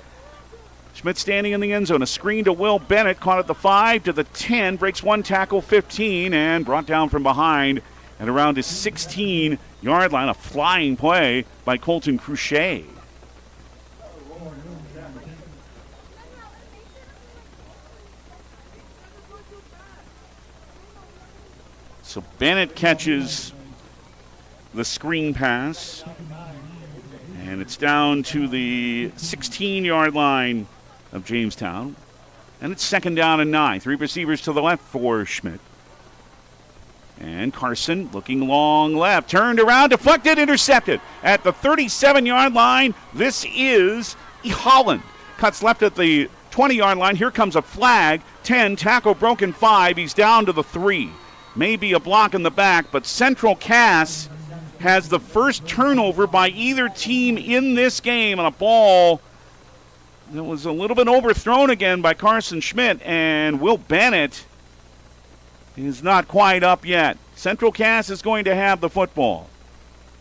Schmidt standing in the end zone. A screen to Will Bennett, caught at the 5 to the 10, breaks 1 tackle, 15, and brought down from behind at around his 16-yard line. A flying play by Colton Cruchet. So Bennett catches the screen pass, and it's down to the 16-yard line of Jamestown. And it's 2nd down and 9. 3 receivers to the left for Schmidt. And Carson looking long left. Turned around, deflected, intercepted. At the 37-yard line, this is Holland. Cuts left at the 20-yard line. Here comes a flag. 10, tackle broken 5. He's down to the 3. Maybe a block in the back, but Central Cass has the first turnover by either team in this game, and a ball that was a little bit overthrown again by Carson Schmidt, and Will Bennett is not quite up yet. Central Cass is going to have the football.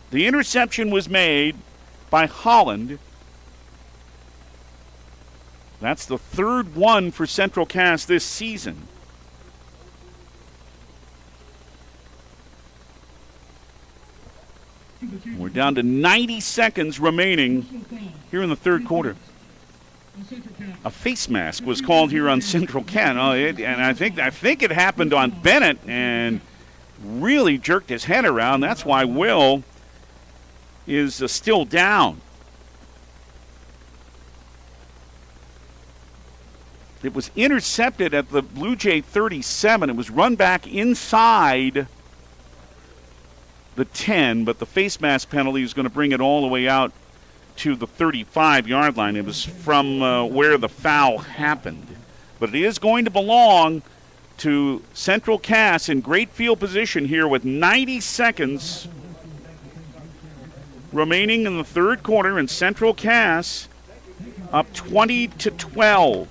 The interception was made by Holland. That's the 3rd one for Central Cass this season. We're down to 90 seconds remaining here in the 3rd quarter. A face mask was called here on Central Cass, and I think it happened on Bennett and really jerked his head around. That's why Will is still down. It was intercepted at the Blue Jay 37. It was run back inside the 10, but the face mask penalty is going to bring it all the way out to the 35-yard line. It was from where the foul happened. But it is going to belong to Central Cass in great field position here with 90 seconds remaining in the 3rd quarter, and Central Cass up 20-12.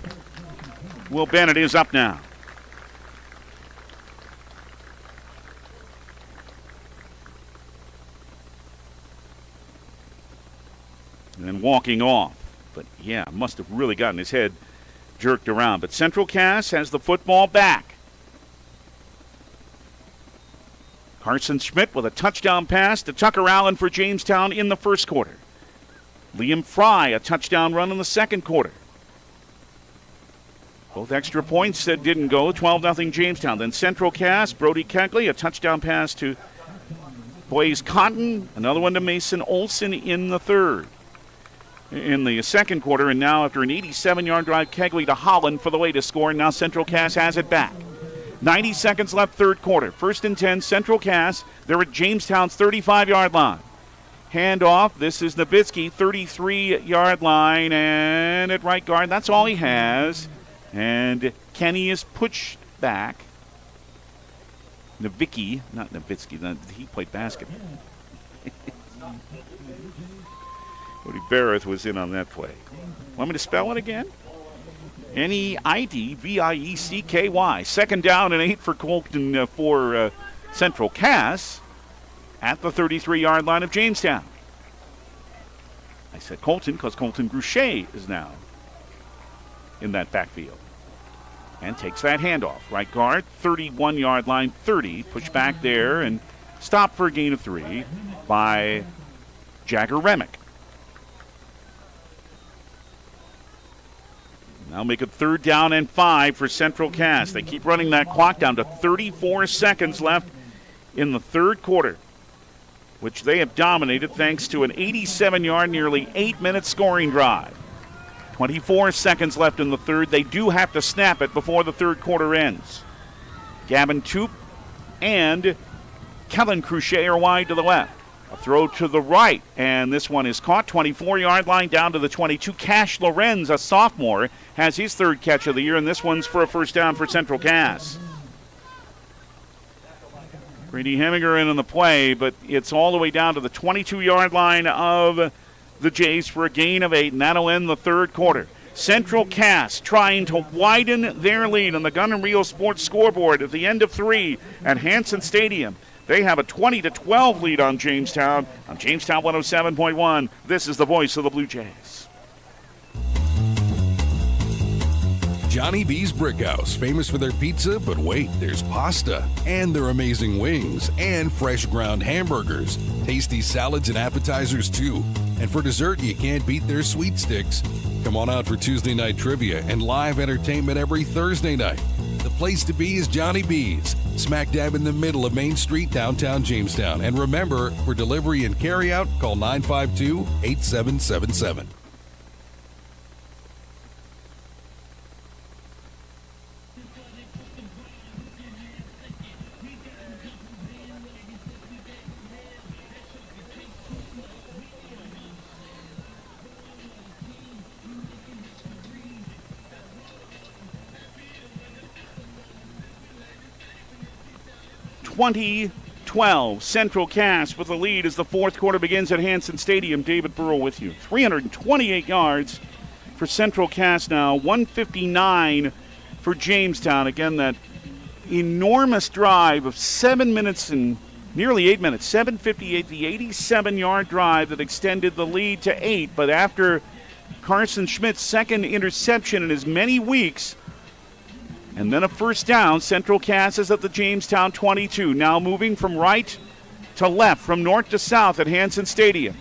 Will Bennett is up now. And walking off. But yeah, must have really gotten his head jerked around. But Central Cass has the football back. Carson Schmidt with a touchdown pass to Tucker Allen for Jamestown in the 1st quarter. Liam Fry, a touchdown run in the 2nd quarter. Both extra points that didn't go, 12-0 Jamestown. Then Central Cass, Brody Kegley, a touchdown pass to Blaze Cotton, another one to Mason Olson in the 3rd. In the 2nd quarter, and now after an 87-yard drive, Kegley to Holland for the latest score, and now Central Cass has it back. 90 seconds left, 3rd quarter. 1st and 10, Central Cass. They're at Jamestown's 35-yard line. Handoff, this is Nowitzki, 33-yard line, and at right guard, that's all he has. And Kenny is pushed back. Nowitzki, not Nowitzki, he played basketball. Cody Barrett was in on that play. Want me to spell it again? Neidviecky. 2nd down and 8 for Colton for Central Cass at the 33-yard line of Jamestown. I said Colton because Colton Grouchet is now in that backfield. And takes that handoff. Right guard, 31-yard line, 30. Push back there and stop for a gain of 3 by Jagger Remick. Now make it 3rd down and 5 for Central Cass. They keep running that clock down to 34 seconds left in the 3rd quarter, which they have dominated thanks to an 87-yard, nearly 8-minute scoring drive. 24 seconds left in the 3rd. They do have to snap it before the 3rd quarter ends. Gavin Toop and Kellen Cruchet are wide to the left. A throw to the right, and this one is caught. 24-yard line down to the 22. Cash Lorenz, a sophomore, has his 3rd catch of the year, and this one's for a 1st down for Central Cass. Brady Heminger in on the play, but it's all the way down to the 22-yard line of the Jays for a gain of 8, and that'll end the 3rd quarter. Central Cass trying to widen their lead on the Gun and Reel Sports scoreboard at the end of 3 at Hanson Stadium. They have a 20-12 lead on Jamestown 107.1. This is the voice of the Blue Jays. Johnny B's Brickhouse, famous for their pizza, but wait, there's pasta, and their amazing wings, and fresh ground hamburgers, tasty salads and appetizers too. And for dessert, you can't beat their sweet sticks. Come on out for Tuesday night trivia and live entertainment every Thursday night. The place to be is Johnny B's, smack dab in the middle of Main Street, downtown Jamestown. And remember, for delivery and carryout, call 952-8777. 20-12. Central Cass with the lead as the fourth quarter begins at Hanson Stadium. David Burrow with you. 328 yards for Central Cass now. 159 for Jamestown. Again, that enormous drive of 7 minutes and nearly 8 minutes. 7:58, the 87-yard drive that extended the lead to 8. But after Carson Schmidt's second interception in as many weeks, and then a first down, Central Cass is at the Jamestown 22. Now moving from right to left, from north to south at Hanson Stadium.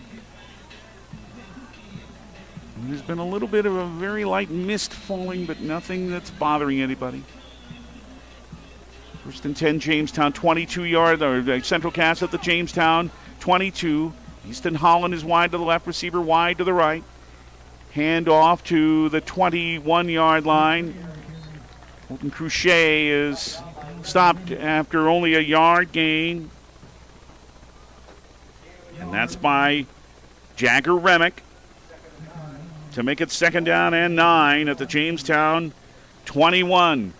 And there's been a little bit of a very light mist falling, but nothing that's bothering anybody. First and 10, Jamestown 22-yard, or Central Cass at the Jamestown 22. Easton Holland is wide to the left, receiver wide to the right. Hand off to the 21-yard line. Colton Cruchet is stopped after only a yard gain. And that's by Jagger Remick to make it second down and 9 at the Jamestown 21.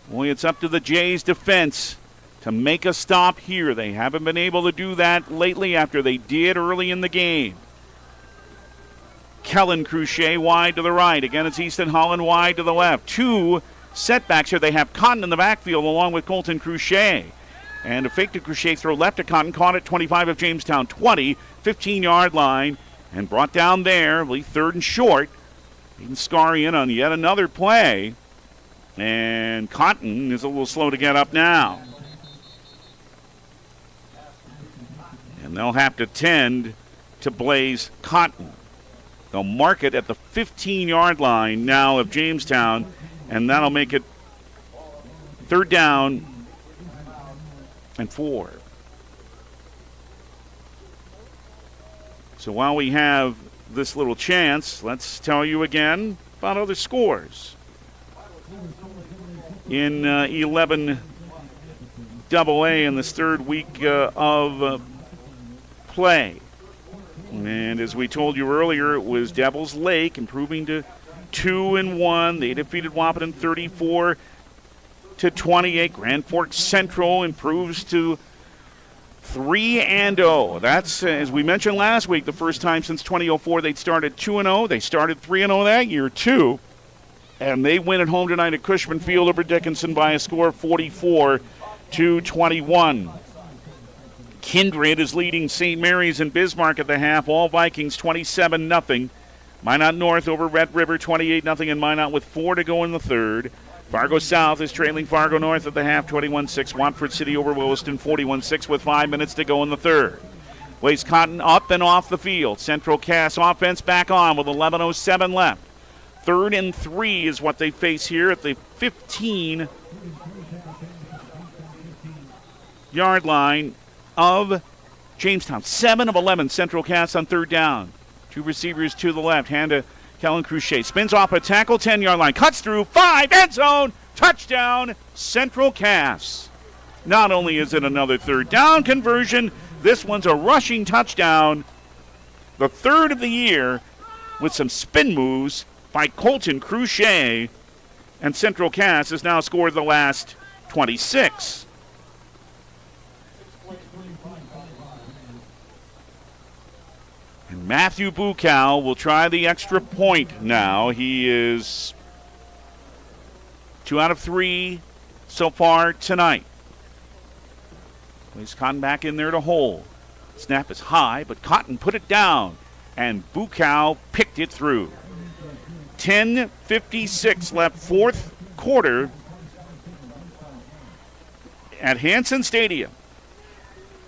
Boy, it's up to the Jays defense to make a stop here. They haven't been able to do that lately after they did early in the game. Kellen Cruchet wide to the right. Again, it's Easton Holland wide to the left. Two setbacks here. They have Cotton in the backfield along with Colton Cruchet. And a fake to Cruchet throw left to Cotton. Caught at 25 of Jamestown 20. 15-yard line. And brought down there. Third and short. Aiden Scarian on yet another play. And Cotton is a little slow to get up now. And they'll have to tend to Blaze Cotton. They'll mark it at the 15-yard line now of Jamestown, and that'll make it third down and 4. So while we have this little chance, let's tell you again about other scores. In 11 AA in this third week of play. And as we told you earlier, it was Devil's Lake improving to 2-1. They defeated Wahpeton 34-28. Grand Forks Central improves to 3-0. That's, as we mentioned last week, the first time since 2004 they'd started 2-0. They started 3-0 that year too. And they win at home tonight at Cushman Field over Dickinson by a score of 44-21. Kindred is leading St. Mary's and Bismarck at the half. All Vikings 27-0. Minot North over Red River 28-0, and Minot with 4 to go in the third. Fargo South is trailing Fargo North at the half 21-6. Watford City over Williston 41-6 with 5 minutes to go in the third. Blaze Cotton up and off the field. Central Cass offense back on with 11:07 left. 3rd and 3 is what they face here at the 15-yard line of Jamestown. 7 of 11 Central Cass on third down. Two receivers to the left. Hand to Kellen Cruchet. Spins off a tackle, 10-yard line. Cuts through, 5, end zone. Touchdown, Central Cass. Not only is it another third down conversion, this one's a rushing touchdown. The third of the year with some spin moves by Colton Cruchet. And Central Cass has now scored the last 26. And Matthew Bukow will try the extra point now. He is 2 out of 3 so far tonight. Plays Cotton back in there to hold. Snap is high, but Cotton put it down. And Bukow picked it through. 10:56 left, fourth quarter at Hanson Stadium.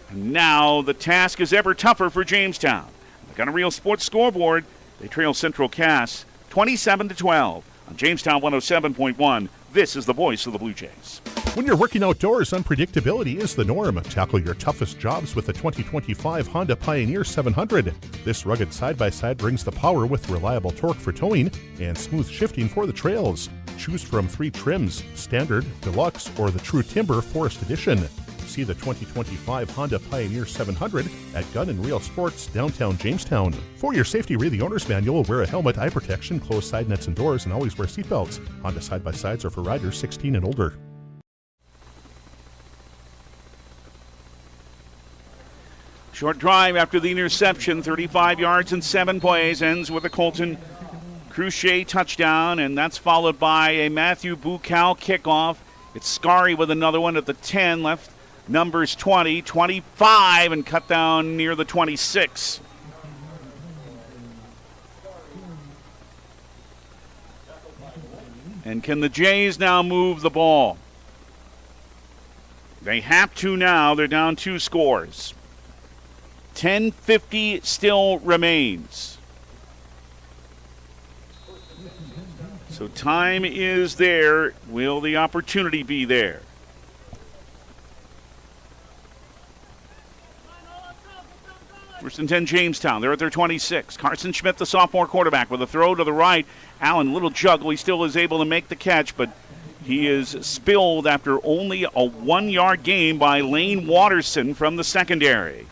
And now the task is ever tougher for Jamestown. They've got a real sports scoreboard. They trail Central Cass 27-12 on Jamestown 107.1. This is the voice of the Blue Jays. When you're working outdoors, unpredictability is the norm. Tackle your toughest jobs with the 2025 Honda Pioneer 700. This rugged side-by-side brings the power with reliable torque for towing and smooth shifting for the trails. Choose from 3 trims, Standard, Deluxe, or the True Timber Forest Edition. See the 2025 Honda Pioneer 700 at Gun and Reel Sports, downtown Jamestown. For your safety, read the owner's manual, wear a helmet, eye protection, close side nets and doors, and always wear seatbelts. Honda side-by-sides are for riders 16 and older. Short drive after the interception, 35 yards and 7 plays, ends with a Colton Cruchet touchdown, and that's followed by a Matthew Bucal kickoff. It's Scary with another one at the 10, left numbers 20, 25, and cut down near the 26. And can the Jays now move the ball? They have to now. They're down 2 scores. 10:50 still remains. So time is there. Will the opportunity be there? First and 10, Jamestown. They're at their 26. Carson Schmidt, the sophomore quarterback, with a throw to the right. Allen, little juggle. He still is able to make the catch, but he is spilled after only a 1-yard gain by Lane Watterson from the secondary.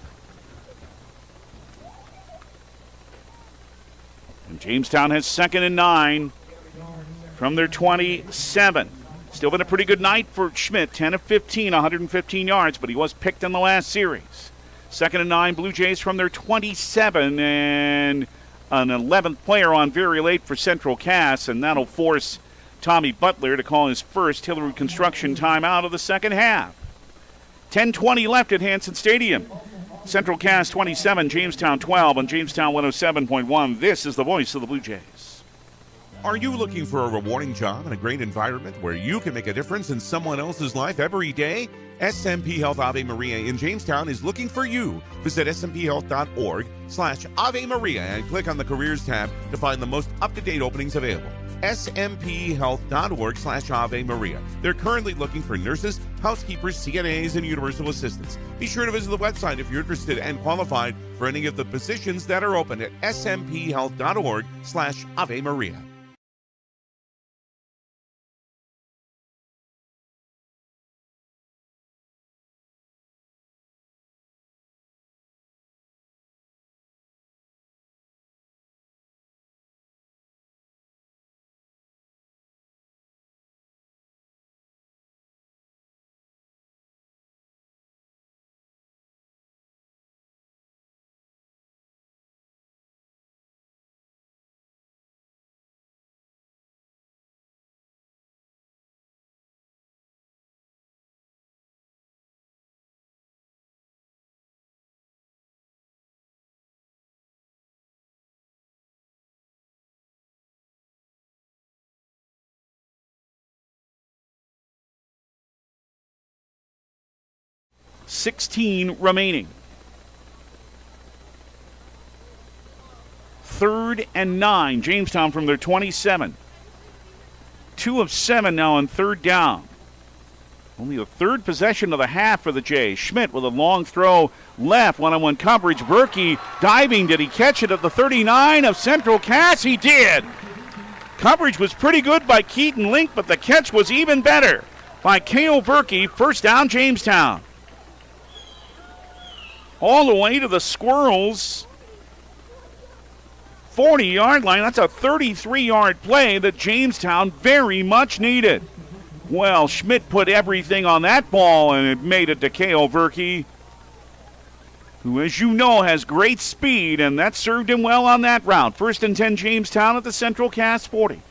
And Jamestown has 2nd and 9 from their 27. Still been a pretty good night for Schmidt. 10 of 15, 115 yards, but he was picked in the last series. 2nd and 9, Blue Jays from their 27, and an 11th player on very late for Central Cass, and that'll force Tommy Butler to call his first Hillary Construction timeout of the second half. 10:20 left at Hanson Stadium. Central Cass 27, Jamestown 12, on Jamestown 107.1. This is the voice of the Blue Jays. Are you looking for a rewarding job in a great environment where you can make a difference in someone else's life every day? SMP Health Ave Maria in Jamestown is looking for you. Visit smthealth.org/Ave Maria and click on the Careers tab to find the most up-to-date openings available. smthealth.org/Ave Maria. They're currently looking for nurses, housekeepers, CNAs, and universal assistants. Be sure to visit the website if you're interested and qualified for any of the positions that are open at smthealth.org/Ave Maria. .16 remaining. 3rd and 9, Jamestown from their 27. 2 of 7 now on 3rd down. Only the 3rd possession of the half for the Jays. Schmidt with a long throw left, one-on-one coverage. Berkey diving. Did he catch it at the 39 of Central Cass? He did. Coverage was pretty good by Keaton Link, but the catch was even better by K.O. Berkey. First down, Jamestown. All the way to the Squirrels' 40-yard line. That's a 33-yard play that Jamestown very much needed. Well, Schmidt put everything on that ball, and it made it to K.O. Berkey, who, as you know, has great speed, and that served him well on that route. 1st and 10, Jamestown at the Central Cass 40.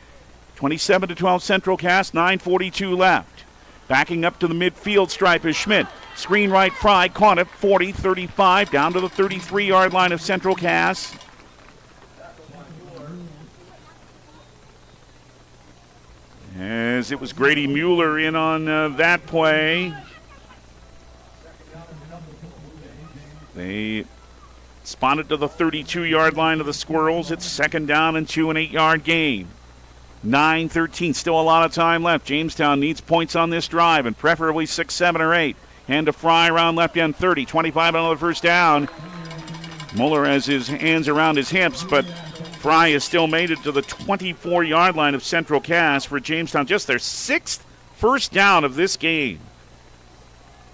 27-12 Central Cass, 9:42 left. Backing up to the midfield stripe is Schmidt. Screen right, Fry caught it, 40-35, down to the 33-yard line of Central Cass. As it was Grady Mueller in on that play. They spotted to the 32-yard line of the Squirrels. It's 2nd down and 2, an 8-yard gain. 9:13, still a lot of time left. Jamestown needs points on this drive, and preferably 6, 7, or 8. Hand to Fry around left end 30, 25 on the first down. Mueller has his hands around his hips, but Fry has still made it to the 24-yard line of Central Cass for Jamestown. Just their 6th first down of this game.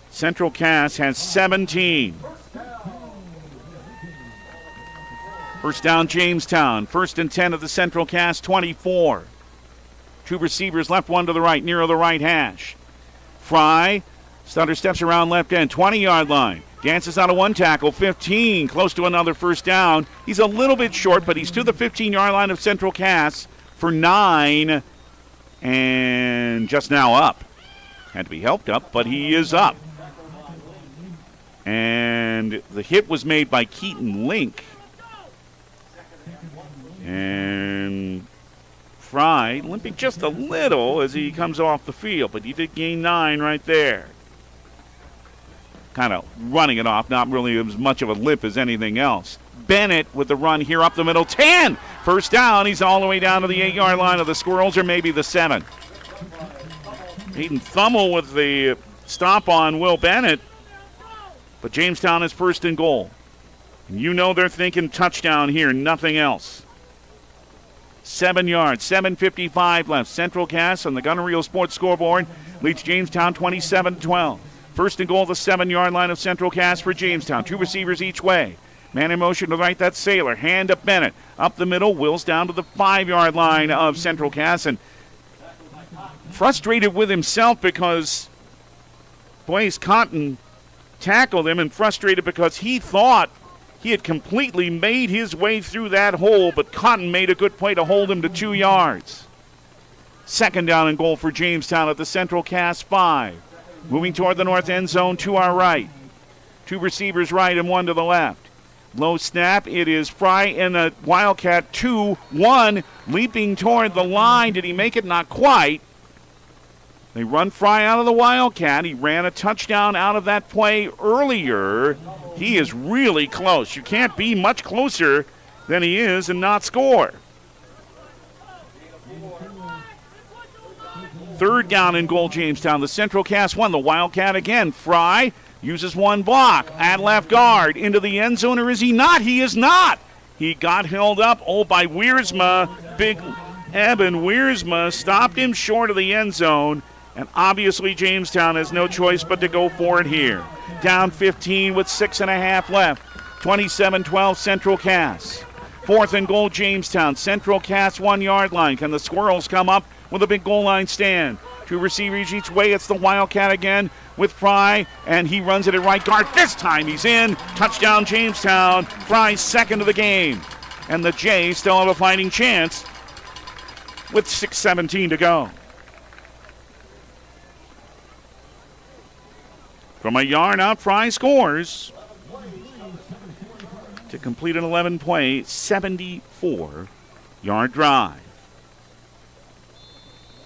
Central Cass has 17. First down, Jamestown. 1st and 10 of the Central Cass 24. 2 receivers left, 1 to the right, near the right hash. Fry stutter steps around left end, 20-yard line. Dances out of one tackle, 15, close to another first down. He's a little bit short, but he's to the 15-yard line of Central Cass for 9, and just now up. Had to be helped up, but he is up. And the hit was made by Keaton Link. And Fry limping just a little as he comes off the field, but he did gain 9 right there. Kind of running it off, not really as much of a limp as anything else. Bennett with the run here up the middle, 10. First down, he's all the way down to the 8-yard line of the Squirrels, or maybe the 7. Hayden Thummel with the stop on Will Bennett, but Jamestown is first and goal. And you know they're thinking touchdown here, nothing else. 7 yards, 7:55 left. Central Cass on the Gunner Reel Sports scoreboard leads Jamestown 27-12. First and goal, the 7-yard line of Central Cass for Jamestown. 2 receivers each way. Man in motion to the right, that's Saylor. Hand to Bennett. Up the middle, Wills down to the 5-yard line of Central Cass. And frustrated with himself because Blaze Cotton tackled him, and frustrated because he thought he had completely made his way through that hole, but Cotton made a good play to hold him to 2 yards. Second down and goal for Jamestown at the Central Cass 5. Moving toward the north end zone to our right. 2 receivers right and 1 to the left. Low snap. It is Fry and a Wildcat 2-1. Leaping toward the line. Did he make it? Not quite. They run Fry out of the Wildcat. He ran a touchdown out of that play earlier. He is really close. You can't be much closer than he is and not score. Third down and goal, Jamestown. The Central Cass 1. The Wildcat again. Fry uses 1 block at left guard into the end zone, or is he not? He is not. He got held up, by Wiersma. Big Eben Wiersma stopped him short of the end zone, and obviously Jamestown has no choice but to go for it here. Down 15 with 6.5 left. 27-12 Central Cass. Fourth and goal, Jamestown. Central Cass 1-yard line. Can the Squirrels come up with a big goal line stand? 2 receivers each way. It's the Wildcat again with Fry, and he runs it at right guard. This time he's in. Touchdown, Jamestown. Fry's second of the game. And the Jays still have a fighting chance with 6:17 to go. From a yard out, Fry scores to complete an 11-play, 74-yard drive.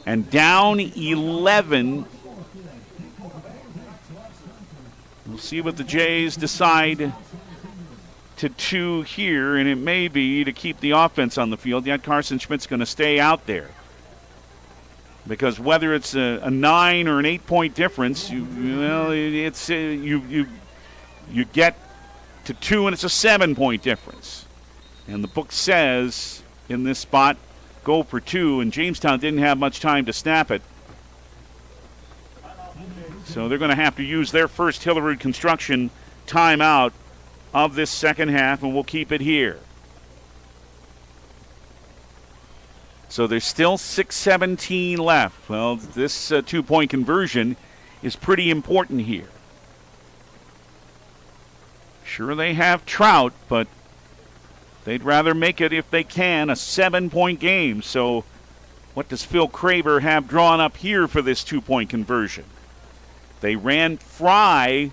And down 11. We'll see what the Jays decide to do here, and it may be to keep the offense on the field. Yet Carson Schmidt's going to stay out there. Because whether it's a 9 or an 8-point difference, you get to 2 and it's a 7-point difference. And the book says in this spot, go for 2, and Jamestown didn't have much time to snap it. So they're going to have to use their first Hillerud Construction timeout of this second half, and we'll keep it here. So there's still 6:17 left. Well, this 2-point conversion is pretty important here. Sure, they have Trout, but they'd rather make it, if they can, a 7-point game. So what does Phil Craver have drawn up here for this 2-point conversion? They ran Fry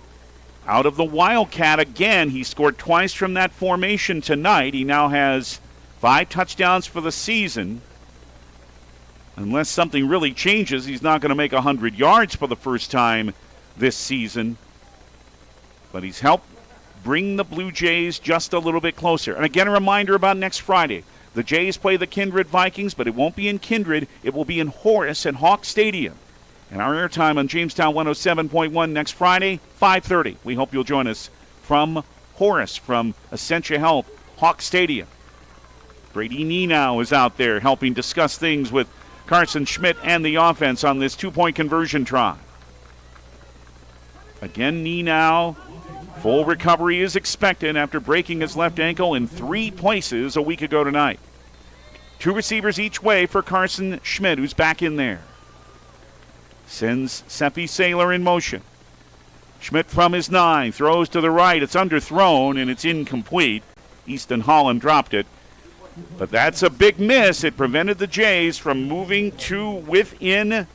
out of the Wildcat again. He scored twice from that formation tonight. He now has 5 touchdowns for the season. Unless something really changes, he's not going to make 100 yards for the first time this season. But he's helped bring the Blue Jays just a little bit closer. And again, a reminder about next Friday. The Jays play the Kindred Vikings, but it won't be in Kindred. It will be in Horace at Hawk Stadium. And our airtime on Jamestown 107.1 next Friday, 5:30. We hope you'll join us from Horace, from Essentia Health, Hawk Stadium. Brady Nenow is out there helping discuss things with Carson Schmidt and the offense on this 2-point conversion try. Again, Nenow, full recovery is expected after breaking his left ankle in 3 places a week ago tonight. 2 receivers each way for Carson Schmidt, who's back in there. Sends Seppi Saylor in motion. Schmidt from his 9, throws to the right. It's underthrown, and it's incomplete. Easton Holland dropped it. But that's a big miss. It prevented the Jays from moving to within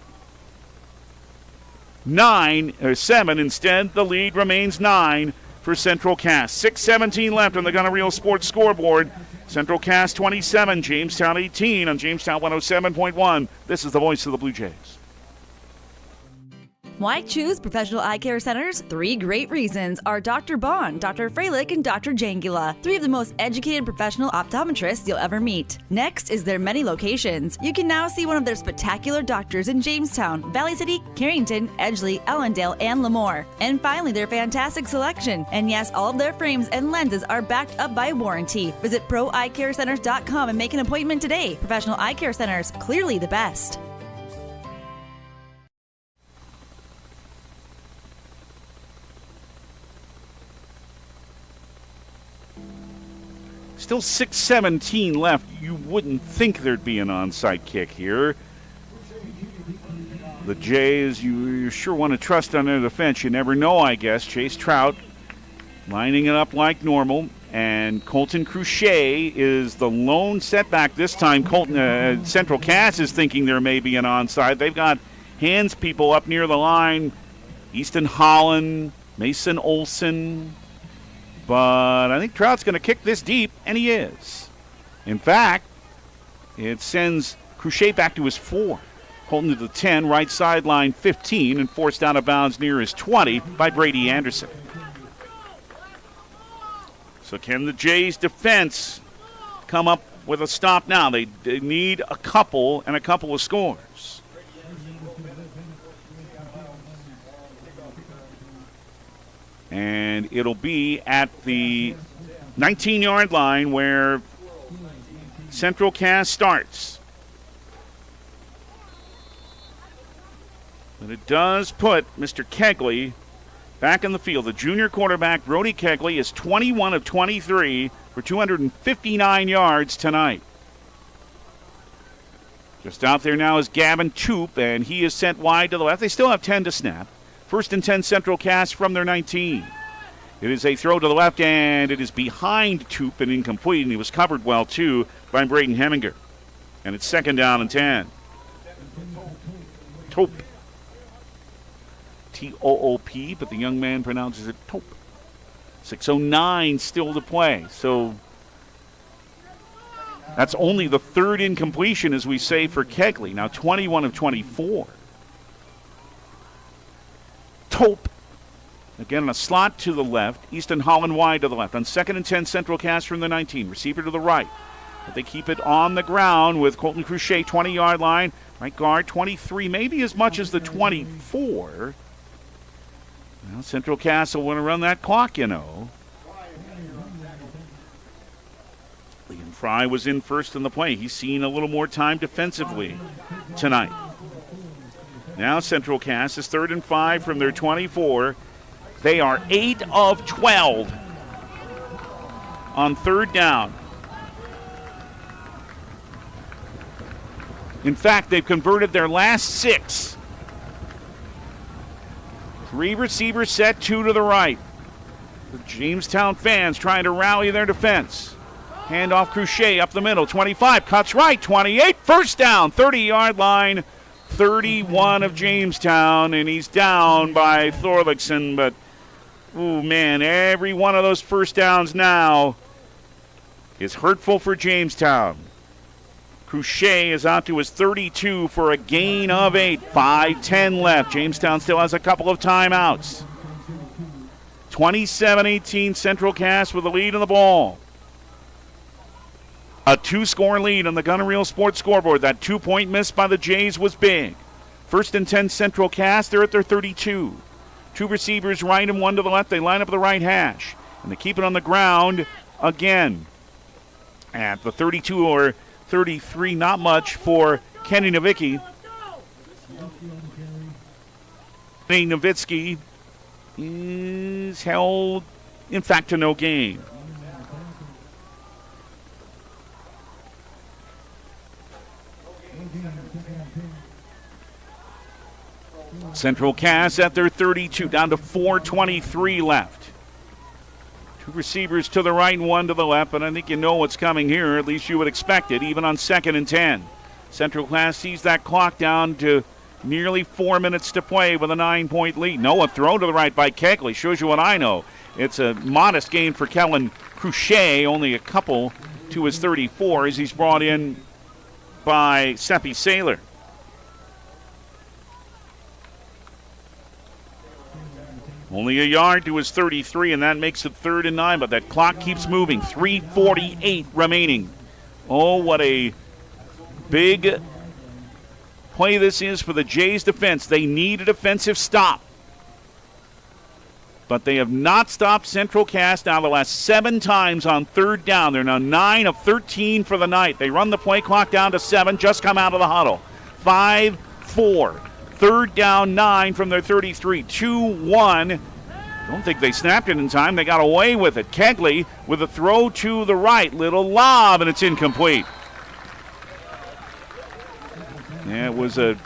7. Instead, the lead remains 9 for Central Cass. 6:17 left on the Gunner Sports scoreboard. Central Cass 27, Jamestown 18 on Jamestown 107.1. This is the voice of the Blue Jays. Why choose Professional Eye Care Centers? 3 great reasons are Dr. Bond, Dr. Freilich, and Dr. Jangula, 3 of the most educated professional optometrists you'll ever meet. Next is their many locations. You can now see one of their spectacular doctors in Jamestown, Valley City, Carrington, Edgeley, Ellendale, and Lemoore. And finally, their fantastic selection. And yes, all of their frames and lenses are backed up by warranty. Visit proeyecarecenters.com and make an appointment today. Professional Eye Care Centers, clearly the best. Still 6:17 left. You wouldn't think there'd be an onside kick here. The Jays, you sure want to trust on their defense. You never know, I guess. Chase Trout lining it up like normal. And Colton Cruchet is the lone setback this time. Central Cass is thinking there may be an onside. They've got hands people up near the line. Easton Holland, Mason Olson. But I think Trout's going to kick this deep, and he is. In fact, it sends Cruchet back to his 4. Colton to the 10, right sideline 15, and forced out of bounds near his 20 by Brady Anderson. So can the Jays' defense come up with a stop now? They need a couple and a couple of scores. And it'll be at the 19-yard line where Central Cass starts. But it does put Mr. Kegley back in the field. The junior quarterback, Brody Kegley, is 21 of 23 for 259 yards tonight. Just out there now is Gavin Toop, and he is sent wide to the left. They still have 10 to snap. 1st and 10 Central Cass from their 19. It is a throw to the left, and it is behind Toop and incomplete, and he was covered well, too, by Braden Heminger. And it's 2nd down and 10. Toop. T-O-O-P, but the young man pronounces it Toop. 6:09 still to play. So that's only the 3rd incompletion, as we say, for Kegley. Now 21 of 24. Tope. Again, a slot to the left. Easton Holland wide to the left. On 2nd and 10, Central Cass from the 19. Receiver to the right. But they keep it on the ground with Colton Cruchet, 20-yard line. Right guard, 23, maybe as much as the 24. Well, Central Cass will want to run that clock, you know. Liam Fry was in first in the play. He's seen a little more time defensively tonight. Now Central Cass is 3rd and 5 from their 24. They are 8 of 12 on 3rd down. In fact, they've converted their last 6. 3 receivers set, 2 to the right. The Jamestown fans trying to rally their defense. Hand off Cruchet up the middle, 25, cuts right, 28, 1st down, 30-yard line. 31 of Jamestown, and he's down by Thorlickson, but, oh man, every one of those 1st downs now is hurtful for Jamestown. Cruchet is out to his 32 for a gain of 8, 5:10 left. Jamestown still has a couple of timeouts. 27-18 Central Cass with the lead in the ball. A 2-score lead on the Gunner Sports scoreboard. That 2-point miss by the Jays was big. 1st and 10 Central Cass. They're at their 32. 2 receivers right and 1 to the left. They line up the right hash. And they keep it on the ground again. At the 32 or 33, not much for Kenny Novicki. Kenny Novitsky is held, in fact, to no gain. Central Cass at their 32, down to 4:23 left. 2 receivers to the right and 1 to the left, but I think you know what's coming here. At least you would expect it, even on 2nd and 10. Central Cass sees that clock down to nearly 4 minutes to play with a 9-point lead. No, a throw to the right by Kegley. Shows you what I know. It's a modest gain for Kellen Cruchet, only a couple to his 34 as he's brought in by Seppi Saylor. Only a yard to his 33, and that makes it 3rd and 9, but that clock keeps moving. 3:48 remaining. Oh, what a big play this is for the Jays defense. They need a defensive stop. But they have not stopped Central Cass now the last 7 times on 3rd down. They're now 9 of 13 for the night. They run the play clock down to 7, just come out of the huddle. 5-4. 3rd down, 9 from their 33. 2-1. Don't think they snapped it in time. They got away with it. Kegley with a throw to the right. Little lob, and it's incomplete. Yeah, it was a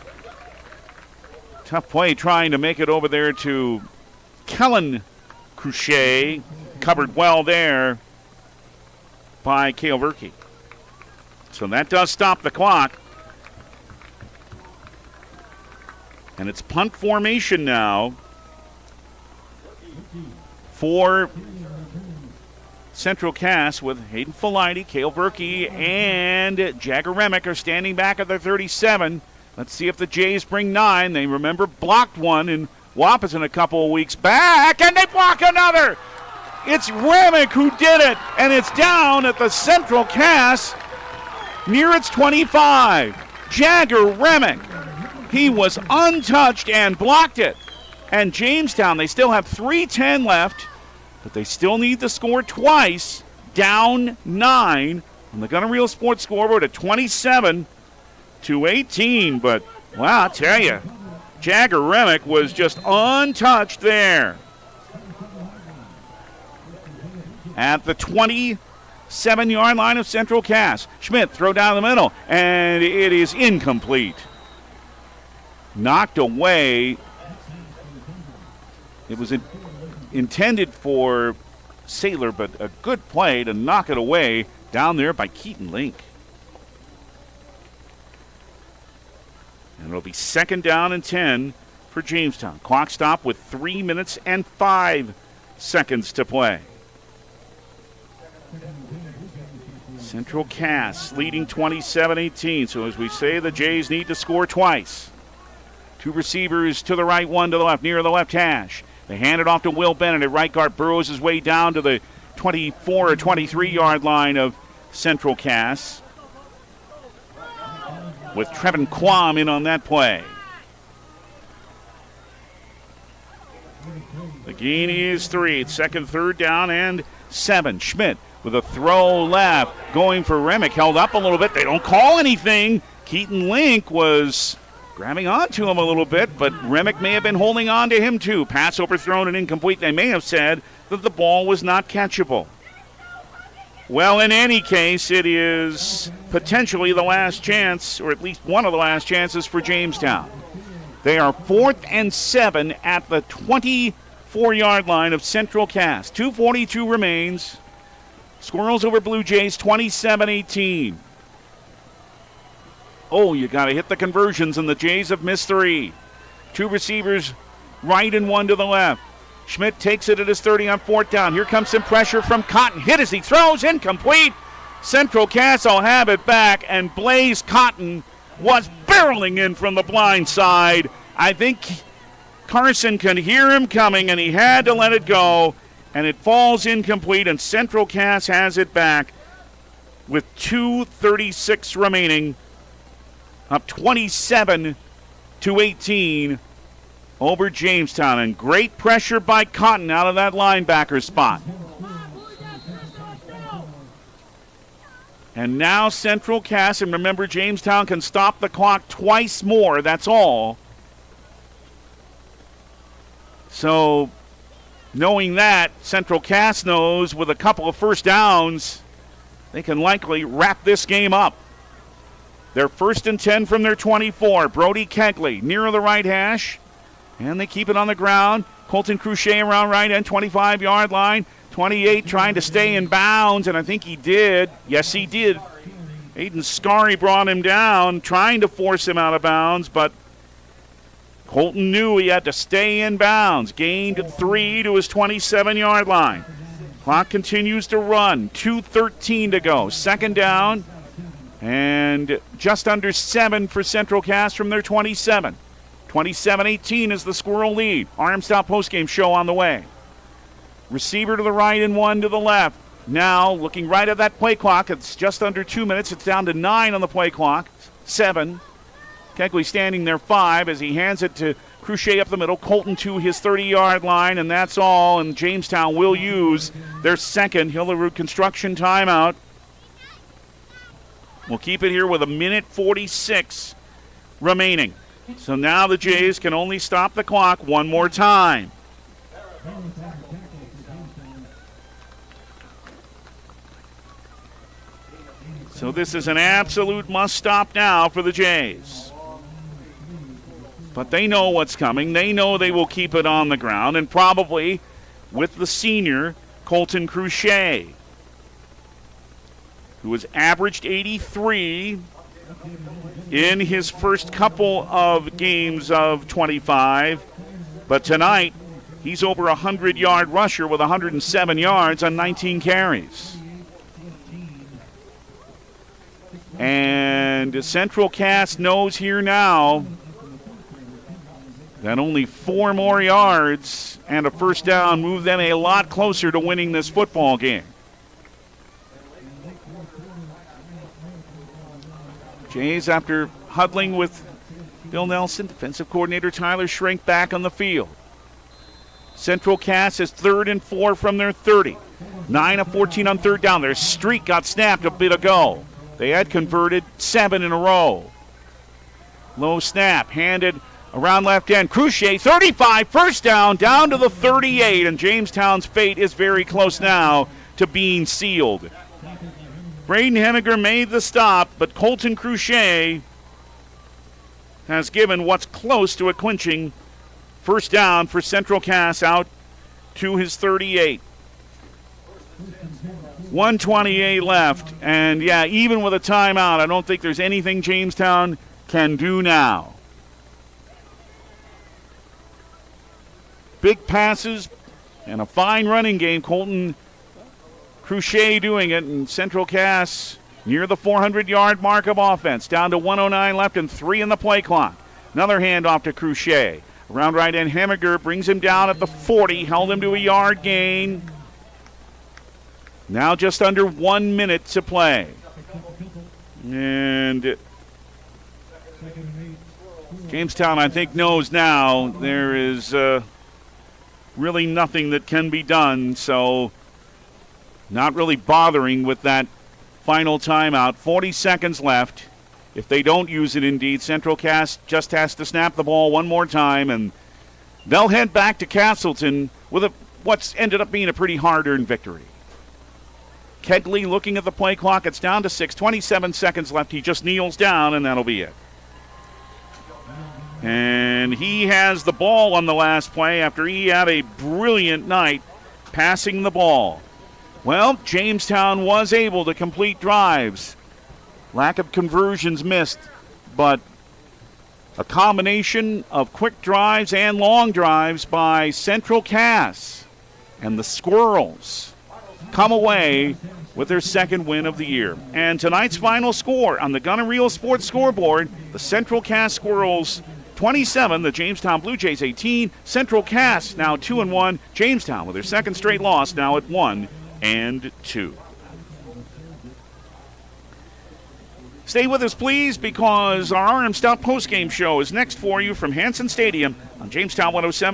tough play trying to make it over there to Kellen Cruchet. Covered well there by Cale Verkey. So that does stop the clock. And it's punt formation now for Central Cass with Hayden Felighty, Cale Verkey, and Jagger Remick are standing back at their 37. Let's see if the Jays bring 9. They remember blocked one in Wapason a couple of weeks back, and they block another. It's Remick who did it, and it's down at the Central Cass near its 25. Jagger Remick. He was untouched and blocked it. And Jamestown, they still have 3:10 left, but they still need to score twice. Down 9 on the Gunner Reel Sports scoreboard at 27-18. But, wow, I tell you, Jagger Remick was just untouched there. At the 27-yard line of Central Cass. Schmidt, throw down the middle, and it is incomplete. Knocked away. It was intended for Saylor, but a good play to knock it away down there by Keaton Link. And it'll be 2nd down and 10 for Jamestown. Clock stop with 3 minutes and 5 seconds to play. Central Cass leading 27-18. So as we say, the Jays need to score twice. 2 receivers to the right, 1 to the left, near the left hash. They hand it off to Will Bennett at right guard. Burrows his way down to the 24 or 23-yard line of Central Cass. With Trevin Quam in on that play. The gain is 3. It's 2nd, 3rd down, and 7. Schmidt with a throw left, going for Remick. Held up a little bit. They don't call anything. Keaton Link was grabbing onto him a little bit, but Remick may have been holding on to him too. Pass overthrown and incomplete. They may have said that the ball was not catchable. Well, in any case, it is potentially the last chance, or at least one of the last chances for Jamestown. They are 4th and 7 at the 24-yard line of Central Cass. 2:42 remains. Squirrels over Blue Jays, 27-18. Oh, you got to hit the conversions, and the Jays have missed 3. 2 receivers right and 1 to the left. Schmidt takes it at his 30 on 4th down. Here comes some pressure from Cotton. Hit as he throws, incomplete. Central Cass will have it back, and Blaze Cotton was barreling in from the blind side. I think Carson could hear him coming, and he had to let it go, and it falls incomplete, and Central Cass has it back with 2:36 remaining. Up 27-18 over Jamestown, and great pressure by Cotton out of that linebacker spot. And now Central Cass, and remember, Jamestown can stop the clock twice more, that's all. So, knowing that, Central Cass knows with a couple of first downs, they can likely wrap this game up. They're 1st and 10 from their 24. Brody Kegley near the right hash. And they keep it on the ground. Colton Cruchet around right end, 25-yard line. 28 trying to stay in bounds, and I think he did. Yes, he did. Aiden Scarry brought him down, trying to force him out of bounds, but Colton knew he had to stay in bounds. Gained 3 to his 27-yard line. Clock continues to run. 2:13 to go. Second down, and just under 7 for Central Cass from their 27. 27-18 is the Squirrel lead. Armstown postgame show on the way. Receiver to the right and 1 to the left. Now looking right at that play clock. It's just under 2 minutes. It's down to 9 on the play clock. 7. Kegley standing there 5 as he hands it to Cruchet up the middle. Colton to his 30-yard line, and that's all. And Jamestown will use their second Hillerud Construction timeout. We'll keep it here with 1:46 remaining. So now the Jays can only stop the clock one more time. So this is an absolute must-stop now for the Jays. But they know what's coming. They know they will keep it on the ground, and probably with the senior, Colton Cruchet, who has averaged 83 in his first couple of games of 25. But tonight, he's over a 100-yard rusher with 107 yards on 19 carries. And Central Cass knows here now that only 4 more yards and a first down move them a lot closer to winning this football game. Jays, after huddling with Bill Nelson, defensive coordinator Tyler Shrink back on the field. Central Cass is 3rd and 4 from their 30. 9 of 14 on third down. Their streak got snapped a bit ago. They had converted 7 in a row. Low snap, handed around left end. Cruchet, 35, first down to the 38, and Jamestown's fate is very close now to being sealed. Braden Henniger made the stop, but Colton Cruchet has given what's close to a clinching first down for Central Cass out to his 38. 1:28 left, and yeah, even with a timeout, I don't think there's anything Jamestown can do now. Big passes and a fine running game. Colton Cruchet doing it, and Central Cass near the 400-yard mark of offense. Down to 1:09 left and 3 in the play clock. Another handoff to Cruchet. Around right end, Hemiger brings him down at the 40, held him to a yard gain. Now just under 1 minute to play. And Jamestown, I think, knows now there is really nothing that can be done, so not really bothering with that final timeout. 40 seconds left. If they don't use it, indeed, Central Cass just has to snap the ball one more time, and they'll head back to Castleton with what's ended up being a pretty hard-earned victory. Kegley looking at the play clock. It's down to 6, 27 seconds left. He just kneels down, and that'll be it. And he has the ball on the last play after he had a brilliant night passing the ball. Well, Jamestown was able to complete drives. Lack of conversions missed, but a combination of quick drives and long drives by Central Cass. And the Squirrels come away with their second win of the year. And tonight's final score on the Gun and Reel Sports scoreboard, the Central Cass Squirrels 27, the Jamestown Blue Jays 18. Central Cass now 2-1. Jamestown with their second straight loss now at 1-2. Stay with us, please, because our RM Stout postgame show is next for you from Hanson Stadium on Jamestown 107.